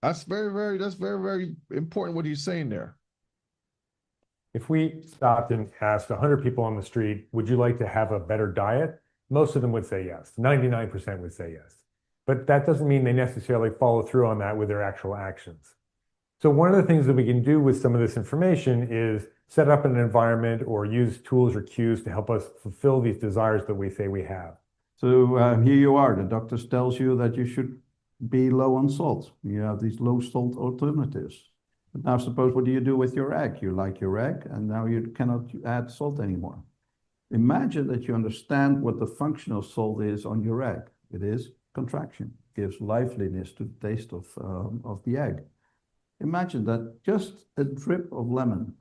That's very, very important what he's saying there. If we stopped and asked 100 people on the street, would you like to have a better diet? Most of them would say yes. 99% would say yes. But that doesn't mean they necessarily follow through on that with their actual actions. So one of the things that we can do with some of this information is set up an environment or use tools or cues to help us fulfill these desires that we say we have. So here you are. The doctor tells you that you should be low on salt. You have these low salt alternatives. But now suppose, what do you do with your egg? You like your egg, and now you cannot add salt anymore. Imagine that you understand what the function of salt is on your egg. It is contraction, gives liveliness to the taste of the egg. Imagine that just a drip of lemon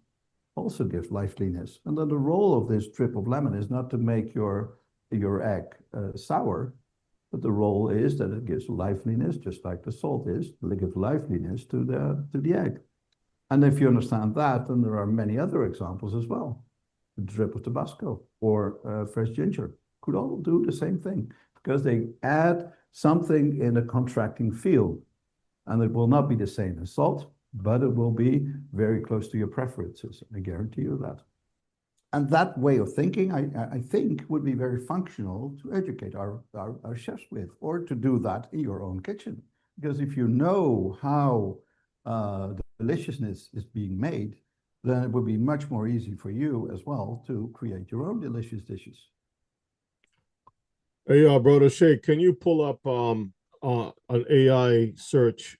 also gives liveliness. And then the role of this drip of lemon is not to make your egg sour, but the role is that it gives liveliness, just like the salt is, to give liveliness to the egg. And if you understand that, then there are many other examples as well. A drip of Tabasco or fresh ginger could all do the same thing, because they add something in a contracting field. And it will not be the same as salt, but it will be very close to your preferences. I guarantee you that. And that way of thinking, I think, would be very functional to educate our chefs with, or to do that in your own kitchen. Because if you know how the deliciousness is being made, then it would be much more easy for you as well to create your own delicious dishes. Hey, Brother Shay, can you pull up an AI search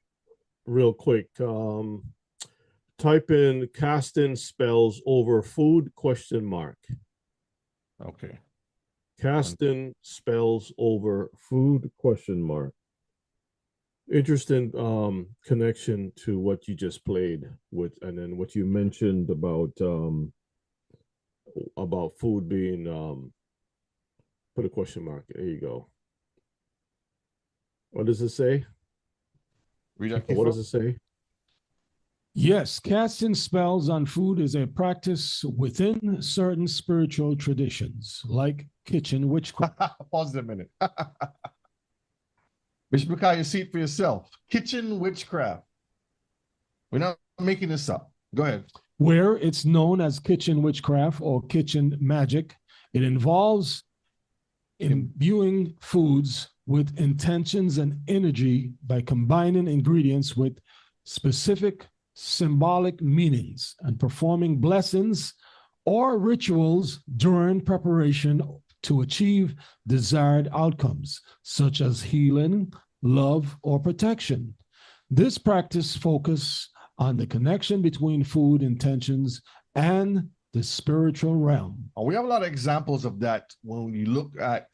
real quick? Type in Caston spells over food ? Okay. Caston spells over food ? Interesting connection to what you just played with, and then what you mentioned about food being put a question mark. There you go. What does it say? What does it say? Yes, casting spells on food is a practice within certain spiritual traditions, like kitchen witchcraft. Pause a minute. Bishop Makai, you see it for yourself. Kitchen witchcraft. We're not making this up. Go ahead. Where it's known as kitchen witchcraft or kitchen magic, it involves imbuing foods with intentions and energy by combining ingredients with specific symbolic meanings and performing blessings or rituals during preparation to achieve desired outcomes, such as healing, love, or protection. This practice focuses on the connection between food intentions and the spiritual realm. We have a lot of examples of that when you look at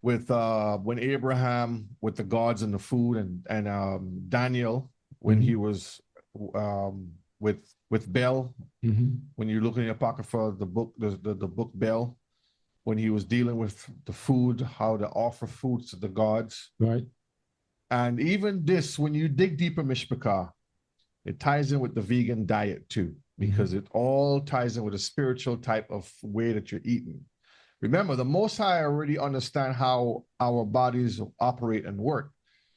with when Abraham with the gods and the food, and Daniel when he was with Bel. When you look in the Apocrypha, the book Bel, when he was dealing with the food, how to offer foods to the gods. Right. And even this, when you dig deeper, Mishpachah, it ties in with the vegan diet too, because it all ties in with a spiritual type of way that you're eating. Remember, the Most High already understand how our bodies operate and work.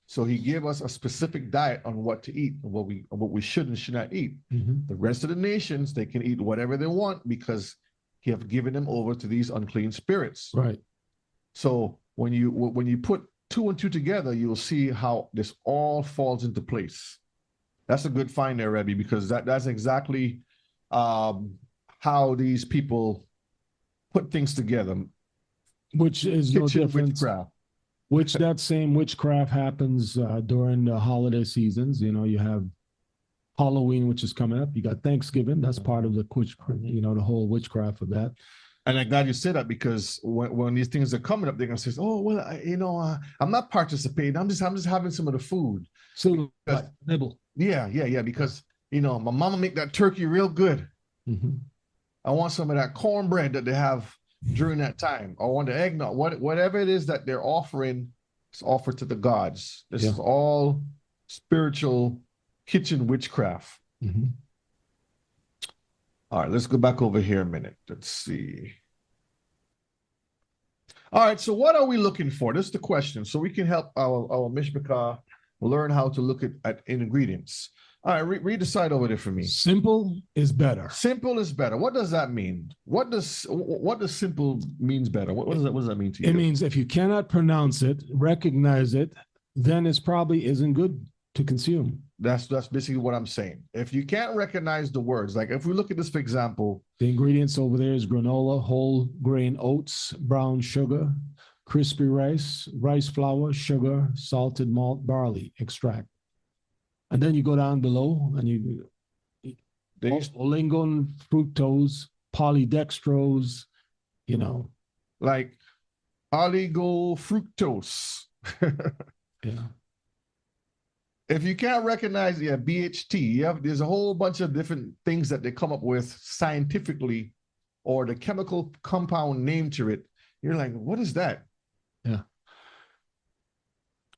So he gave us a specific diet on what to eat and what we should and should not eat. The rest of the nations, they can eat whatever they want because he have given them over to these unclean spirits. Right. So when you put two and two together, you'll see how this all falls into place. That's a good find there, Rebbe, because that's exactly how these people put things together. Which is no different. Witchcraft. Which that same witchcraft happens during the holiday seasons. You know, you have Halloween, which is coming up. You got Thanksgiving. That's part of the the whole witchcraft of that. And I'm glad you said that, because when these things are coming up, they're gonna say, "Oh well, I'm not participating. I'm just having some of the food." So nibble. Yeah. Because my mama make that turkey real good. I want some of that cornbread that they have during that time. I want the eggnog. Whatever it is that they're offering, is offered to the gods. This is all spiritual kitchen witchcraft. All right, let's go back over here a minute. Let's see. All right, so what are we looking for? This is the question. So we can help our Mishpachah learn how to look at ingredients. All right, read the side over there for me. Simple is better. Simple is better. What does that mean? What does simple means better? What does that mean to you? It means if you cannot pronounce it, recognize it, then it probably isn't good to consume. That's basically what I'm saying. If you can't recognize the words, like if we look at this, for example, the ingredients over there is granola, whole grain oats, brown sugar, crispy rice, rice flour, sugar, salted malt, barley extract. And then you go down below and you lingon, fructose, polydextrose, like oligofructose. Yeah. If you can't recognize BHT, there's a whole bunch of different things that they come up with scientifically, or the chemical compound name to it. You're like, what is that? Yeah.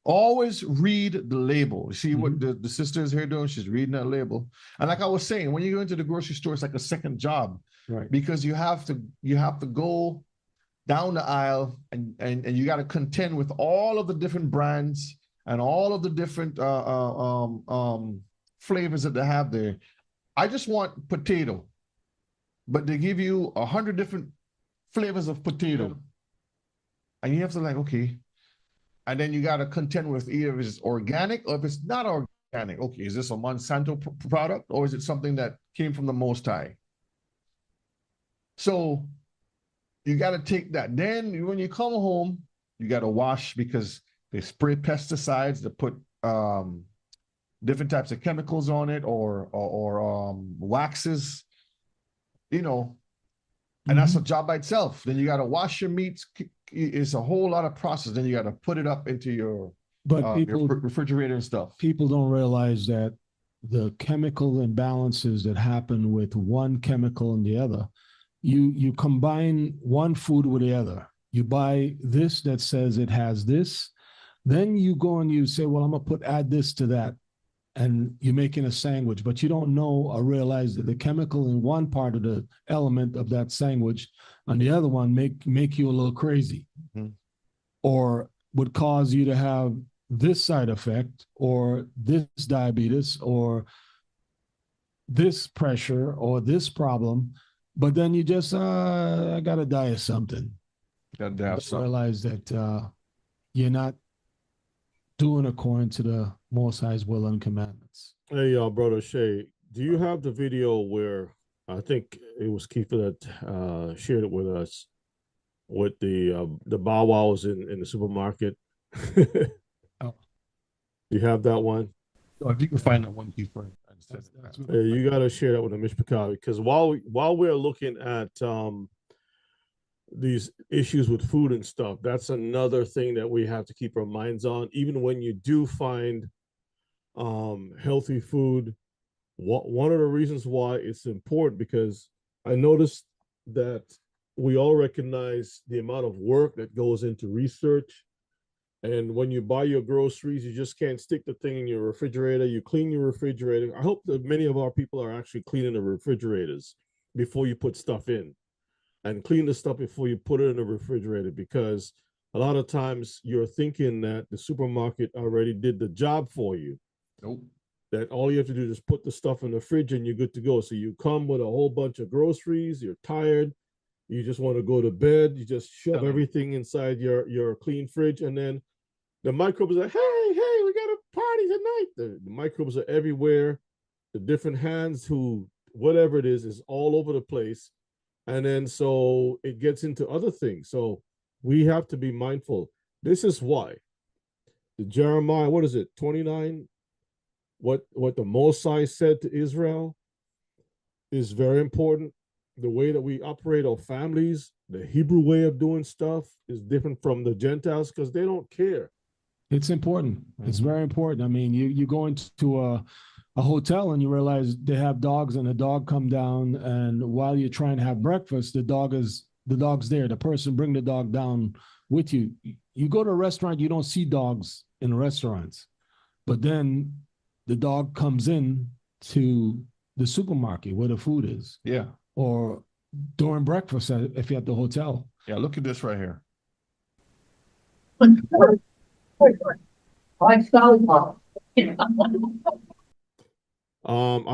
Always read the label. You see what the sister is here doing? She's reading that label. And like I was saying, when you go into the grocery store, it's like a second job, right? Because you have to go down the aisle and you got to contend with all of the different brands and all of the different flavors that they have there. I just want potato, but they give you 100 different flavors of potato. And you have to okay. And then you got to contend with either if it's organic or if it's not organic. Okay, is this a Monsanto product or is it something that came from the Most High? So you got to take that. Then when you come home, you got to wash, because they spray pesticides, they put different types of chemicals on it, or waxes, and that's a job by itself. Then you got to wash your meats. It's a whole lot of process. Then you got to put it up into your refrigerator and stuff. People don't realize that the chemical imbalances that happen with one chemical and the other, you combine one food with the other. You buy this that says it has this, then you go and you say, well, I'm gonna add this to that, and you're making a sandwich, but you don't know or realize that the chemical in one part of the element of that sandwich and the other one make you a little crazy, or would cause you to have this side effect, or this diabetes, or this pressure, or this problem. But then you just, I got to die of something. Got to die of something. Realize that you're not doing according to the Most High's will and commandments. Hey, Brother Shay, do you have the video where I think it was Kiefer that shared it with us, with the Bow Wows in the supermarket? You have that one? Oh, if you can find that one key for You got to share that with the Mishpachah, because while we're looking at these issues with food and stuff, that's another thing that we have to keep our minds on. Even when you do find healthy food, one of the reasons why it's important, because I noticed that we all recognize the amount of work that goes into research. And when you buy your groceries, you just can't stick the thing in your refrigerator. You clean your refrigerator. I hope that many of our people are actually cleaning the refrigerators before you put stuff in, and clean the stuff before you put it in the refrigerator, because a lot of times you're thinking that the supermarket already did the job for you. Nope. That all you have to do is put the stuff in the fridge and you're good to go. So you come with a whole bunch of groceries, you're tired, you just want to go to bed, you just shove everything inside your clean fridge, and then the microbes are, hey, we got a party tonight. The microbes are everywhere. The different hands, who, whatever it is all over the place. And then so it gets into other things. So we have to be mindful. This is why the Jeremiah, what is it, 29? What the Mosai said to Israel is very important. The way that we operate our families, the Hebrew way of doing stuff is different from the Gentiles, because they don't care. It's important. It's very important. I mean, you go into a hotel and you realize they have dogs, and the dog come down, and while you're trying to have breakfast, the dog's there. The person bring the dog down with you. You go to a restaurant, you don't see dogs in restaurants, but then the dog comes in to the supermarket where the food is. Yeah. Or during breakfast if you're at the hotel. Yeah, look at this right here. I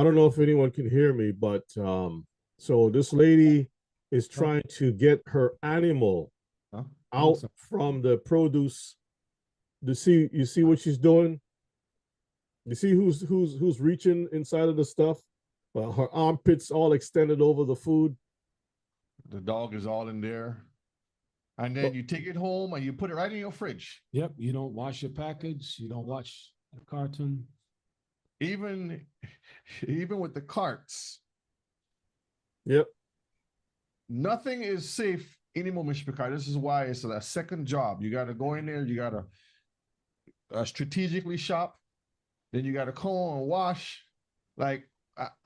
don't know if anyone can hear me, but so this lady is trying to get her animal out from the produce. You see what she's doing? You see who's reaching inside of the stuff? Her armpits all extended over the food. The dog is all in there. And then you take it home and you put it right in your fridge. Yep. You don't wash your package. You don't wash the carton. Even with the carts. Yep. Nothing is safe anymore, Mishpachah. This is why it's a second job. You got to go in there. You got to strategically shop. Then you got to come and wash. Like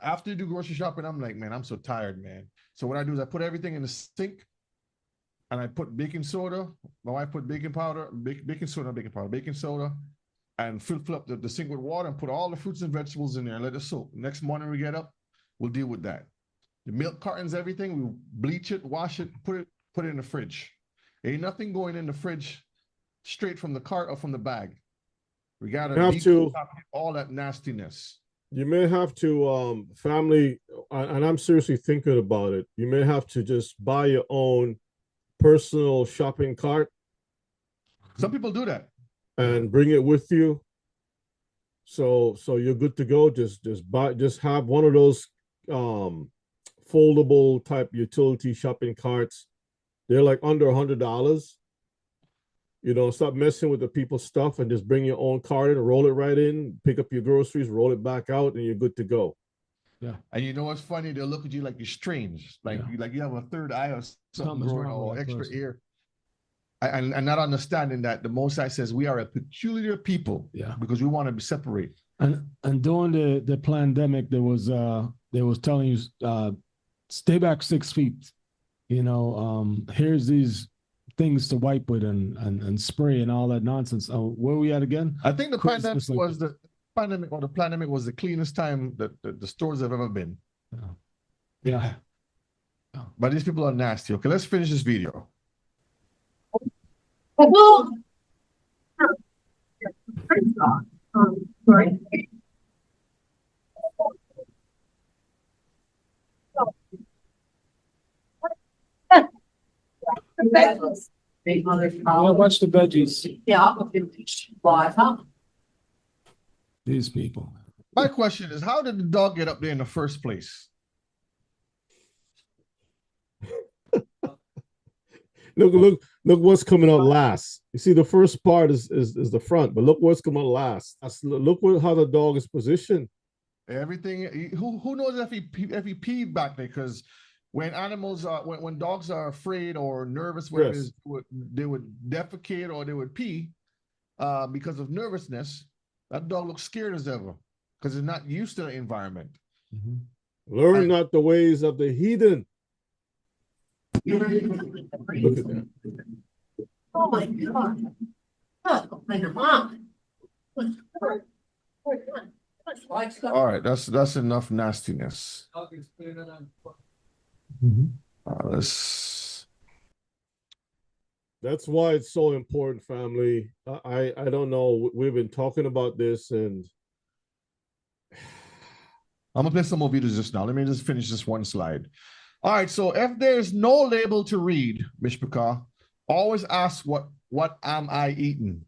after you do grocery shopping, I'm like, man, I'm so tired, man. So what I do is I put everything in the sink. And I put baking soda. My wife put baking powder, baking soda, and fill up the sink with water and put all the fruits and vegetables in there and let it soak. Next morning we get up, we'll deal with that. The milk cartons, everything, we bleach it, wash it, put it in the fridge. Ain't nothing going in the fridge straight from the cart or from the bag. We gotta all that nastiness. You may have to family, and I'm seriously thinking about it. You may have to just buy your own personal shopping cart. Some people do that. And bring it with you. So you're good to go. Just have one of those foldable type utility shopping carts. They're like under $100. Stop messing with the people's stuff and just bring your own cart in, roll it right in, pick up your groceries, roll it back out, and you're good to go. Yeah. And you know what's funny? They'll look at you like you're strange, like you have a third eye or something growing or extra ear. And not understanding that the Mosai says we are a peculiar people, because we want to be separate. And during the pandemic, they was telling you stay back 6 feet. Here's these things to wipe with and spray and all that nonsense. Where are we at again? I think the pandemic was the cleanest time that the stores have ever been. Yeah. But these people are nasty. Okay, let's finish this video. Watch the veggies. These people. My question is, how did the dog get up there in the first place? Look what's coming out last. You see, the first part is the front, but look what's coming out last. Look how the dog is positioned. Everything. Who knows if he peed back there? Because when animals are when dogs are afraid or nervous, whatever it Yes. is, they would defecate or they would pee because of nervousness. That dog looks scared as ever because it's not used to the environment. Learn not the ways of the heathen. Look at that. Oh my God. Oh my God. All right, that's enough nastiness. Let's. That's why it's so important, family. I don't know. We've been talking about this, and I'm gonna play some more videos just now. Let me just finish this one slide. All right, so if there's no label to read, Mishpaka, always ask what am I eating?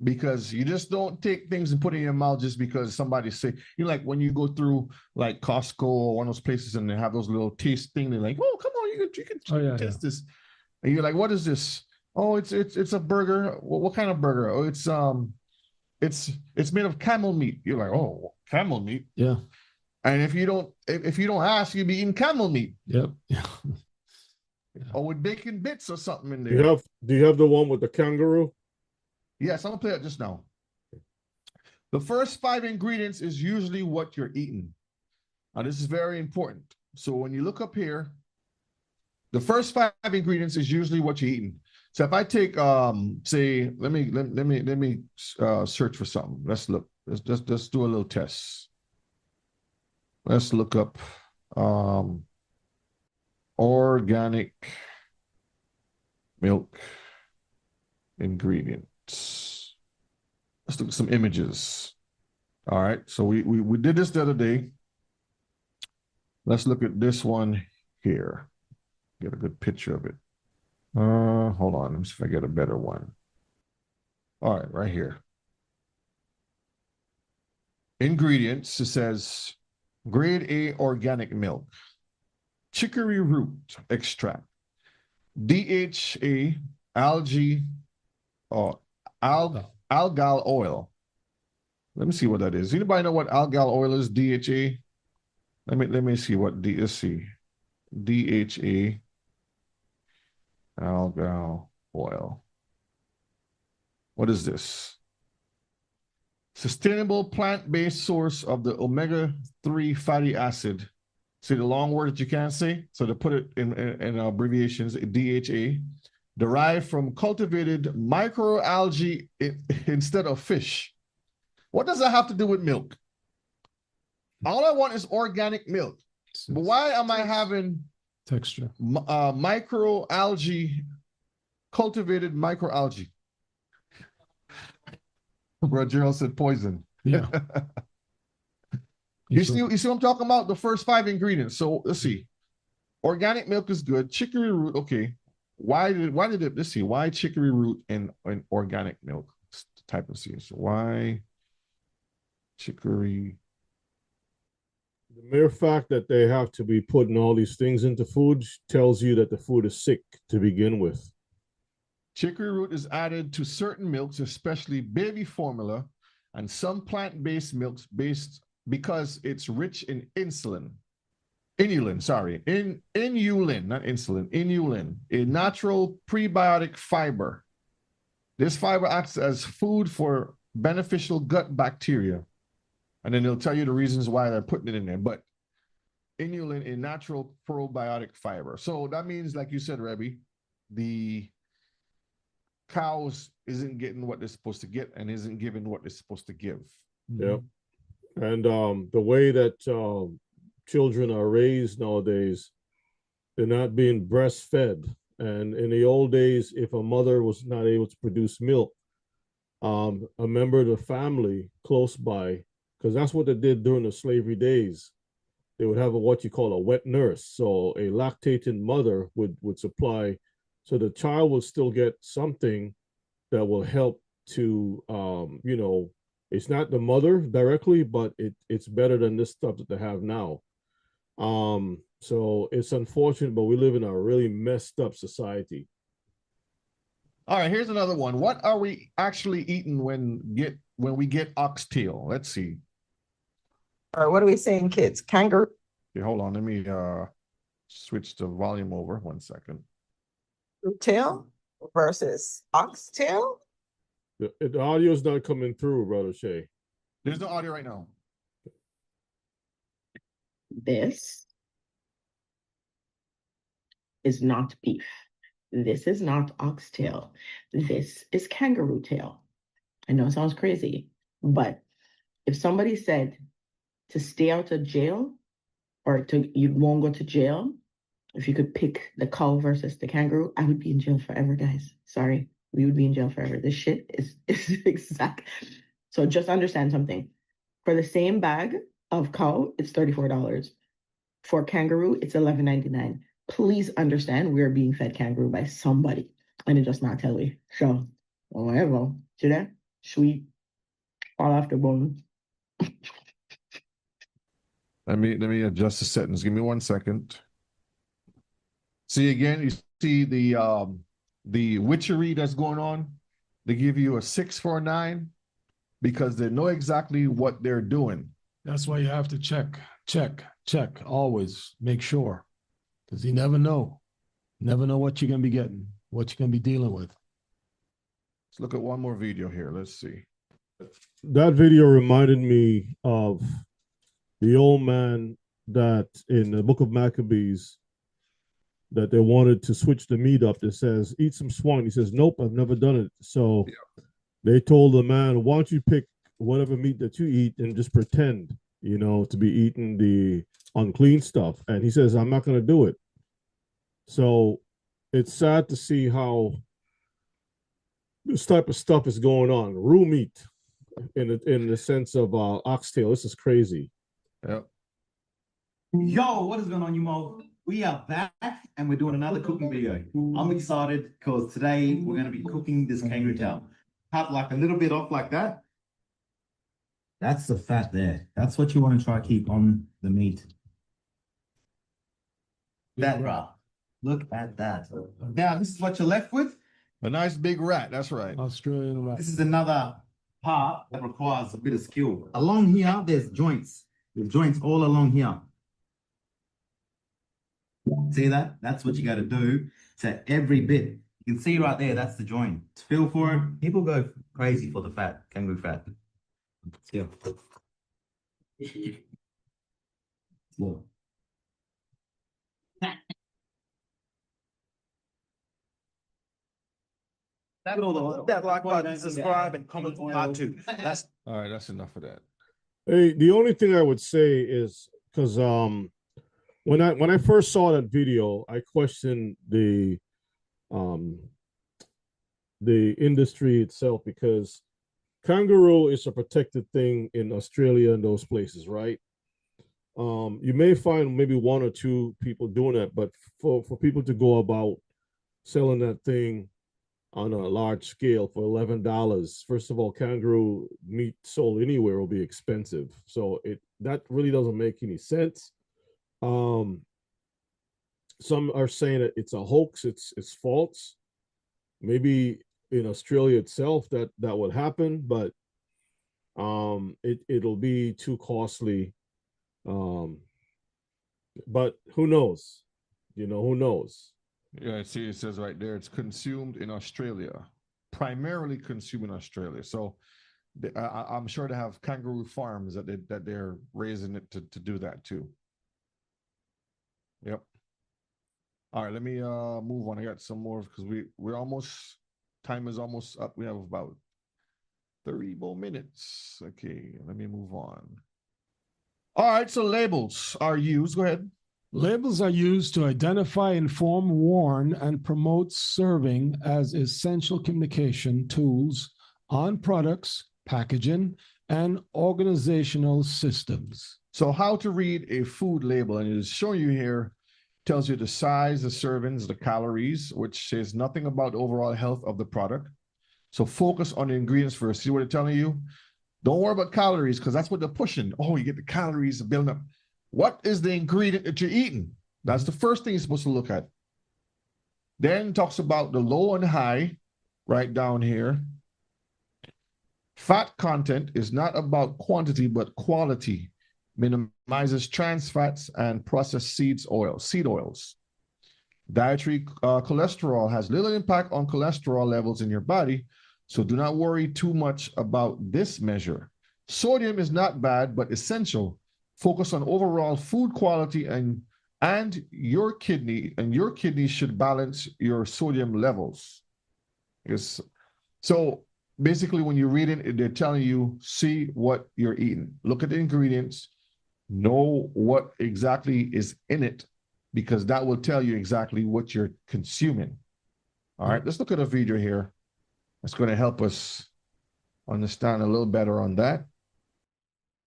Because you just don't take things and put it in your mouth just because somebody say, you know, like when you go through like Costco or one of those places and they have those little taste thing, they're like, oh, come on, you can taste this. And you're like, what is this? Oh, it's a burger. What kind of burger? Oh, it's made of camel meat. You're like, oh, camel meat. Yeah. And if you don't ask, you'll be eating camel meat. Yep. Or with bacon bits or something in there. do you have the one with the kangaroo? Yes, I'm gonna play it just now. The first 5 ingredients is usually what you're eating. Now, this is very important. So when you look up here, the first 5 ingredients is usually what you're eating. So if I take, say, let me search for something. Let's look. Let's do a little test. Let's look up organic milk ingredients. Let's look at some images. All right, so we did this the other day. Let's look at this one here. Get a good picture of it. Hold on, let me see if I get a better one. All right, right here. Ingredients, it says grade A organic milk, chicory root extract, DHA, algae, algal oil. Let me see what that is. Anybody know what algal oil is? DHA. Let me see what let's see. DHA, algal oil. What is this? Sustainable plant-based source of the omega-3 fatty acid. See the long word that you can't say? So to put it in abbreviations, DHA, derived from cultivated microalgae instead of fish. What does that have to do with milk? All I want is organic milk. But why am I having texture? Microalgae, cultivated microalgae? Bro, Gerald said poison. Yeah. You see what I'm talking about? The first 5 ingredients. So let's see. Organic milk is good. Chicory root, okay. Why did it, let's see, why chicory root in organic milk? Type of see. So why chicory? The mere fact that they have to be putting all these things into food tells you that the food is sick to begin with. Chicory root is added to certain milks, especially baby formula and some plant-based milks because it's rich in inulin, not insulin, inulin, a natural prebiotic fiber. This fiber acts as food for beneficial gut bacteria. And then they'll tell you the reasons why they're putting it in there. But inulin, a natural probiotic fiber. So that means, like you said, Rebbe, the cows isn't getting what they're supposed to get and isn't giving what they're supposed to give. Yep. And the way that children are raised nowadays, they're not being breastfed. And in the old days, if a mother was not able to produce milk, a member of the family close by, because that's what they did during the slavery days, they would have what you call a wet nurse. So a lactating mother would supply, so the child will still get something that will help to, it's not the mother directly, but it's better than this stuff that they have now. So it's unfortunate, but we live in a really messed up society. All right, here's another one. What are we actually eating when we get oxtail? Let's see. All right, what are we saying, kids? Kangaroo Okay, hold on. Let me switch the volume over 1 second. tail versus oxtail? The audio is not coming through, Brother Shay. There's no audio right now. This is not beef. This is not oxtail. This is kangaroo tail. I know it sounds crazy, but if somebody said to stay out of jail or you won't go to jail, if you could pick the cow versus the kangaroo, I would be in jail forever, guys. Sorry, we would be in jail forever. This shit is exact. So just understand something. For the same bag of cow, it's $34. For kangaroo, it's $11.99. Please understand we are being fed kangaroo by somebody, and it does not tell you. So, whatever. See that? Sweet. All off the bone. Let me adjust the settings. Give me 1 second. See again, you see the witchery that's going on. They give you a 6 for a 9 because they know exactly what they're doing. That's why you have to check, always make sure. Because you never know. Never know what you're going to be getting, what you're going to be dealing with. Let's look at one more video here. Let's see. That video reminded me of the old man that in the book of Maccabees that they wanted to switch the meat up. That says, eat some swine. He says, nope, I've never done it. So they told the man, why don't you pick whatever meat that you eat and just pretend, to be eating the unclean stuff. And he says, I'm not going to do it. So it's sad to see how this type of stuff is going on. Raw meat in the sense of oxtail. This is crazy. Yep. Yo, what is going on, you mo? We are back and we're doing another cooking video. I'm excited because today we're going to be cooking this kangaroo tail. Cut like a little bit off like that. That's the fat there. That's what you want to try to keep on the meat. That raw. Look at that. Now, this is what you're left with. A nice big rat. That's right. Australian rat. This is another part that requires a bit of skill. Along here, there's joints. There's joints all along here. See that? That's what you got to do to every bit. You can see right there, that's the joint. Feel for it. People go crazy for the fat, kangaroo fat. Yeah. Yeah. That like button, subscribe, and comment on part 2. That's all right. That's enough of that. Hey, the only thing I would say is because when I first saw that video, I questioned the industry itself because kangaroo is a protected thing in Australia and those places, right? You may find maybe 1 or 2 people doing that, but for people to go about selling that thing on a large scale for $11, first of all, kangaroo meat sold anywhere will be expensive, so that really doesn't make any sense. Some are saying that it's a hoax, it's false. Maybe in Australia itself that would happen, but it'll be too costly. But who knows? Who knows? Yeah, see, it says right there, it's consumed in Australia, primarily consumed in Australia. So I'm sure they have kangaroo farms that they're raising it to do that too. Yep. All right, let me move on. I got some more because we're almost, time is almost up. We have about 30 more minutes. Okay, let me move on. All right, so labels are used. Go ahead. Labels are used to identify, inform, warn, and promote serving as essential communication tools on products, packaging, and organizational systems. So how to read a food label, and it is showing you here, tells you the size, the servings, the calories, which says nothing about the overall health of the product. So focus on the ingredients first. See what they're telling you? Don't worry about calories because that's what they're pushing. Oh, you get the calories building up. What is the ingredient that you're eating? That's the first thing you're supposed to look at. Then talks about the low and high, right down here. Fat content is not about quantity, but quality. Minimizes trans fats and processed seed oils. Dietary cholesterol has little impact on cholesterol levels in your body, so do not worry too much about this measure. Sodium is not bad, but essential. Focus on overall food quality and your kidneys should balance your sodium levels. Yes. So basically, when you read it, they're telling you, see what you're eating. Look at the ingredients, know what exactly is in it, because that will tell you exactly what you're consuming. All right, let's look at a video here. That's going to help us understand a little better on that.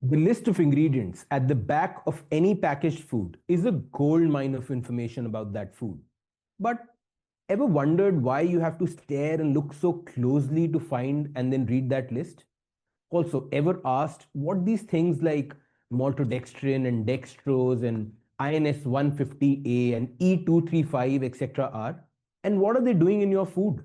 The list of ingredients at the back of any packaged food is a gold mine of information about that food. But ever wondered why you have to stare and look so closely to find and then read that list? Also, ever asked what these things like maltodextrin and dextrose and INS 150A and E235, etc. are? And what are they doing in your food?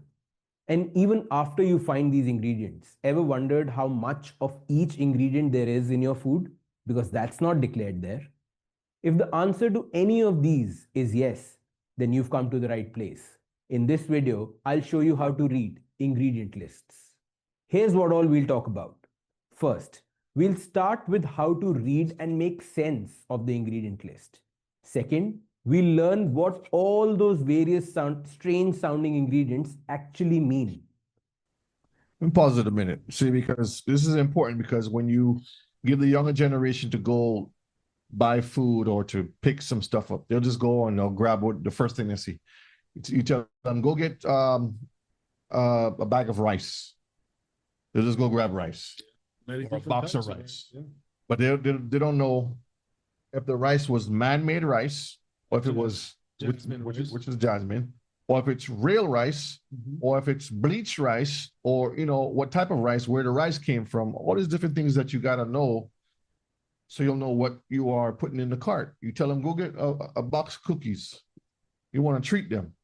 And even after you find these ingredients, ever wondered how much of each ingredient there is in your food? Because that's not declared there. If the answer to any of these is yes, then you've come to the right place. In this video, I'll show you how to read ingredient lists. Here's what all we'll talk about. First, we'll start with how to read and make sense of the ingredient list. Second, we'll learn what all those various strange sounding ingredients actually mean. And pause it a minute. See, because this is important, because when you give the younger generation to go buy food or to pick some stuff up, they'll just go and they'll grab what the first thing they see. You tell them, go get a bag of rice. They'll just go grab rice. Or a box of rice. Yeah. But they don't know if the rice was man-made rice, or if it was which is jasmine, or if it's real rice, or if it's bleached rice, or what type of rice, where the rice came from. All these different things that you got to know, so you'll know what you are putting in the cart. You tell them, go get a box of cookies. You want to treat them.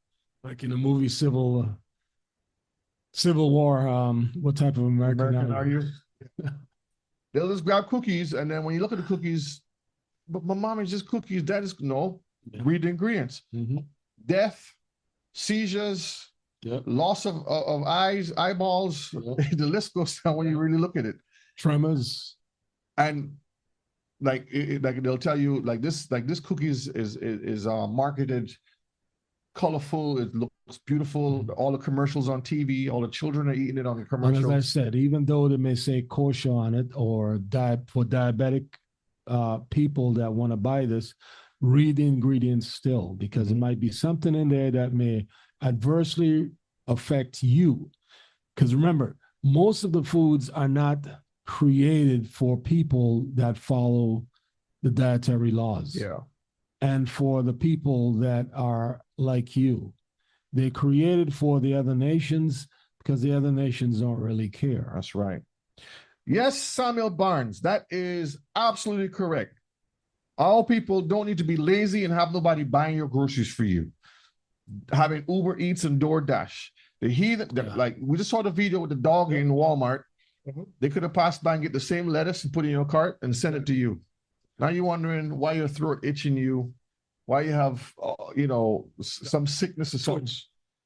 Like in the movie Civil War. What type of American are you? They'll just grab cookies, and then when you look at the cookies, but my mom is just cookies. That is no. Yeah. Read the ingredients. Death, seizures, loss of eyes, eyeballs. The list goes down when you really look at it. Tremors, and like they'll tell you like this cookies is marketed colorful. It looks beautiful. All the commercials on TV, all the children are eating it on the commercials. And as I said, even though they may say kosher on it or for diabetic people that want to buy this, read the ingredients still, because it might be something in there that may adversely affect you. Because remember, most of the foods are not created for people that follow the dietary laws. Yeah. And for the people that are like you. They're created for the other nations because the other nations don't really care. That's right. Yes, Samuel Barnes, that is absolutely correct. All people don't need to be lazy and have nobody buying your groceries for you. Having Uber Eats and DoorDash. The heathen, like we just saw the video with the dog in Walmart. They could have passed by and get the same lettuce and put it in your cart and send it to you. Now you're wondering why your throat itching you, why you have, some sickness or something.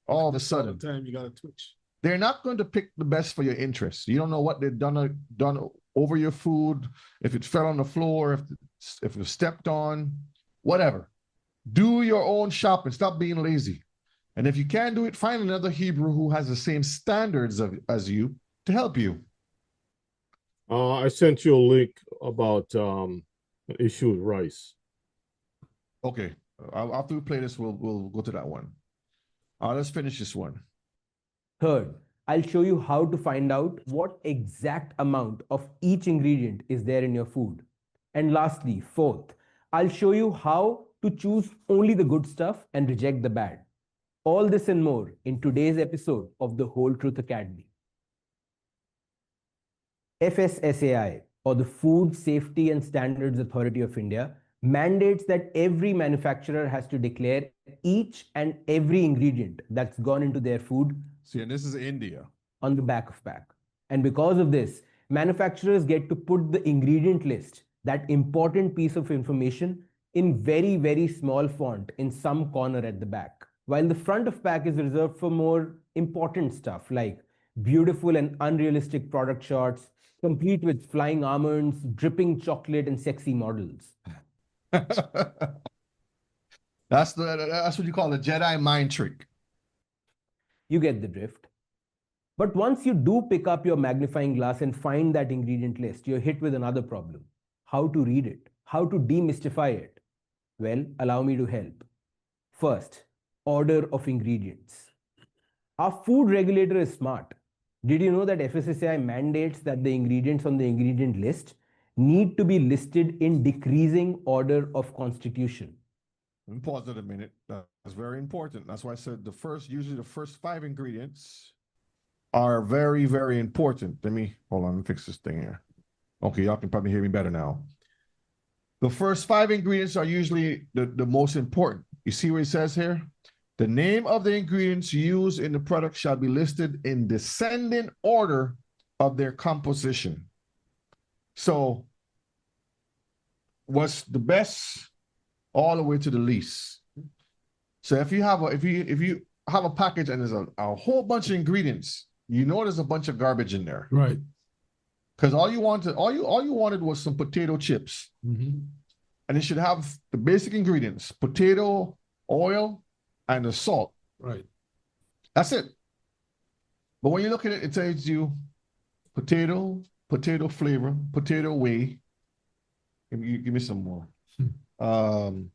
All of a sudden, time you got to twitch. They're not going to pick the best for your interests. You don't know what they've done over your food, if it fell on the floor, if it was stepped on, whatever. Do your own shopping. Stop being lazy. And if you can't do it, find another Hebrew who has the same standards as you to help you. I sent you a link about an issue with rice. Okay. After we play this, we'll go to that one. Let's finish this one. Third, I'll show you how to find out what exact amount of each ingredient is there in your food. And lastly, fourth, I'll show you how to choose only the good stuff and reject the bad. All this and more in today's episode of the Whole Truth Academy. FSSAI, or the Food Safety and Standards Authority of India, mandates that every manufacturer has to declare each and every ingredient that's gone into their food. See, and this is India. On the back of pack. And because of this, manufacturers get to put the ingredient list, that important piece of information, in very, very small font in some corner at the back. While the front of pack is reserved for more important stuff like beautiful and unrealistic product shots, complete with flying almonds, dripping chocolate, and sexy models. That's what you call a Jedi mind trick. You get the drift. But once you do pick up your magnifying glass and find that ingredient list, you're hit with another problem. How to read it? How to demystify it? Well, allow me to help. First, order of ingredients. Our food regulator is smart. Did you know that FSSAI mandates that the ingredients on the ingredient list need to be listed in decreasing order of constitution? Let me pause it a minute. That's very important. That's why I said usually the first 5 ingredients are very, very important. Hold on, let me fix this thing here. Okay, y'all can probably hear me better now. The first 5 ingredients are usually the most important. You see what it says here? The name of the ingredients used in the product shall be listed in descending order of their composition. So, what's the best all the way to the least? So if you have a package and there's a whole bunch of ingredients, you know there's a bunch of garbage in there. Right. Because all you wanted was some potato chips. Mm-hmm. And it should have the basic ingredients: potato, oil, and the salt. Right. That's it. But when you look at it, it tells you potato flavor, potato whey. Give me some more. Then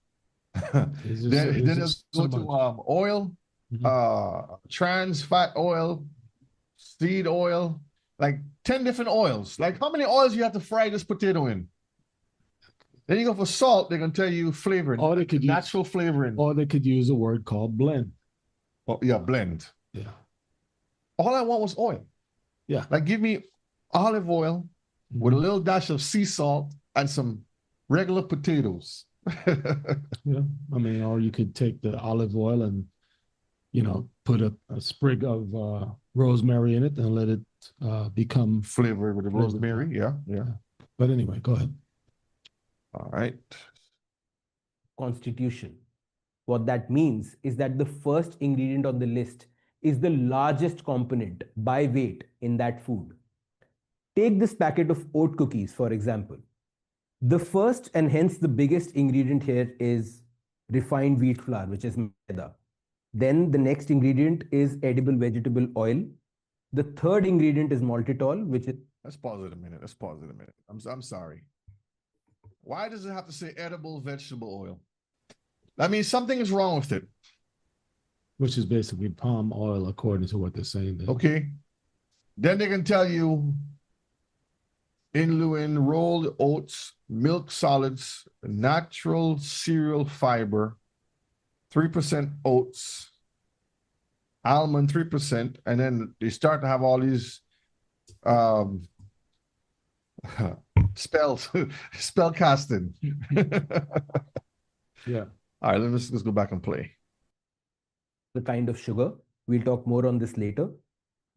let's go to oil, trans fat oil, seed oil, like 10 different oils. Like, how many oils you have to fry this potato in? Then you go for salt, they're going to tell you flavoring. Or they could natural flavoring. Or they could use a word called blend. Oh, yeah, blend. Yeah. All I want was oil. Yeah. Like, give me olive oil with a little dash of sea salt and some regular potatoes. Yeah. I mean, or you could take the olive oil and, put a sprig of rosemary in it and let it become flavor with the rosemary. Yeah. But anyway, go ahead. All right. Constitution. What that means is that the first ingredient on the list is the largest component by weight in that food. Take this packet of oat cookies, for example. The first and hence the biggest ingredient here is refined wheat flour, which is maida. Then the next ingredient is edible vegetable oil. The third ingredient is maltitol, which is... Let's pause it a minute. I'm sorry. Why does it have to say edible vegetable oil? I mean, something is wrong with it. Which is basically palm oil, according to what they're saying there. Okay. Then they can tell you inulin, rolled oats, milk solids, natural cereal fiber, 3% oats, almond 3%, and then they start to have all these spell casting. Yeah. All right, let's go back and play. The kind of sugar. We'll talk more on this later.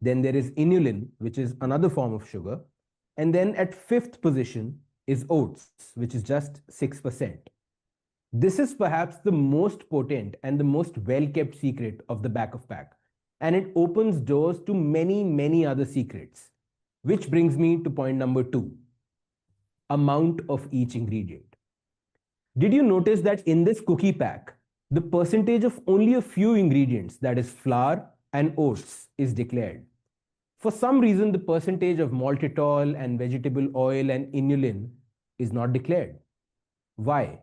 Then there is inulin, which is another form of sugar. And then at 5th position is oats, which is just 6%. This is perhaps the most potent and the most well-kept secret of the back of pack. And it opens doors to many, many other secrets. Which brings me to point number 2. Amount of each ingredient. Did you notice that in this cookie pack, the percentage of only a few ingredients, that is flour and oats, is declared? For some reason, the percentage of maltitol and vegetable oil and inulin is not declared. Why?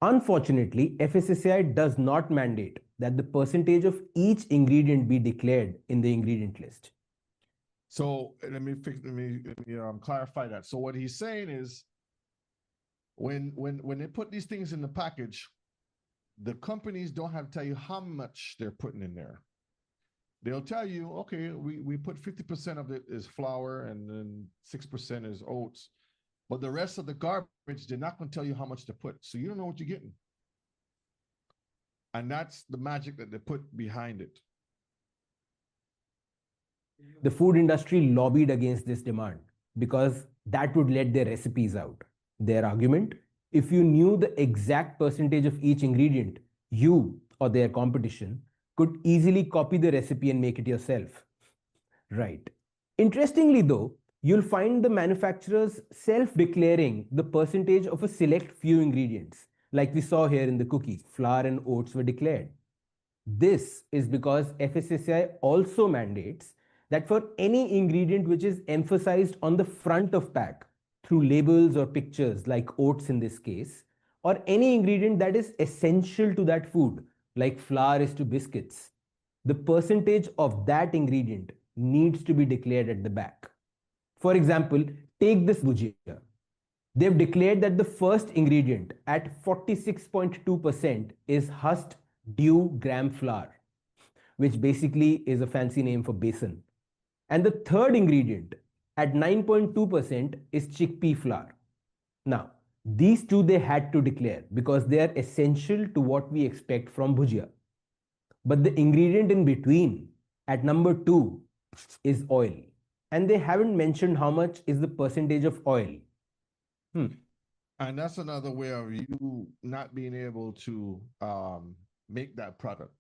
Unfortunately, FSSAI does not mandate that the percentage of each ingredient be declared in the ingredient list. So let me clarify that. So what he's saying is, when they put these things in the package, the companies don't have to tell you how much they're putting in there. They'll tell you, okay, we put 50% of it is flour and then 6% is oats. But the rest of the garbage, they're not going to tell you how much to put. So you don't know what you're getting. And that's the magic that they put behind it. The food industry lobbied against this demand because that would let their recipes out. Their argument, if you knew the exact percentage of each ingredient, you or their competition could easily copy the recipe and make it yourself. Right. Interestingly though, you'll find the manufacturers self-declaring the percentage of a select few ingredients, like we saw here in the cookies. Flour and oats were declared. This is because FSSAI also mandates that for any ingredient which is emphasized on the front of pack through labels or pictures like oats in this case, or any ingredient that is essential to that food like flour is to biscuits, the percentage of that ingredient needs to be declared at the back. For example, take this bhujia. They've declared that the first ingredient at 46.2% is husked dew gram flour, which basically is a fancy name for besan. And the third ingredient at 9.2% is chickpea flour. Now, these two they had to declare because they are essential to what we expect from bhujia. But the ingredient in between at number 2 is oil. And they haven't mentioned how much is the percentage of oil. And that's another way of you not being able to make that product.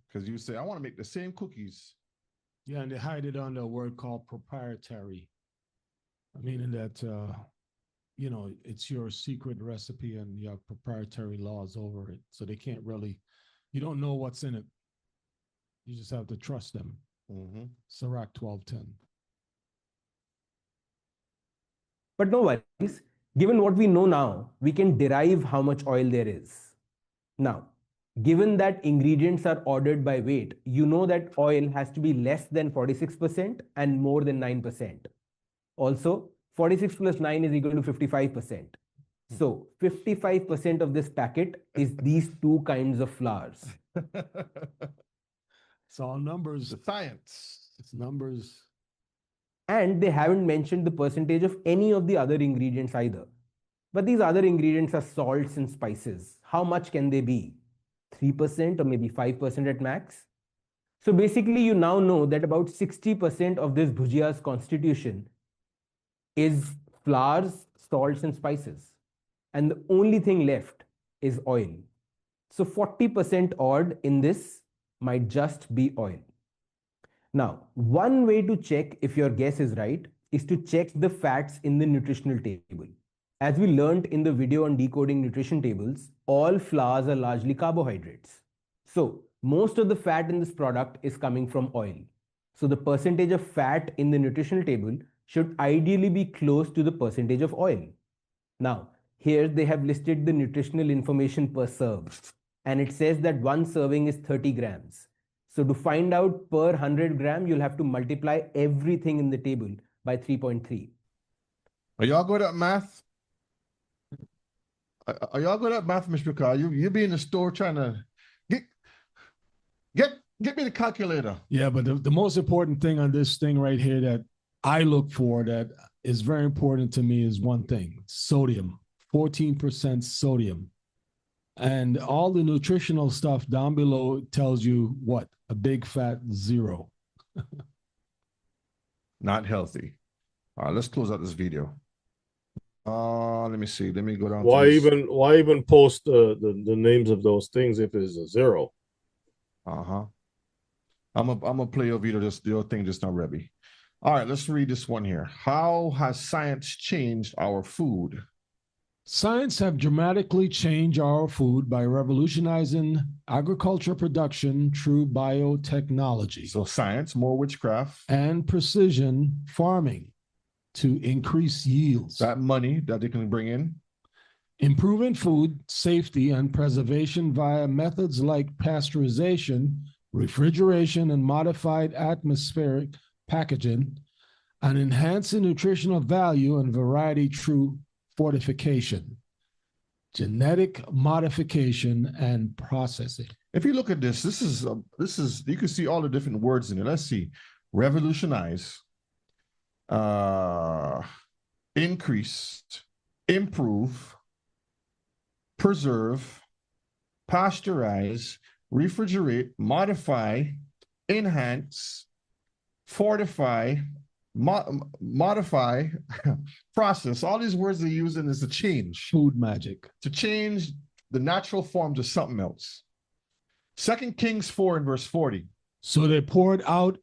Because you say, I want to make the same cookies. Yeah, and they hide it under a word called proprietary. Meaning that, you know, it's your secret recipe and you have proprietary laws over it. So they can't really, you don't know what's in it. You just have to trust them. Sirach 12:10. But no worries, given what we know now, we can derive how much oil there is. Now, given that ingredients are ordered by weight, you know that oil has to be less than 46% and more than 9%. Also, 46 plus 9 is equal to 55%. So 55% of this packet is these two kinds of flours. It's all numbers. The science. It's numbers. And they haven't mentioned the percentage of any of the other ingredients either. But these other ingredients are salts and spices. How much can they be? 3% or maybe 5% at max? So basically, you now know that about 60% of this bhujia's constitution is flours, salts, and spices. And the only thing left is oil. So 40% odd in this might just be oil. Now, one way to check if your guess is right is to check the fats in the nutritional table. As we learned in the video on decoding nutrition tables, all flours are largely carbohydrates. So most of the fat in this product is coming from oil. So the percentage of fat in the nutritional table should ideally be close to the percentage of oil. Now, here they have listed the nutritional information per serve. And it says that one serving is 30 grams. So to find out per 100 gram, you'll have to multiply everything in the table by 3.3. Are y'all good at math? Are y'all good at math, Mr. Carr? You be in the store trying to get me the calculator. Yeah, but the most important thing on this thing right here that I look for that is very important to me is one thing: sodium. 14% sodium. And all the nutritional stuff down below tells you what? A big fat 0. Not healthy. All right, let's close out this video. Let me see. Let me go down. Why even post the names of those things if it's a 0? I'm gonna play your video. Your thing just not ready. All right, let's read this one here. How has science changed our food? Science have dramatically changed our food by revolutionizing agriculture production through biotechnology. So science, more witchcraft. And precision farming to increase yields. That money that they can bring in. Improving food safety and preservation via methods like pasteurization, refrigeration, and modified atmospheric packaging, and enhancing nutritional value and variety through fortification, genetic modification, and processing. If you look at this is you can see all the different words in it. Let's see: revolutionize, increased, improve, preserve, pasteurize, refrigerate, modify, enhance, fortify, modify, process. All these words they're using is to change. Food magic. To change the natural form to something else. 2 Kings 4 and verse 40. So they poured out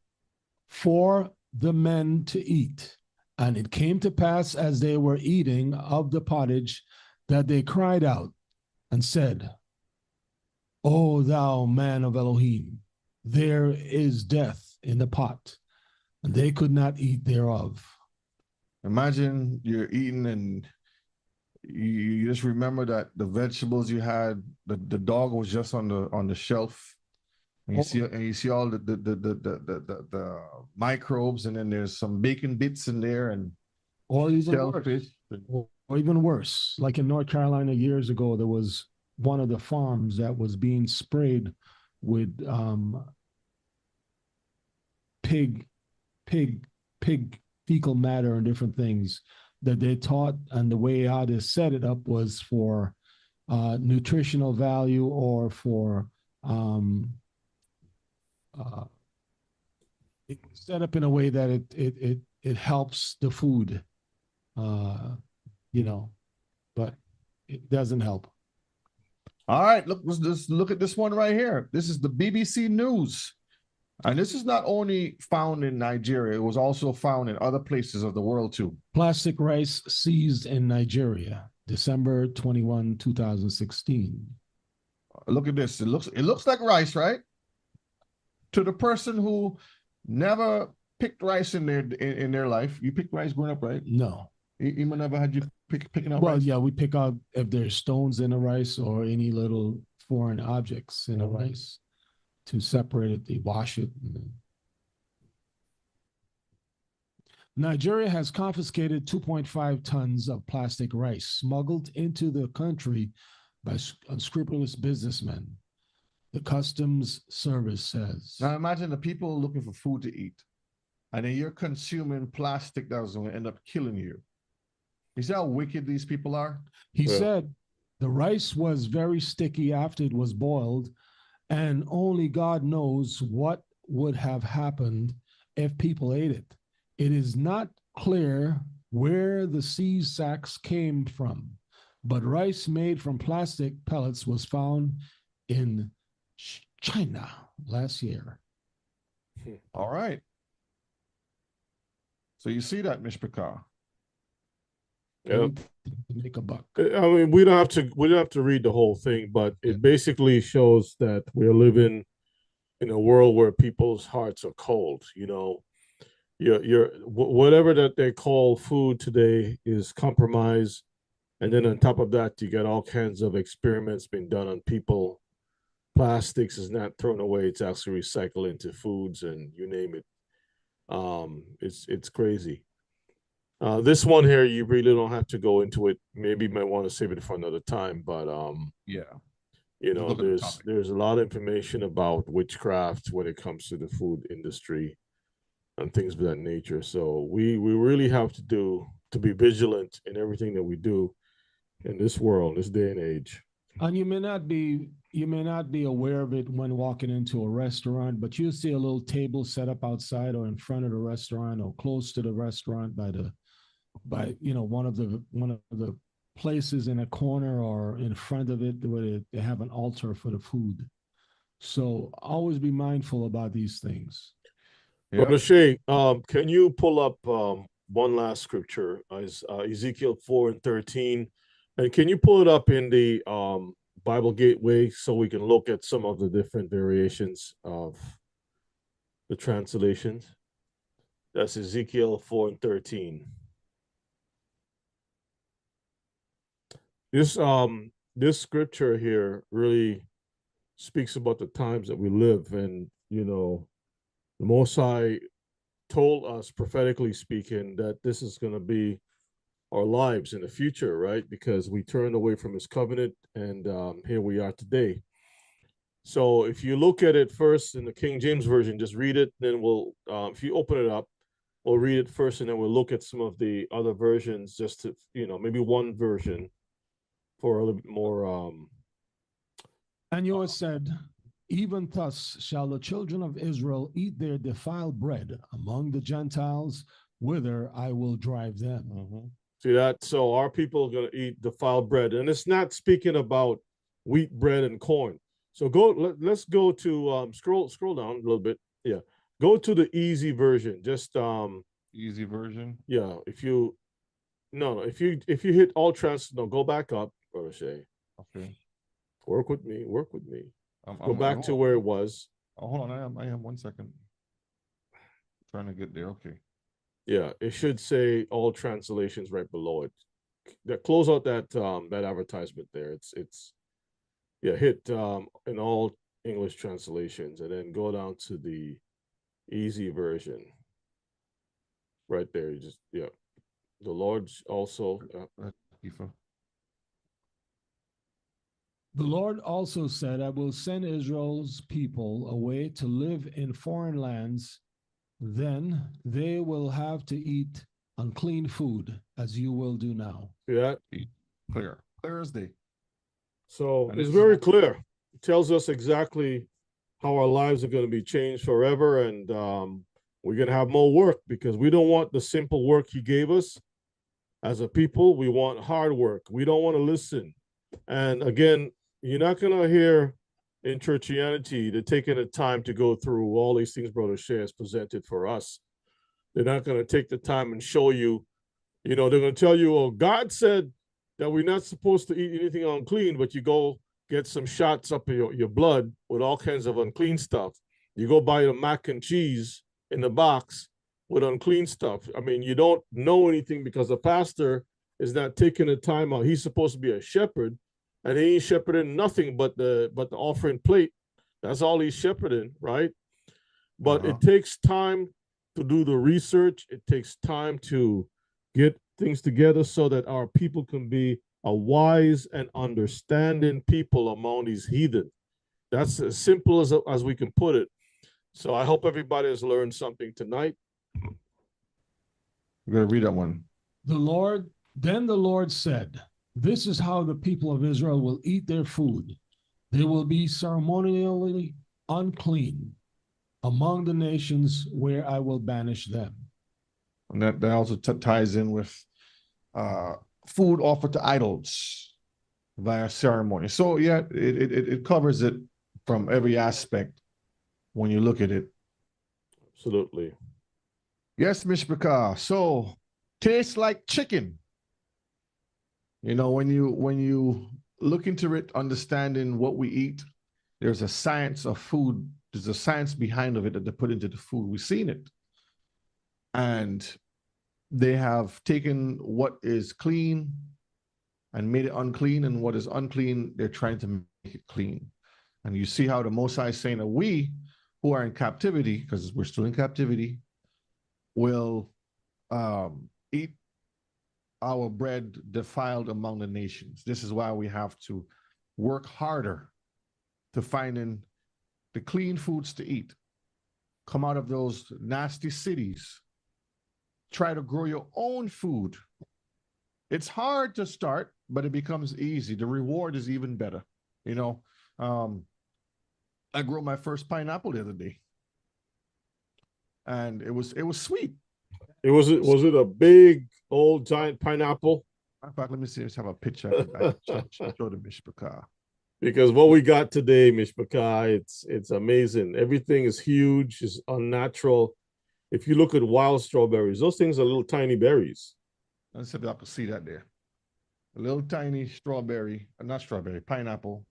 for the men to eat. And it came to pass as they were eating of the pottage that they cried out and said, O thou man of Elohim, there is death in the pot, and they could not eat thereof. Imagine you're eating and you just remember that the vegetables you had, the dog was just on the shelf. And you see all the microbes, and then there's some bacon bits in there and or even shellfish. Worse. Or even worse, like in North Carolina years ago, there was one of the farms that was being sprayed with pig fecal matter and different things that they taught, and the way how they set it up was for nutritional value or for set up in a way that it helps the food, but it doesn't help. All right, let's look at this one right here. This is the BBC News. And this is not only found in Nigeria, it was also found in other places of the world too. Plastic rice seized in Nigeria, December 21, 2016. Look at this. It looks like rice, right? To the person who never picked rice in their life. You picked rice growing up, right? No. Even never had you picking up rice? Well, yeah, we pick out if there's stones in the rice or any little foreign objects in the rice to separate it, they wash it. Nigeria has confiscated 2.5 tons of plastic rice smuggled into the country by unscrupulous businessmen, the Customs Service says. Now imagine the people looking for food to eat, and then you're consuming plastic that was going to end up killing you. You see how wicked these people are? He said the rice was very sticky after it was boiled, and only God knows what would have happened if people ate it. It is not clear where the seed sacks came from, but rice made from plastic pellets was found in China last year. All right. So you see that, Mishpachah? Yeah. Make a buck. I mean, we don't have to read the whole thing, but it basically shows that we're living in a world where people's hearts are cold. You know, whatever that they call food today is compromise, and then on top of that, you got all kinds of experiments being done on people. Plastics is not thrown away; it's actually recycled into foods, and you name it. It's crazy. This one here, you really don't have to go into it. Maybe you might want to save it for another time, but yeah, you know, there's a lot of information about witchcraft when it comes to the food industry and things of that nature. So we really have to be vigilant in everything that we do in this world, this day and age. And you may not be aware of it when walking into a restaurant, but you'll see a little table set up outside or in front of the restaurant or close to the restaurant by one of the places in a corner or in front of it where they have an altar for the food. So always be mindful about these things. Brother Shay, can you pull up one last scripture, Ezekiel 4:13, and can you pull it up in the Bible Gateway so we can look at some of the different variations of the translations? That's Ezekiel 4:13. This scripture here really speaks about the times that we live, and you know, the Most High told us, prophetically speaking, that this is going to be our lives in the future, right? Because we turned away from His covenant, and here we are today. So if you look at it first in the King James Version, just read it, then we'll, if you open it up, we'll read it first, and then we'll look at some of the other versions, just to, maybe one version for a little bit more. And Yoah said, even thus shall the children of Israel eat their defiled bread among the Gentiles, whither I will drive them. See that? So our people are going to eat defiled bread, and it's not speaking about wheat bread and corn. So let's go to scroll down a little bit. Yeah, go to the easy version. Just easy version. Yeah, if you hit all trans, no, go back up, Brother Shay. Okay. Work with me. Go I'm back to where it was. Oh, hold on. I am 1 second. Trying to get there. Okay. Yeah, it should say all translations right below it. Close out that advertisement there. It's hit in all English translations, and then go down to the easy version. Right there, you just the Lord's also. The Lord also said, I will send Israel's people away to live in foreign lands. Then they will have to eat unclean food, as you will do now. See that? Clear as day. So it's very clear. It tells us exactly how our lives are going to be changed forever, and we're going to have more work, because we don't want the simple work he gave us as a people. We want hard work. We don't want to listen. And again, you're not going to hear in churchianity they're taking the time to go through all these things Brother Shea has presented for us. They're not going to take the time and show you, they're going to tell you, oh, God said that we're not supposed to eat anything unclean, but you go get some shots up in your blood with all kinds of unclean stuff. You go buy the mac and cheese in the box with unclean stuff. I mean, you don't know anything, because the pastor is not taking the time out. He's supposed to be a shepherd, and he ain't shepherding nothing but the offering plate. That's all he's shepherding, right? But it takes time to do the research. It takes time to get things together so that our people can be a wise and understanding people among these heathen. That's as simple as we can put it. So I hope everybody has learned something tonight. We're going to read that one. Then the Lord said, this is how the people of Israel will eat their food. They will be ceremonially unclean among the nations where I will banish them. And that also ties in with food offered to idols via ceremony. So yeah, it covers it from every aspect when you look at it. Absolutely. Yes, Mishpachah. So tastes like chicken. When you look into it, understanding what we eat, there's a science of food. There's a science behind of it that they put into the food. We've seen it. And they have taken what is clean and made it unclean, and what is unclean, they're trying to make it clean. And you see how the Most High is saying that we who are in captivity, because we're still in captivity, will eat our bread defiled among the nations. This is why we have to work harder to finding the clean foods to eat. Come out of those nasty cities. Try to grow your own food. It's hard to start, but it becomes easy. The reward is even better. I grew my first pineapple the other day, and it was sweet. Was it a big old giant pineapple? In fact, let me see. Let's have a picture. I can show the Mishpachah. Because what we got today, Mishpachah, it's amazing. Everything is huge, is unnatural. If you look at wild strawberries, those things are little tiny berries. Let's see if I can see that there. A little tiny pineapple.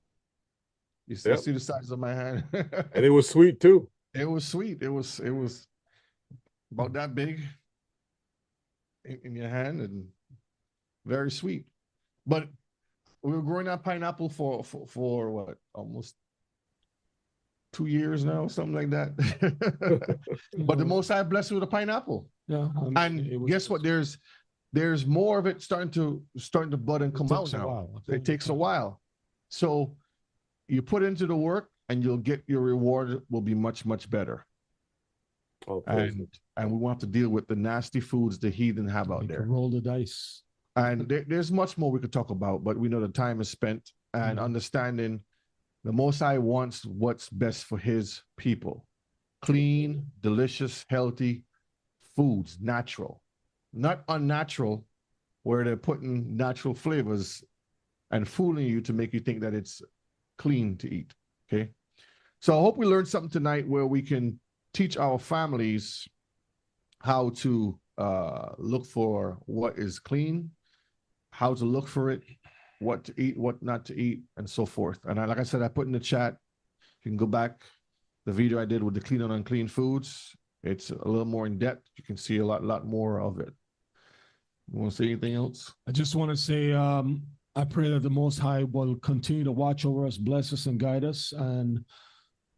You see, see the size of my hand? And it was sweet too. It was sweet. It was about that big in your hand, and very sweet. But we were growing that pineapple for what, almost 2 years now, something like that. But the Most High blessed with a pineapple. Yeah. And guess what? There's more of it starting to bud and come out now. It takes a while. So you put into the work, and you'll get your reward will be much, much better. And we want to deal with the nasty foods the heathen have out there. Roll the dice. And there's much more we could talk about, but we know the time is spent and understanding the Most High wants what's best for his people. Clean, delicious, healthy foods, natural, not unnatural, where they're putting natural flavors and fooling you to make you think that it's clean to eat, okay? So I hope we learned something tonight where we can teach our families how to look for what is clean, how to look for it, what to eat, what not to eat, and so forth. And like I said, I put in the chat, you can go back, the video I did with the clean and unclean foods. It's a little more in depth. You can see a lot more of it. You want to say anything else? I just want to say, I pray that the Most High will continue to watch over us, bless us, and guide us. And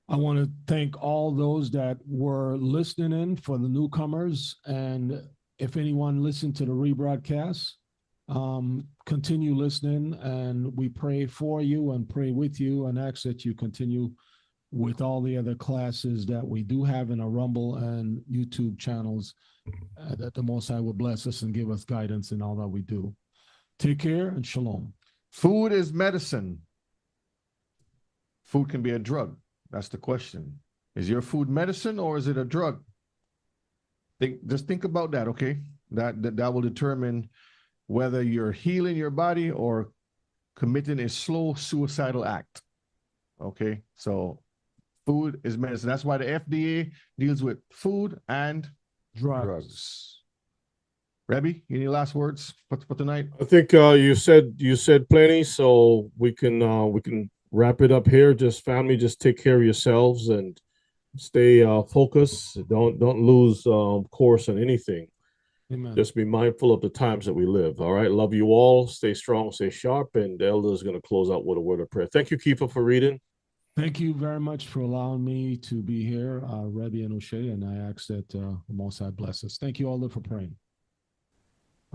I want to thank all those that were listening in for the newcomers. And if anyone listened to the rebroadcast, continue listening. And we pray for you and pray with you and ask that you continue with all the other classes that we do have in our Rumble and YouTube channels, that the Most High will bless us and give us guidance in all that we do. Take care and shalom. Food is medicine. Food can be a drug. That's the question. Is your food medicine or is it a drug? Just think about that, okay? That will determine whether you're healing your body or committing a slow suicidal act. Okay, so food is medicine. That's why the FDA deals with food and drugs. Rebbe, any last words for tonight? I think you said plenty, so we can wrap it up here. Just family, just take care of yourselves and stay focused. Don't lose course on anything. Amen. Just be mindful of the times that we live. All right. Love you all. Stay strong, stay sharp. And the elder is going to close out with a word of prayer. Thank you, Keeper, for reading. Thank you very much for allowing me to be here, Rebbe and O'Shea, and I ask that the Most High bless us. Thank you all for praying.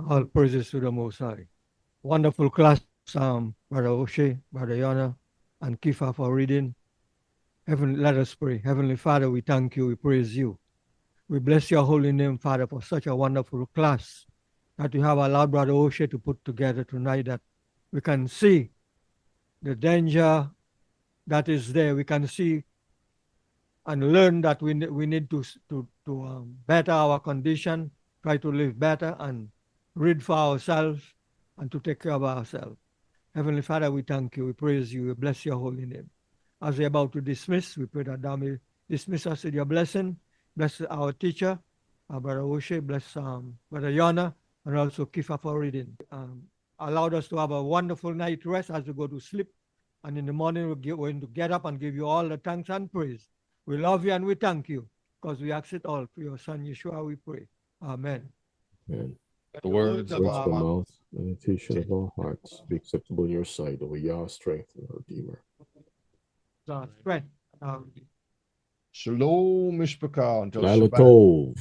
All praises to the Most High. Wonderful class, Brother O'Shea, Brother Yana, and Kifa for reading. Let us pray. Heavenly Father, we thank you, we praise you. We bless your holy name, Father, for such a wonderful class that you have allowed Brother O'Shea to put together tonight, that we can see the danger that is there. We can see and learn that we need to better our condition, try to live better and read for ourselves and to take care of ourselves. Heavenly Father, we thank you, we praise you, we bless your holy name. As we're about to dismiss, we pray that thou may dismiss us with your blessing. Bless our teacher, Brother O'Shea, bless Brother Yana, and also Kifa for reading. Allowed us to have a wonderful night rest as we go to sleep. And in the morning, we're going to get up and give you all the thanks and praise. We love you and we thank you, because we ask it all through your Son, Yeshua, we pray. Amen. Amen. The words of our mouth, meditation of our hearts, be acceptable in your sight, O Yah, strength and Redeemer. Strength. Shalom, Mishpachah. Until Laila Shabbat. Tov.